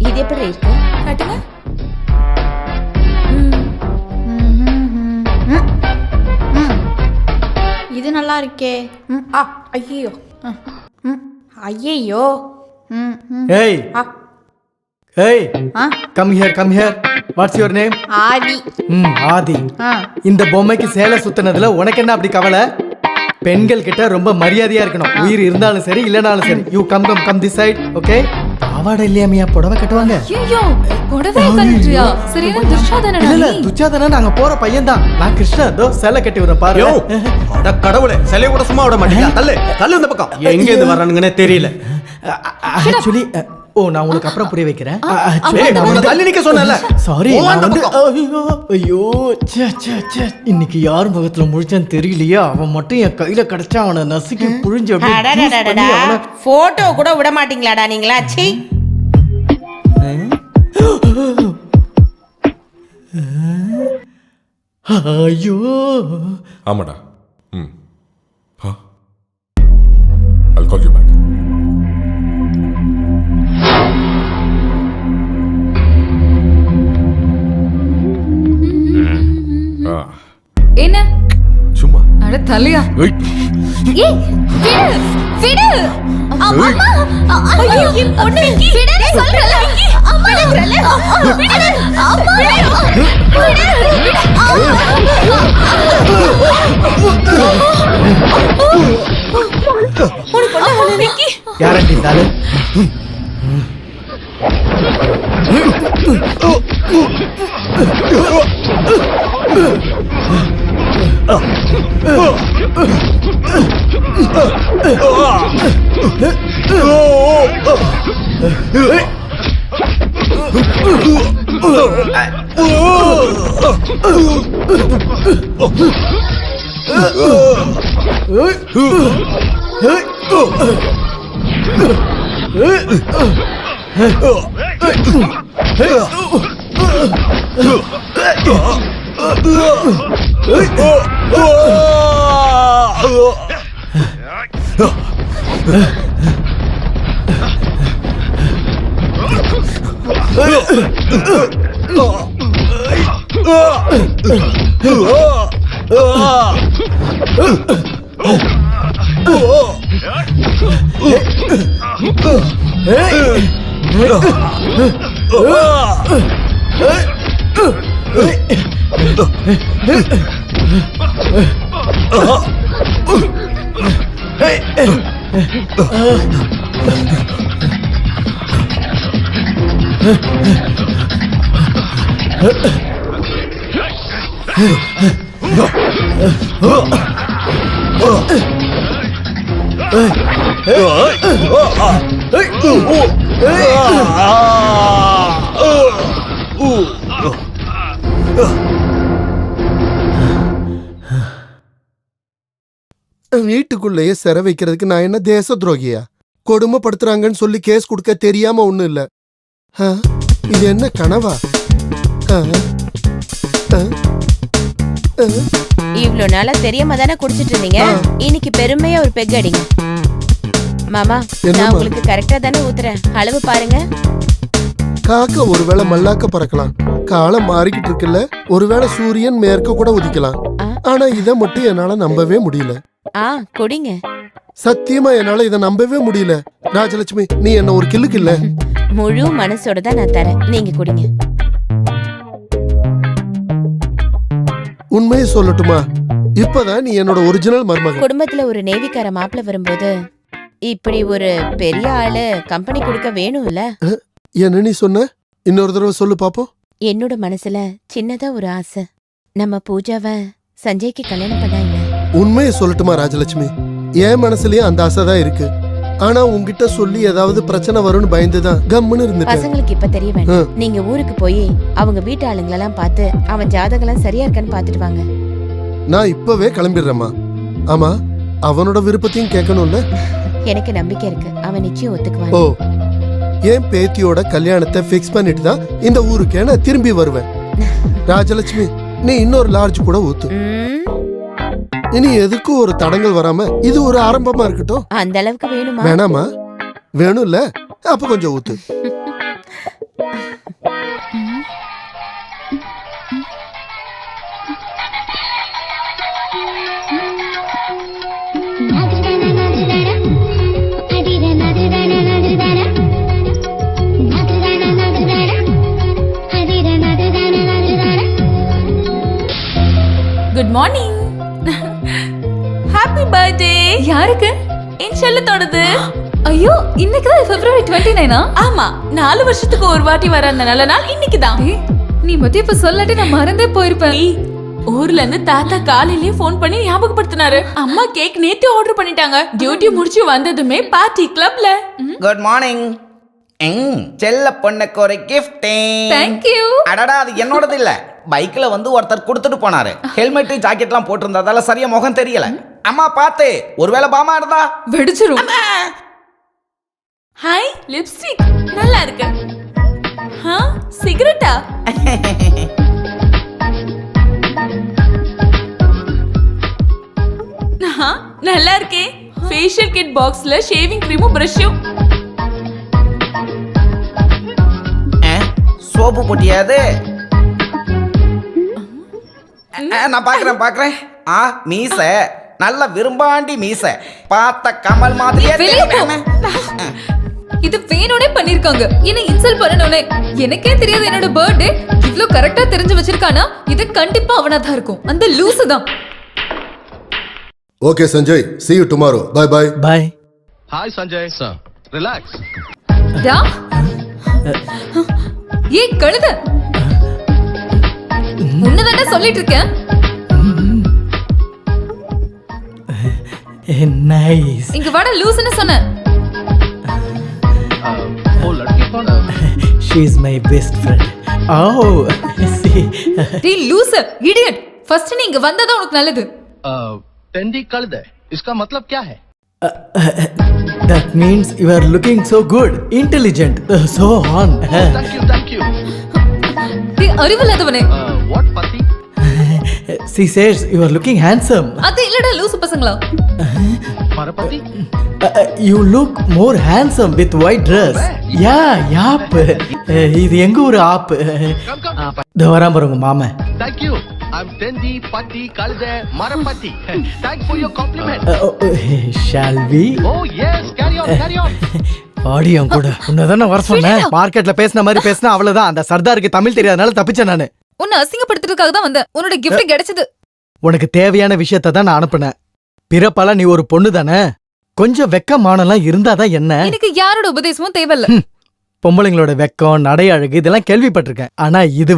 இது எப்படி இருக்கு? காட்டுங்க. இது நல்லா இருக்கே. ஐயோ ஐயோ. ஏய் ஏய், come here. What's your name? Aadhi. Aadhi. இந்த பொம்மைக்கு சேலை சுத்தினதுல உனக்கு என்ன அப்படி கவலை? பெண்கள் கிட்ட ரொம்ப மரியாதையா இருக்கணும். உயிர் இருந்தாலும் சரி இல்லனாலும் சரி. You come this side. Okay? பாவாடை இல்லையாமியா புடவை கட்டுவாங்க? ஐயோ, புடவை கட்டுறியா? சரியான துச்சாதனனா நீ? இல்ல துச்சாதனன் நாங்க போற பையன் தான். நான் கிருஷ்ணா. தோ சேலை கட்டி விடுறேன் பாரு. அட கடவுளே, சிலைய கூட சும்மா விட மாட்டீங்க. தள்ளு இந்த பக்கம். எங்க இருந்து வர்றானுங்கன்னே தெரியல. ஆக்சுவலி நான் உங்களுக்கு அப்புறம் புரிய வைக்கிறேன். தள்ளி நிக்க சொன்னல. சாரி. ஐயோ இன்னைக்கு யார் முகத்துல முழிச்சான்னு தெரியலையா? அவன் மட்டும் என் கையில கிடைச்சா அவனை நசுக்கி புழிஞ்சு போட்டோ கூட விட மாட்டீங்களாடா நீங்களா? சீ. ஐயோ ஆமாடா. I'll call you back. என்ன சும்மா அட தலையா. ஏய் விடு. அம்மா ஐயோ என் பொண்ணு விடு சொல்றல. அம்மா விடுறல. விடு. அம்மா விடு. யாரண்டி தாளு? வீட்டுக்குள்ளேயே சிறை வைக்கிறதுக்கு நான் என்ன தேச துரோகியா? கொடுமைப்படுத்துறாங்கன்னு சொல்லி கேஸ் கொடுக்க தெரியாம ஒண்ணும் இல்ல. இது என்ன கனவா? இவ்ளோ நாளா தெரியாம தானே குடிச்சிட்டு இருந்தீங்க. இன்னைக்கு பெருமையா ஒரு பெக் அடிங்க. மாமா, நான் உங்களுக்கு கரெக்டா தானே ஊத்துறேன். அளவு பாருங்க. காக்க ஒருவேளை மல்லாக்க பறக்கலாம். காலம் மாறிக்கிட்டு இருக்குல்ல. ஒருவேளை சூரியன் மேற்க கூட உதிக்கலாம். ஆனா இத மட்டும் என்னால நம்பவே முடியல. குடிங்க. சத்தியமா என்னால இத நம்பவே முடியல. ராஜலட்சுமி, நீ என்ன ஒரு கில்லுக்கு இல்ல. முழு மனசோட தான் நான் தரேன். நீங்க குடிங்க. உண்மையை சொல்லட்டுமா? இப்பதான் நீ என்னோட ஒரிஜினல் மருமகன். குடும்பத்துல ஒரு நேவிக்கார மாப்பிள்ள வரும்போது இப்படி ஒரு பெரிய ஆளு கம்பெனி கொடுக்க வேணும்ல. என்ன நீ சொன்ன? இன்னொரு தடவை சொல்லு பாப்போம். என்னோட மனசுல சின்னதா ஒரு ஆசை. நம்ம பூஜாவை சஞ்சய்க்கு கல்யாணம் பண்ணா இல்ல. உண்மையை சொல்லட்டுமா ராஜலட்சுமி? என் மனசுலயும் அந்த ஆசை தான் இருக்கு. ஆனா உன்கிட்ட சொல்லி ஏதாவது பிரச்சனை வரும்னு பயந்துதான் கம்முன்னு இருந்துட்டேன். பசங்களுக்கு இப்ப தெரிய வேண்டாம். நீங்க ஊருக்கு போய் அவங்க வீட்டு ஆளுங்களெல்லாம் பார்த்து அவன் ஜாதகம் சரியா இருக்கான்னு பாத்துட்டு வாங்க. நான் இப்பவே கிளம்பிடுறேம்மா. ஆமா, அவனோட விருப்பத்தையும் கேட்கணும்ல. எனக்கு நம்பிக்கை இருக்கு, அவன் நிச்சயம் ஒத்துக்குவான். ஓ, என் பேத்தியோட கல்யாணத்தை ஃபிக்ஸ் பண்ணிட்டு தான் இந்த ஊருக்கே நான் திரும்பி வருவேன். ராஜலட்சுமி, நீ இன்னொரு லார்ஜ் கூட ஊத்து. இனி எதுக்கும் ஒரு தடங்கள் வராம இது ஒரு ஆரம்பமா இருக்கட்டும். அந்த அளவுக்கு வேணுமா? வேணாமா? வேணும்ல, அப்ப கொஞ்சம் ஊத்து. Good morning. Happy birthday. யாருக்கு? என் செல்லத்தோடது. ஐயோ, இன்னைக்கு தான் February 29. ஆமா, 4 வருஷத்துக்கு ஒரு வாட்டி வர அந்த நல்ல நாள் இன்னைக்கு தான். நீ மட்டும் இப்ப சொல்லாட்டி நான் மறந்தே போயிருப்பேன். ஊர்ல இருந்து தாத்தா காலையிலேயே போன் பண்ணி ஞாபகப்படுத்தினாரு. அம்மா கேக் நேத்து ஆர்டர் பண்ணிட்டாங்க. டியூட்டி முடிச்சு வந்ததுமே பார்ட்டி கிளப்ல. Good morning. செல்ல பொண்ணுக்கு ஒரு கிஃப்ட். Thank you. அடடா, அது என்னோடது இல்ல. பைக்ல வந்து ஒருத்தர் கொடுத்துட்டு போனாரு. ஹெல்மெட் ஜாக்கெட்லாம் போட்டிருந்ததால சரியா முகம் தெரியல. அம்மா பார்த்து, ஒருவேளை பாமா இருந்தா வெடிச்சிரும். ஹாய், லிப்ஸ்டிக் நல்லா இருக்கு. சிகரெட்டா? நல்லா இருக்கே. ஃபேஷியல் கிட் பாக்ஸ்ல ஷேவிங் கிரீமும் பிரஷும். சோப்பு போட்டியாது. நான் பாக்குறேன். மீச நல்ல விரும்பாண்டி மீச. பார்த்த கமல் மாதிரியே. இது வேணும்னே பண்ணிருக்காங்க. என்ன இன்சல்ட் பண்ணனும்னே. எனக்கே தெரியாது என்னோட பர்த்டே. இவ்ளோ கரெக்ட்டா தெரிஞ்சு வச்சிருக்கானா? இது கண்டிப்பா அவனா தான் இருக்கும். அந்த லூசு தான். Okay Sanjay, see you tomorrow. Bye bye. Bye. Hi Sanjay. Sir, relax. டா. ஏய் கழுத. உன்னதானே சொல்லிட்டு இருக்கேன். Nice. இங்க வாடா லூசுன்னு சொன்னேன். वो लड़की कौन है? She is my best friend. Oh, see. டேய் லூசு, இடியட். ஃபர்ஸ்ட் நீ இங்க வந்தா உனக்கு நல்லது. टेंडी कल्द है. इसका मतलब क्या है? That means you are looking so good, intelligent, so on. Thank you. டேய் அறிவில்லாதவனே. What pati? She says you are looking handsome. அது இல்லடா லூசு பசங்களா. Parapati? You look more handsome with white dress. Yeah. இது எங்க ஒரு ஆப். தவறாம பாருங்க மாமா. Thank you. I'm Tendi, Patti, Kalde, Marapatti. Thanks for your compliment. Shall we Oh yes, carry on, carry on. ஆடியம் கூட உன்னதானே வர சொன்னேன். மார்க்கெட்ல பேசின மாதிரி பேசினா அவ்வளவுதான். அந்த சர்தாருக்கு தமிழ் தெரியாதனால தப்பிச்சேன் நானு. உன்னை அசிங்கப்படுத்துறதுக்காக தான் வந்தேன். உன்னோட கிஃப்ட் கிடைச்சது. உனக்கு தேவையான விஷயத்தை தான் நான் அனுப்புனேன். பிறப்பால நீ ஒரு பொண்ணு தானே, கொஞ்சம் வெக்கமானலாம் இருந்தாதான் என்ன. எனக்கு யாரோட உபதேசமும் தேவையில்ல. பொம்பளைங்களோட வெக்கம் நடை அழகு இதெல்லாம் கேள்விப்பட்டிருக்கேன். ஆனா இது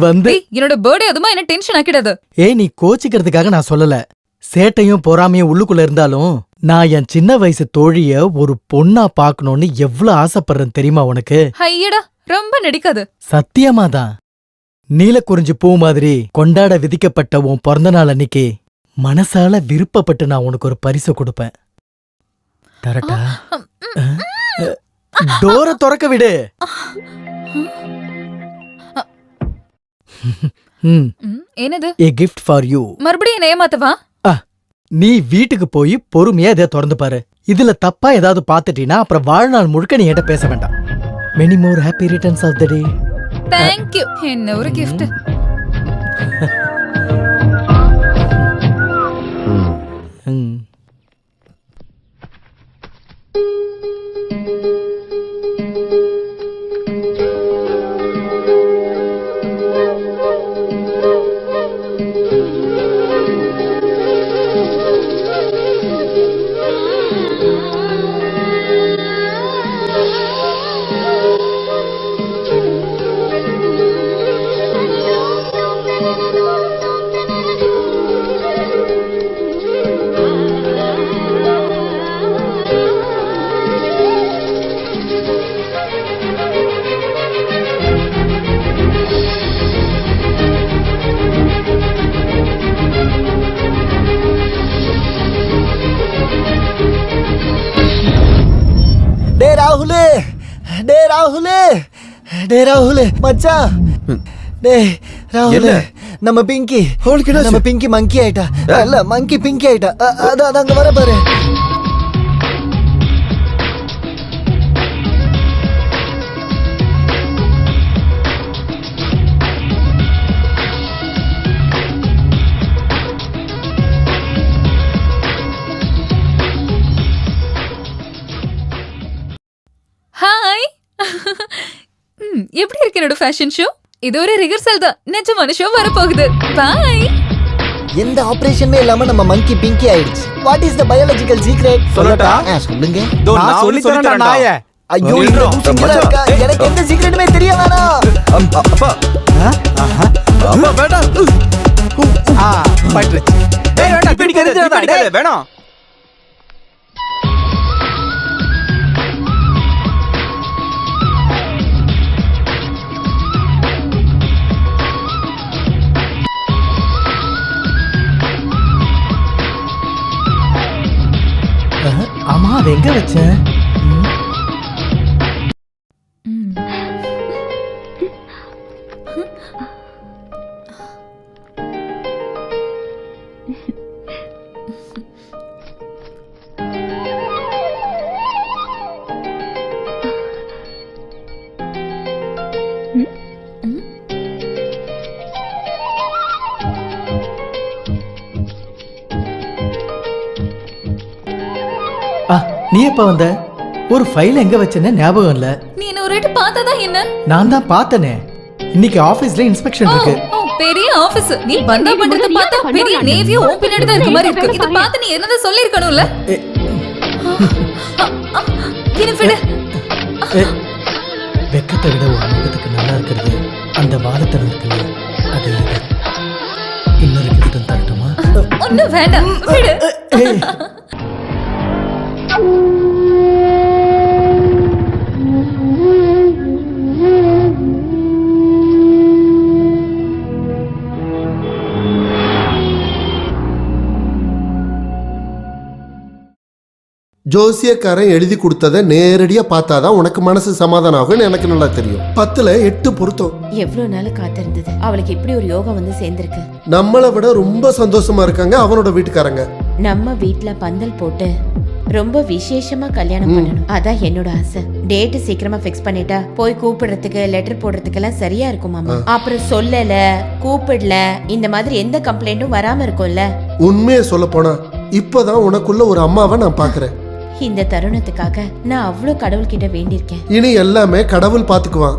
என்னோட பர்த்டே அதுமா என்ன டென்ஷன் ஆக்கிடாது. ஏய் நீ கோச்சிக்கிறதுக்காக நான் சொல்லல. சேட்டையும் பொறாமையும் உள்ளுக்குள்ள இருந்தாலும் நான் என் சின்ன வயசு தோழிய ஒரு பொண்ணா பாக்கணும்னு எவ்வளவு ஆசைப்படுறேன் தெரியுமா உனக்கு? ஐயடா ரொம்ப நடிக்காது. சத்தியமாதான். நீலக்குறிஞ்சி பூ மாதிரி கொண்டாட விதிக்கப்பட்ட உன் பிறந்த நாள் அன்னைக்கு மனசால விருப்பப்பட்டு நான் உனக்கு ஒரு பரிசு கொடுப்பேன். தரட்டா? டோர திறக்க விடு. என்னது? A gift for you. மறுபடியும் என்ன ஏமாத்தவா? நீ வீட்டுக்கு போய் பொறுமையா இதை திறந்து பாரு. இதுல தப்பா ஏதாவது பாத்துட்டீனா அப்புறம் வாழ்நாள் முழுக்க நீ என்கிட்ட பேச வேண்டாம். Many more happy returns of the day. Thank you. என்ன ஒரு gift. ராகுல் மச்சான். டேய் ராகுல், நம்ம பிங்கி மங்கி ஆயிட்டா. இல்ல மங்கி பிங்கி ஆயிட்டா. அதான் அங்க வர பாரு. ஹாய். எப்படி இருக்கு என்னோட ஃபேஷன் ஷோ? இது ஒரு ரிஹர்சல் தான். நிஜமான ஷோ வர போகுது. பை. எந்த ஆபரேஷனுமே இல்லாம நம்ம மங்கி பிங்கி ஆயிடுச்சு. What is the biological secret? சொல்லட்டா? சொல்லுங்க. நான் சொல்லி தரேன் நாயே. ஐயோ இந்த சிங்கிளா இருக்கா? எனக்கு எந்த சீக்ரெட்டுமே தெரிய வேணாம். அப்பா அப்பா வேண்டாம். பட்றச்சு. ஏய் வேண்டாம், பிடிக்காத வேணாம். ஆமா அது எங்க வச்ச? நீ எப்ப வந்த? ஒரு ஃபைல் எங்க வச்சேன்னு ஞாபகம் இல்ல. நீ என்ன ஒரு வாட்டி பார்த்ததா என்ன? நான் தான் பார்த்தனே. இன்னைக்கு ஆபீஸ்ல இன்ஸ்பெக்ஷன் இருக்கு. பெரிய ஆபீஸ். நீ பந்தா பண்றத பார்த்தா பெரிய நேவியோ ஓ பின்னாடி தான் இருக்க மாதிரி இருக்கு. இத பார்த்து நீ என்னத சொல்லி இருக்கணும்ல? என்ன விடு. வெக்கத்தை விட ஒரு முகத்துக்கு நல்லா இருக்கிறது அந்த வாழத்தனம் இருக்குல்ல, அது இன்னொரு கிஃப்ட் தரட்டுமா? ஒன்னும் வேண்டாம், விடு. ஜோசியக்காரன் எழுதி கொடுத்ததை நேரடியா பார்த்தாதான் உனக்கு மனசு சமாதானம் ஆகும்னு எனக்கு நல்லா தெரியும். 10ல் 8 பொருத்தம். எவ்வளவு நாள் காத்திருந்தது. அவளுக்கு இப்படி ஒரு யோகம் வந்து சேர்ந்திருக்கு. நம்மளை விட ரொம்ப சந்தோஷமா இருக்காங்க அவனோட வீட்டுக்காரங்க. நம்ம வீட்ல பந்தல் போட்டு ரொம்ப விசேஷமா கல்யாணம் பண்ணணும், அதான் என்னோட ஆசை. டேட் சீக்கிரமா ஃபிக்ஸ் பண்ணிட்டா போய் கூப்பிடுறதுக்கு லெட்டர் போடுறதுக்கெல்லாம் சரியா இருக்கும் மாமா. அப்புறம் சொல்லல கூப்பிடல இந்த மாதிரி எந்த கம்ப்ளைண்ட்டும் வராம இருக்கும்ல. உண்மையை சொல்ல போனா இப்பதான் உனக்குள்ள ஒரு அம்மாவை நான் பாக்குறேன். இந்த தருணத்துக்காக நான் அவ்வளவு கடவுள்கிட்ட வேண்டியிருக்கேன். இனி எல்லாமே கடவுள் பாத்துக்குவான்.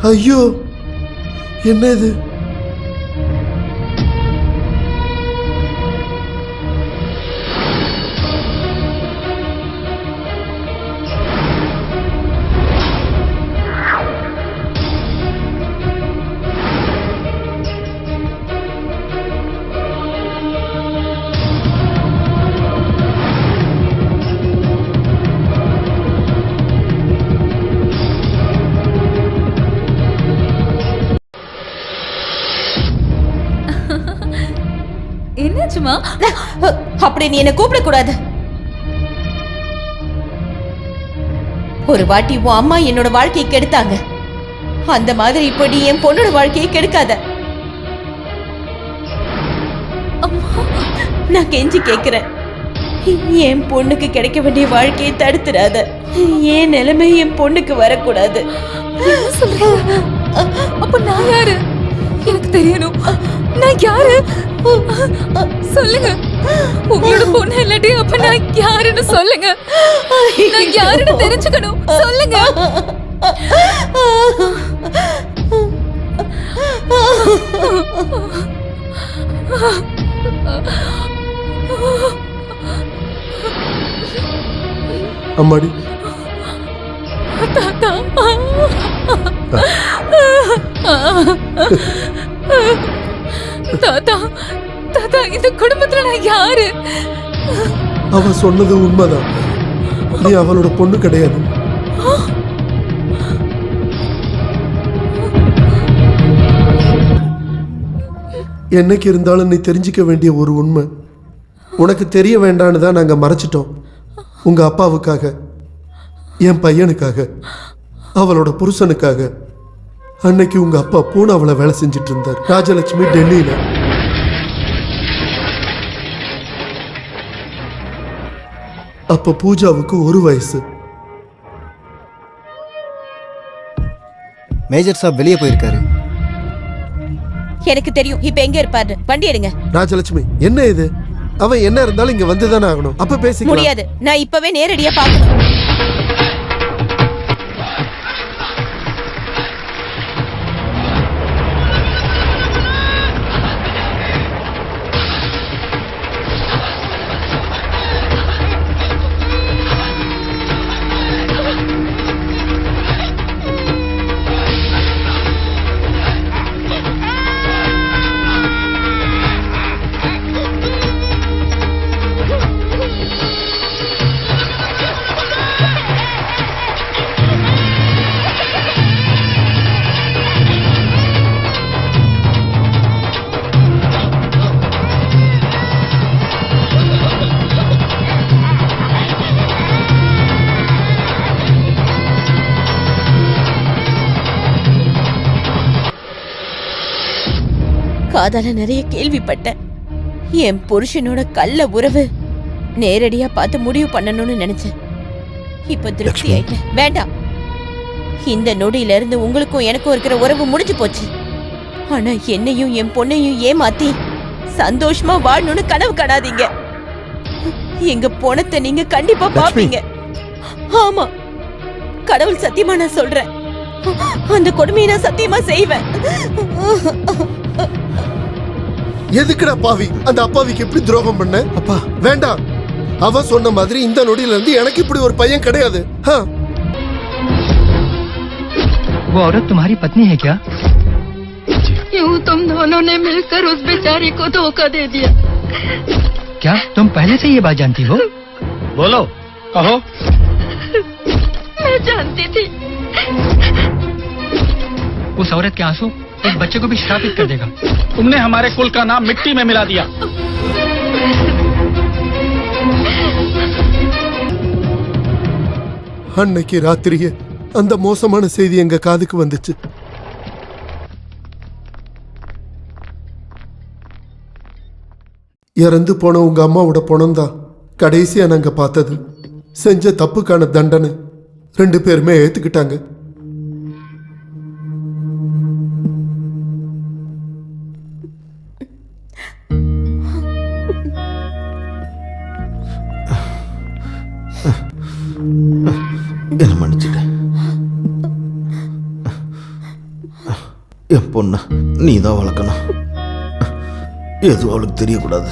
ஐயோ என்ன இது? என்னாச்சுமா? அப்படி நீ என்ன கூப்பிட கூடாது. ஒரு வாட்டி உன் அம்மா என்னோட வாழ்க்கையை கெடுத்தாங்க. அந்த மாதிரி இப்ப நீ என் பொண்ணோட வாழ்க்கையை கெடுக்காத. நான் கெஞ்சி கேக்குறேன், என் பொண்ணுக்கு கிடைக்க வேண்டிய வாழ்க்கையை தடுத்துறாத. என் நிலைமை என் பொண்ணுக்கு வரக்கூடாது. அப்ப நான் யாரு? எனக்கு தெரியணும். நான் யாரு சொல்லுங்க. உங்களோட பொண்ணு இல்லாட்டி அப்ப நான் யாருன்னு சொல்லுங்க. நான் யாருன்னு தெரிஞ்சுக்கணும். சொல்லுங்க. அம்மாடி தாத்தா. தாத்தா தாத்தா இந்த குடும்பத்துல நான் யாரு? அவ சொன்னது உண்மைதான். நீ அவளோட பொண்ணு கிடையாது. என்னைக்கு இருந்தாலும் நீ தெரிஞ்சுக்க வேண்டிய ஒரு உண்மை உனக்கு தெரிய வேண்டான்னு தான் நாங்க மறைச்சிட்டோம். உங்க அப்பாவுக்காக, என் பையனுக்காக, அவளோட புருஷனுக்காக. அன்னைக்கு உங்க அப்பா பூனாவளை வேலை செஞ்சிட்டு இருந்தார், ராஜலட்சுமி டெல்லியில. அப்ப பூஜாவுக்கு 1 வயசு. மேஜர் சாப் வெளியே போயிருக்காரு. எனக்கு தெரியும் இப்ப எங்க இருப்பாரு. வண்டி எடுங்க. ராஜலட்சுமி என்ன இது? அவன் என்ன இருந்தாலும் இங்க வந்துதானே ஆகணும். அப்ப பேசிக்கலாம். முடியாது. நான் இப்பவே நேரடியா பார்க்கணும். காதால நிறைய கேள்விப்பட்டேன். என் புருஷனோட கள்ள உறவு நேரடியா பார்த்து முடிவு பண்ணணும்னு நினைச்சேன். இப்ப திருப்தி ஆயிட்டேன். வேண்டாம், இந்த நொடியில இருந்து உங்களுக்கும் எனக்கும் இருக்கிற உறவு முடிஞ்சு போச்சு. ஆனா என்னையும் என் பொண்ணையும் ஏமாத்தி சந்தோஷமா வாழணும்னு கனவு காணாதீங்க. எங்க பொணத்தை நீங்க கண்டிப்பா பாப்பீங்க. ஆமா, கடவுள் சத்தியமா நான் சொல்றேன். அந்த கொடுமையை நான் சத்தியமா செய்வேன். எதுக்குடா பாவி அந்த அப்பாவிக்கு எப்படி துரோகம் பண்ண? அப்பா வேண்டாம். அவ சொன்ன மாதிரி இந்த நொடியில இருந்து எனக்கு இப்படி ஒரு பையன் கிடையாது. वो औरत तुम्हारी पत्नी है क्या? यूं तुम दोनों ने मिलकर उस बेचारी को धोखा दे दिया। क्या तुम पहले से ये बात जानती हो? बोलो, कहो। मैं जानती थी। उस औरत के आंसू इस बच्चे को भी श्रापित कर देगा। तुमने हमारे कुल का नाम मिट्टी में मिला दिया। அன்னைக்கு ராத்திரியே அந்த மோசமான செய்தி எங்க காதுக்கு வந்துச்சு. இறந்து போன உங்க அம்மாவோட பணம் தான் கடைசியா நாங்க பார்த்தது. செஞ்ச தப்புக்கான தண்டனை 2 பேருமே ஏத்துக்கிட்டாங்க. என்ன மன்னிச்சிட்டேன். என் பொண்ண நீ தான் வளர்க்கணும். எதுவும் அவளுக்கு தெரியக்கூடாது.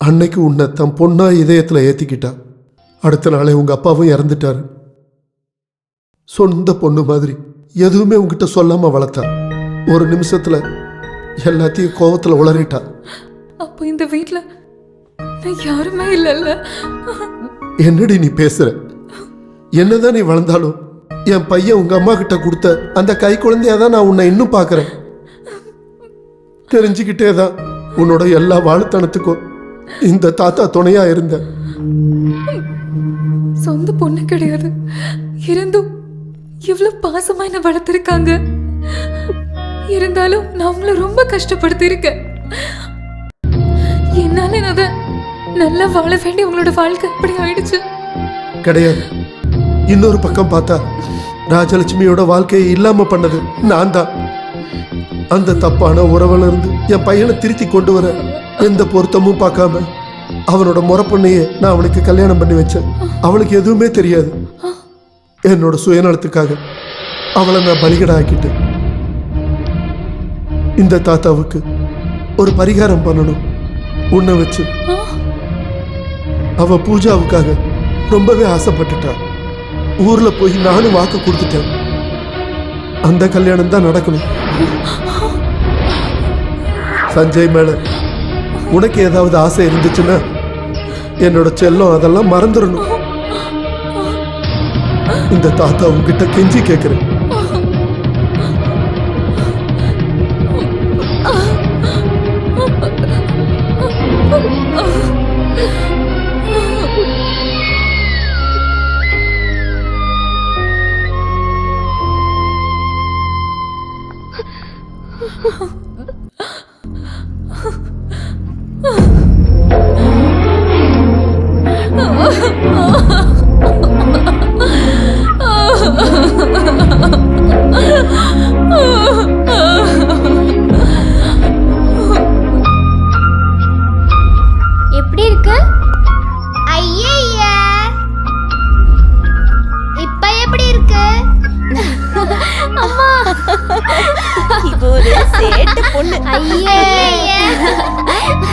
அன்னைக்கு உன்னை தன் பொண்ணா இதயத்துல ஏத்திக்கிட்டா. அடுத்த நாளே உங்க அப்பாவும் இறந்துட்டாரு. சொந்த பொண்ணு மாதிரி எதுவுமே உங்ககிட்ட சொல்லாம வளர்த்தா. ஒரு நிமிஷத்துல எல்லாத்தையும் கோவத்துல உளறிட்டா. அப்போ இந்த வீட்ல நான் யாருமே இல்லைல்ல. என்னடி நீ பேசுற? என்னதான் நீ வளர்ந்தாலும் என் பையன் உங்க அம்மா கிட்ட கொடுத்த அந்த கை குழந்தையா தான் நான் உன்னை இன்னும் பார்க்கறேன். தெரிஞ்சுக்கிட்டே தான் உன்னோட எல்லா வாழுத்தனத்துக்கும் இந்த தாத்தா துணையா இருந்த. சொந்த பொண்ணு கிடையாது, இருந்தும் இவ்வளவு பாசமா என்ன வளர்த்திருக்காங்க. இருந்தாலும் நான் உங்களை ரொம்ப கஷ்டப்படுத்தி இருக்கேன். என்னால அதை நல்லா வாழ வேண்டிய உங்களோட வாழ்க்கை அப்படி ஆயிடுச்சு. கிடையாது. இன்னொரு பக்கம் பார்த்தா ராஜலட்சுமியோட வாழ்க்கையை இல்லாம பண்ணது நான் தான். அந்த தப்பான உறவுல இருந்து என் பையனை திருத்தி கொண்டு வர எந்த பொருத்தமும் பார்க்காம அவனோட முறப்பொண்ணையே நான் அவனுக்கு கல்யாணம் பண்ணி வச்சேன். அவளுக்கு எதுவுமே தெரியாது. என்னோட சுயநலத்துக்காக அவளை நான் பலிகடை ஆக்கிட்டேன். இந்த தாத்தாவுக்கு ஒரு பரிகாரம் பண்ணணும் உன்னை வச்சு. அவ பூஜாவுக்காக ரொம்பவே ஆசைப்பட்டுட்டா. ஊர்ல போய் நானும் வாக்கு கொடுத்துட்டேன். அந்த கல்யாணம் தான் நடக்கணும். சஞ்சய் மேல உனக்கு ஏதாவது ஆசை இருந்துச்சுன்னா என்னோட செல்லம் அதெல்லாம் மறந்துடணும். இந்த தாத்தா உங்ககிட்ட கெஞ்சி கேட்கிறேன். எப்படி இருக்கு? ஐயா, இப்ப எப்படி இருக்கு? அம்மா, இது ஒரு சேட்டு பொண்ணு. ஐயா,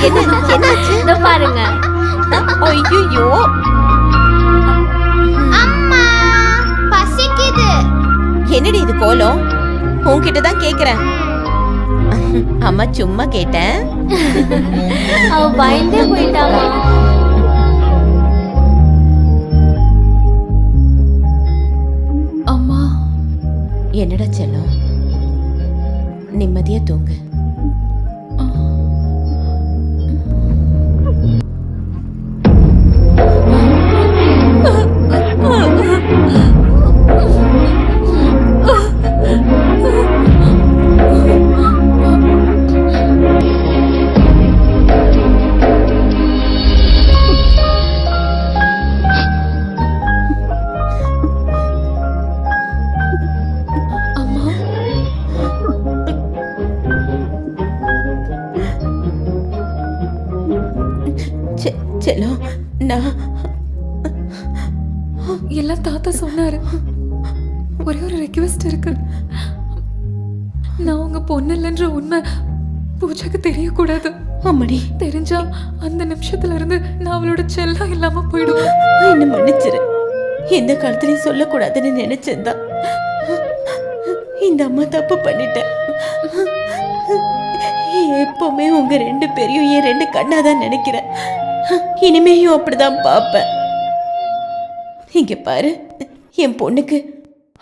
என்னாச்சு? இதோ பாருங்க. ஐயோ, அம்மா பசிக்குது. என்னடி இது கோலம்? உன்கிட்ட தான் கேக்குறேன். அம்மா சும்மா கேட்டேன். அவ பயந்தே போயிட்டாமா. அம்மா, என்னடா செல்லம், நிம்மதியா தூங்கு. செல்லம், நான் எல்லாம் தாத்தா சொன்னாரு. ஒரே ஒரு ரெக்வெஸ்ட் இருக்கு. நான் உங்க பொண்ணு இல்லைன்ற உண்மை பூஜைக்கு தெரியக்கூடாது. அம்மடி, தெரிஞ்சா அந்த நிமிஷத்துல இருந்து நான் அவளோட செல்லம் இல்லாம போயிடுவேன். என்ன மன்னிச்சிரு. எந்த காலத்துலயும் சொல்லக்கூடாதுன்னு நினைச்சேன்தான். இந்த அம்மா தப்பு பண்ணிட்டேன். எப்பவுமே உங்க 2 பேரையும் என் 2 கண்ணாதான் நினைக்கிறேன். இனிமேயும் அப்படிதான் பாப்பேன். இங்க பாரு, என் பொண்ணுக்கு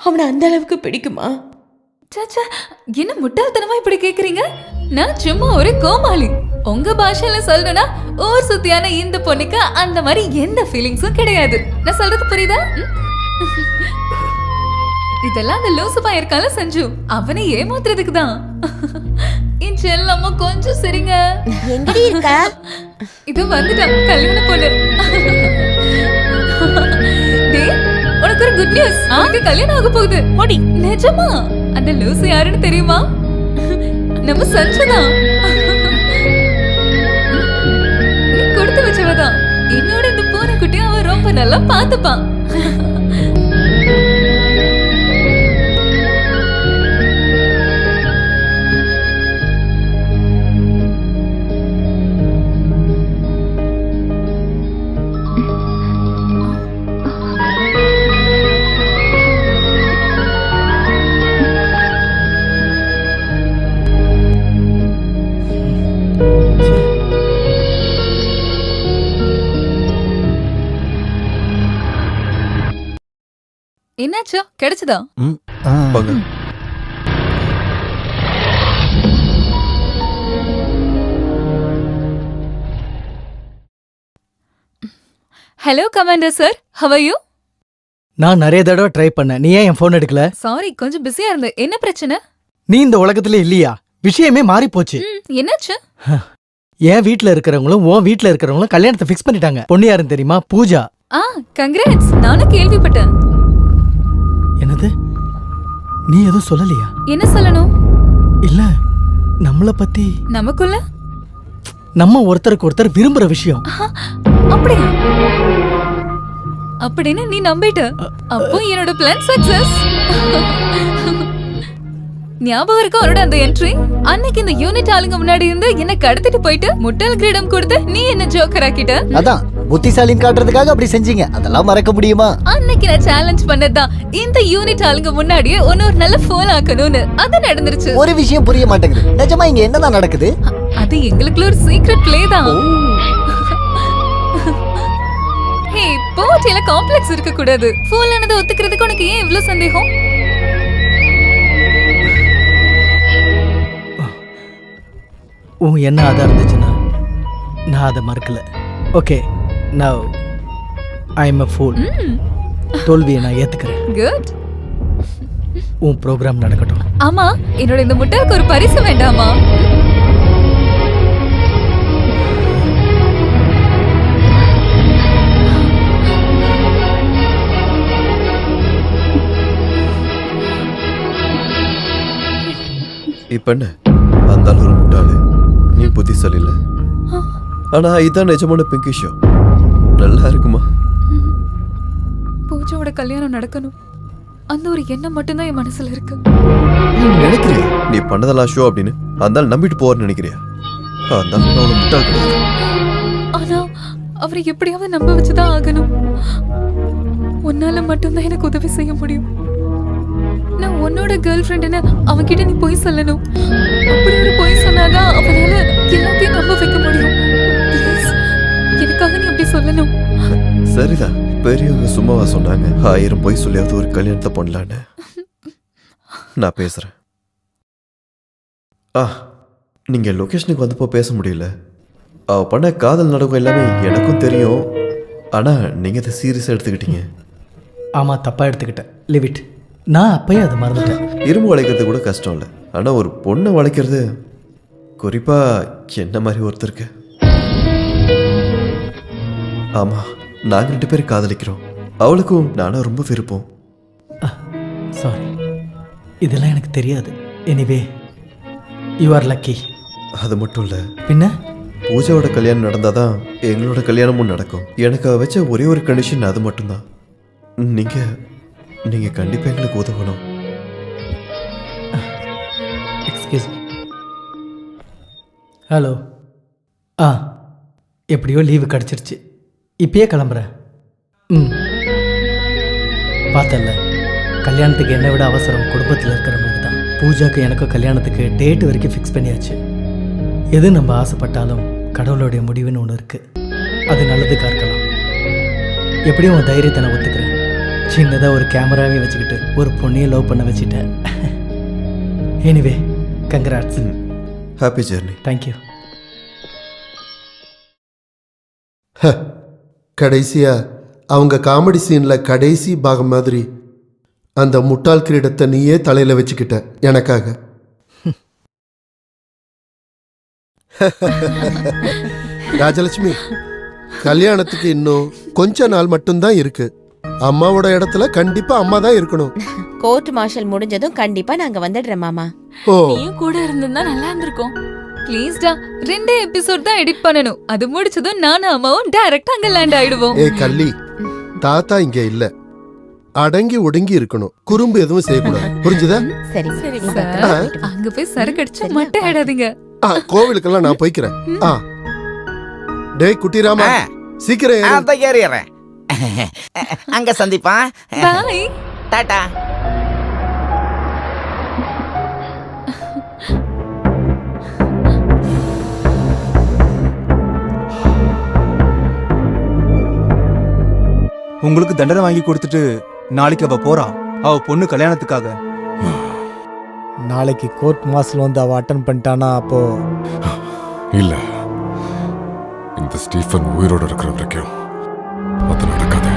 அவனை அந்த அளவுக்கு பிடிக்குமா? சாச்சா, என்ன முட்டாள்தனமா இப்படி கேக்குறீங்க? நான் சும்மா ஒரு கோமாளி. உங்க பாஷையில சொல்லணும்னா ஊர் சுத்தியான இந்த பொண்ணுக்கு அந்த மாதிரி எந்த ஃபீலிங்ஸும் கிடையாது. நான் சொல்றது புரியுதா? இதெல்லாம் அந்த லூசுப்பா இருக்கால சஞ்சு, அவனை ஏமாத்துறதுக்கு தான். என் செல்லம்மா கொஞ்சம் சரிங்க. எங்கடி இருக்கா? இது வந்துட்டான் கல்யாண பொண்ணு. டேய், உனக்கு ஒரு குட் நியூஸ். உனக்கு கல்யாணம் ஆக போகுது. ஓடி. நிஜமா? அந்த லூசு யாருன்னு தெரியுமா? நம்ம சஞ்சுதான். நீ கொடுத்து வச்சவதான். என்னோட இந்த பூனைக்குட்டியை அவன் ரொம்ப நல்லா பார்த்துப்பான். என்னாச்சோ கிடைச்சதா? Hello commander sir, how are you? நான் நிறைய தடவை ட்ரை பண்ணேன். நீ ஏன் என் ஃபோன் எடுக்கல? சாரி, கொஞ்சம் பிஸியா இருந்தேன். என்ன பிரச்சனை? நீ இந்த உலகத்துல இல்லையா? விஷயமே மாறி போச்சு. என்னாச்சு? என் வீட்ல இருக்கிறவங்களும் உன் வீட்ல இருக்கிறவங்களும் கல்யாணத்தை ஃபிக்ஸ் பண்ணிட்டாங்க. பொண்ணு யாருன்னு தெரியுமா? பூஜா. கங்க்ராட்ஸ். நானும் கேள்விப்பட்டேன். என்னது? நீ எதுவும் சொல்லலையா? என்ன சொல்லணும்? இல்ல, நம்மள பத்தி. நமக்குள்ள நம்ம ஒருத்தருக்கு ஒருத்தர் விரும்புற விஷயம். அப்படியா? அப்படின்னு நீ நம்பிட்ட. அப்போ என்னோட பிளான் சக்சஸ். ஞாபகம் இருக்கா அவரோட அந்த என்ட்ரி? அன்னைக்கு இந்த யூனிட் ஆளுங்க முன்னாடி இருந்து என்ன கடத்திட்டு போயிட்டு முட்டல் கிரீடம் கொடுத்து நீ என்ன ஜோக்கர் ஆக்கிட்ட. அதான் புத்திசாலின்னு காட்டுறதுக்காக அப்படி செஞ்சீங்க. அதெல்லாம் மறக்க முடியுமா? அன்னைக்கு நான் சேலஞ்ச் பண்ணதான் இந்த யூனிட் ஆளுங்க முன்னாடியே ஒரு நல்ல ஃபோன் ஆக்கணும்னு. அது நடந்துருச்சு. ஒரு விஷயம் புரிய மாட்டேங்குது. நிஜமா இங்க என்னதான் நடக்குது? அது எங்களுக்குள்ள ஒரு சீக்ரெட் ப்ளே தான். ஹே, போட்டியில காம்ப்ளெக்ஸ் இருக்க கூடாது. ஃபோன் ஆனதை ஒத்துக்கிறதுக்கு உனக்கு ஏன் இவ்ளோ சந்தேகம்? என்ன ஆதா இருந்துச்சுன்னா நான் அதை மறக்கல. Okay, now I am a fool. தோல்வியை நான் ஏத்துக்கிறேன். குட். உன் ப்ரோக்ராம் நடக்கட்டும். ஆமா, என்னோட இந்த முட்டாளுக்கு ஒரு பரிசு வேண்டாமா? இப்ப என்ன அந்த ஒரு முட்டாளு, நீ புத்திசாலி இல்ல. ஆனா இதான் நிஜமான பிங்கி ஷோ. நல்லா இருக்குமா? பூஜாவோட கல்யாணம் நடக்கணும். அந்த ஒரு எண்ணம் மட்டும்தான் என் மனசுல இருக்கு. நீ நினைக்கிறியா நீ பண்ணதெல்லாம் ஷோ அப்படின்னு? அந்த நம்பிட்டு போறன்னு நினைக்கிறியா? அந்த முட்டாள் கிடையாது. ஆனா அவரை எப்படியாவது நம்ப வச்சுதான் ஆகணும். உன்னால மட்டும்தான் எனக்கு உதவி செய்ய முடியும். நான் உன்னோட கேர்ள் ஃப்ரெண்டுன்னு அவன்கிட்ட நீ போய் சொல்லணும். அப்படி ஒரு போய் சொன்னாதான் அவனால எல்லாத்தையும் நம்ப வைக்க முடியும். எனக்காக நீ அப்படி சொல்லணும். சரிதான், பெரியவங்க சும்மாவா சொன்னாங்க 1000 போய் சொல்லியாவது ஒரு கல்யாணத்தை பண்ணலான்னு? நான் பேசுறேன். நீங்க லொகேஷனுக்கு வந்தப்போ பேச முடியல. அவ பண்ண காதல் நடக்கும் எல்லாமே எனக்கும் தெரியும். ஆனா நீங்க அதை சீரியஸா எடுத்துக்கிட்டீங்க. ஆமா, தப்பா எடுத்துக்கிட்டேன். Live it. நான் அப்பயே அதை மறந்துட்டேன். இரும்பு வளைக்கிறது கூட கஷ்டம் இல்லை. ஆனா ஒரு பொண்ணை வளைக்கிறது, குறிப்பா என்ன மாதிரி ஒருத்தருக்கு. ஆமா, நாங்க 2 பேரும் காதலிக்கிறோம். அவளுக்கும் நானும் ரொம்ப விருப்பம். சாரி, இதெல்லாம் எனக்கு தெரியாது. Anyway you are lucky. அது மட்டும் இல்ல, பின்ன பூஜாவோட கல்யாணம் நடந்தாதான் எங்களோட கல்யாணமும் நடக்கும். எனக்கு வச்ச ஒரே ஒரு கண்டிஷன் அது மட்டும்தான். நீங்க கண்டிப்பா எங்களுக்கு உதவணும். Excuse me. ஹலோ. எப்படியோ லீவு கிடச்சிருச்சு. இப்பயே கிளம்புறேன். பார்த்தல, கல்யாணத்துக்கு என்னை விட அவசரம் குடும்பத்தில் இருக்கிறவங்களுக்கு தான். பூஜாக்கு எனக்கும் கல்யாணத்துக்கு டேட் வரைக்கும் ஃபிக்ஸ் பண்ணியாச்சு. எது நம்ம ஆசைப்பட்டாலும் கடவுளுடைய முடிவுன்னு ஒன்று இருக்குது. அது நல்லதுக்கா இருக்கலாம். எப்படியும் உன் தைரியத்தை நான் ஒத்துக்கிறேன். சின்னதாக ஒரு கேமராவே வச்சுக்கிட்டு ஒரு பொண்ணையும் லவ் பண்ண வச்சுட்டேன். Anyway congrats. Happy journey. Thank you. கடைசியா அவங்க காமெடி சீன்ல கடைசி பாகம் மாதிரி அந்த முட்டாள் கிரீடத்தை நீயே தலையில வச்சுக்கிட்ட எனக்காக. ராஜலட்சுமி, கல்யாணத்துக்கு இன்னும் கொஞ்ச நாள் மட்டும்தான் இருக்கு. அம்மாவோட இடத்துல கண்டிப்பா அம்மா தான் இருக்கணும். கோர்ட் மார்ஷல் முடிஞ்சதும் கண்டிப்பா நாங்க வந்துடுறேன் மாமா. ஓ, நீயும் கூட இருந்திருந்தா நல்லா இருந்திருக்கும். ப்ளீஸ்டா, 2 எபிசோட் தான் எடிட் பண்ணனும். அது முடிச்சதும் நானும் அம்மாவும் டைரக்டா அங்க லேண்ட் ஆயிடுவோம். ஏ கள்ளி, தாத்தா இங்க இல்ல. அடங்கி ஒடுங்கி இருக்கணும். குறும்பு எதுவும் செய்யக்கூடாது. புரிஞ்சுதா? சரி சரி சார், அங்க போய் சரக்கு அடிச்சு மட்டை ஆடாதீங்க. கோவிலுக்கெல்லாம் நான் போய்க்கிறேன். டேய் குட்டிராமா, சீக்கிரம் ஏறு. அத ஏறிறேன். அங்க சந்திப்பா. பை. டாடா. உங்களுக்கு தண்டனை வாங்கி கொடுத்துட்டு நாளைக்கு அவ போறா. அவ பொண்ணு கல்யாணத்துக்காக. நாளைக்கு கோர்ட் மார்ஷல் வந்து அவ அட்டன் பண்ணிட்டானா அப்போ இல்ல, இந்த ஸ்டீஃபன் உயிரோட இருக்கிற வரைக்கும் அது நடக்காது.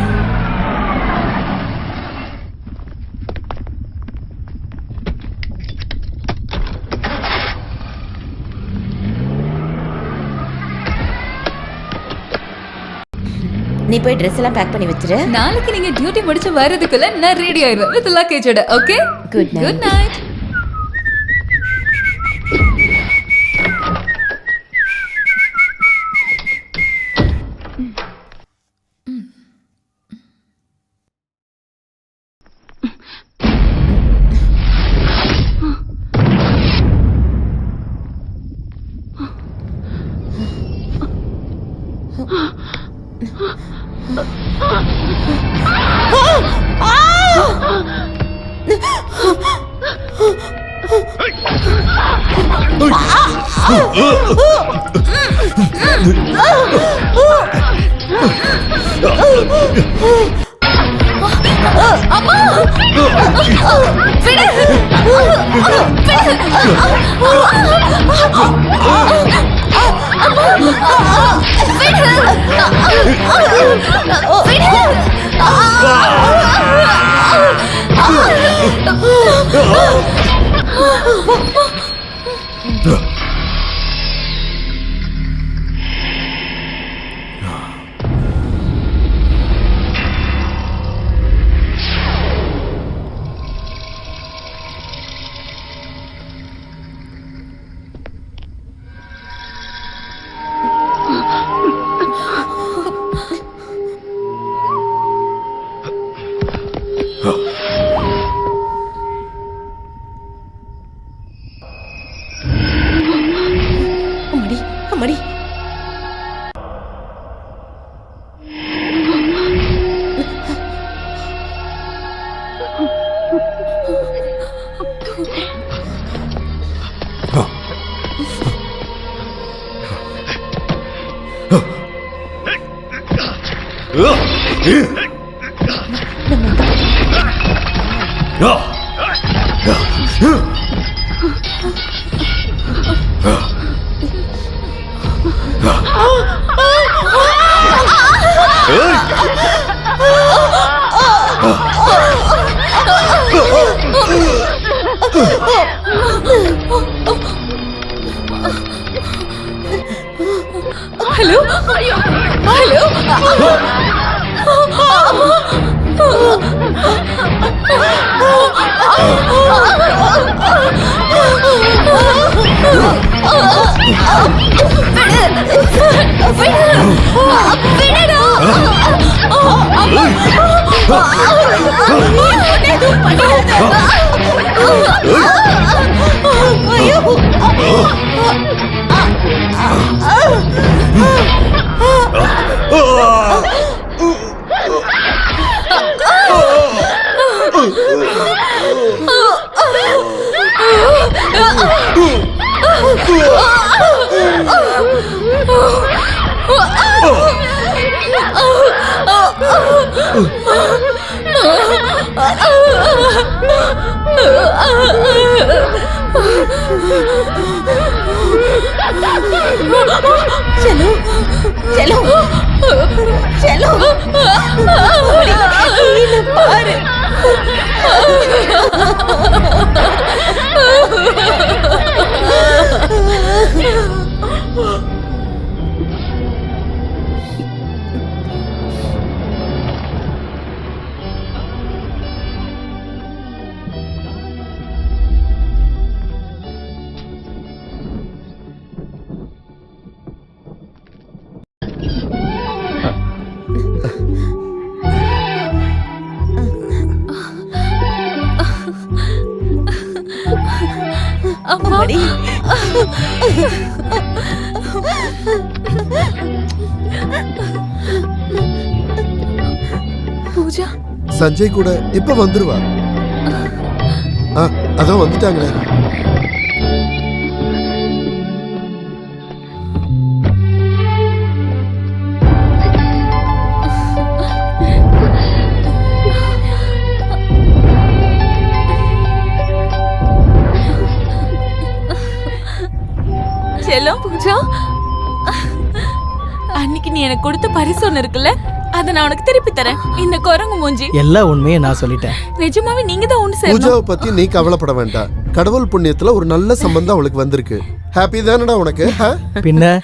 நீ போய் ட்ரெஸ் எல்லாம் பேக் பண்ணி வச்சிரு. நாளைக்கு நீங்க டியூட்டி முடிச்சு வரதுக்குள்ள நான் ரெடி ஆயிடுவேன் வித் லக்கேஜோட. Okay, good night. Good night. அம்மா, விடு. அம்மாடி. Hello, hello. செல்லு செல்லு செல்லு கீழே பாரு. அம்மாடி. பூஜா சஞ்சய் கூட இப்ப வந்துருவா. அதான் வந்துட்டாங்களே. செல்லம் பூஜா, அன்னைக்கு நீ எனக்கு கொடுத்த பரிசு ஒண்ணு இருக்குல்ல, அத நான் உனக்கு திருப்பி தரேன். இந்த குரங்கு மூஞ்சி. எல்லா உண்மையை நான் சொல்லிட்டேன். நிஜமாவே நீங்க தான் ஒண்ணு சேரணும். பூஜாவை பத்தி நீ கவலைப்பட வேண்டாம். கடவுள் புண்ணியத்துல ஒரு நல்ல சம்பந்தம் அவளுக்கு வந்திருக்கு. ஹாப்பி தானடா உனக்கு? பின்ன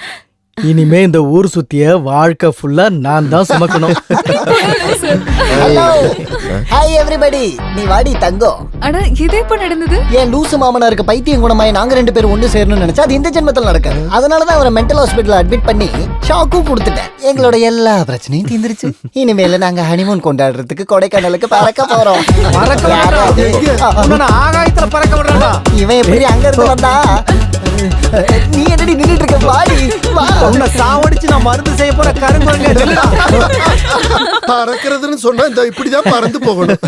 இனிமே இந்த ஊர் சுத்திய வாழ்க்கை ஃபுல்லா நான் தான் சுமக்கணும். Hello hi everybody. நீ வாடி தங்கோ. அட இது எப்ப நடந்தது? ஏன் லூசு மாமனாருக்கு பைத்தியம் குணமாய் நாங்க 2 பேரும் ஒன்று சேரணும்னு நினைச்சா அது இந்த ஜென்மத்தில் நடக்காது. அதனாலதான் அவரை மென்டல் ஹாஸ்பிட்டல் அட்மிட் பண்ணி ஷாக்கும் கொடுத்துட்டேன். எங்களோட எல்லா பிரச்சனையும் தீர்ந்துருச்சு. இனிமேல நாங்க ஹனிமூன் கொண்டாடுறதுக்கு கொடைக்கானலுக்கு பறக்க போறோம். ஆகாயத்துல பறக்க விடுறா. இவன் எப்படி அங்க இருந்து வந்தா? நீ என்னடி நின்னுட்டு இருக்க? வாடி வா. உன்னை சாவடிச்சு நான் மருந்து செய்ய போற கருங்குரங்க. பறக்கிறதுன்னு சொன்னா இந்த இப்படிதான் பறந்து போகணும்.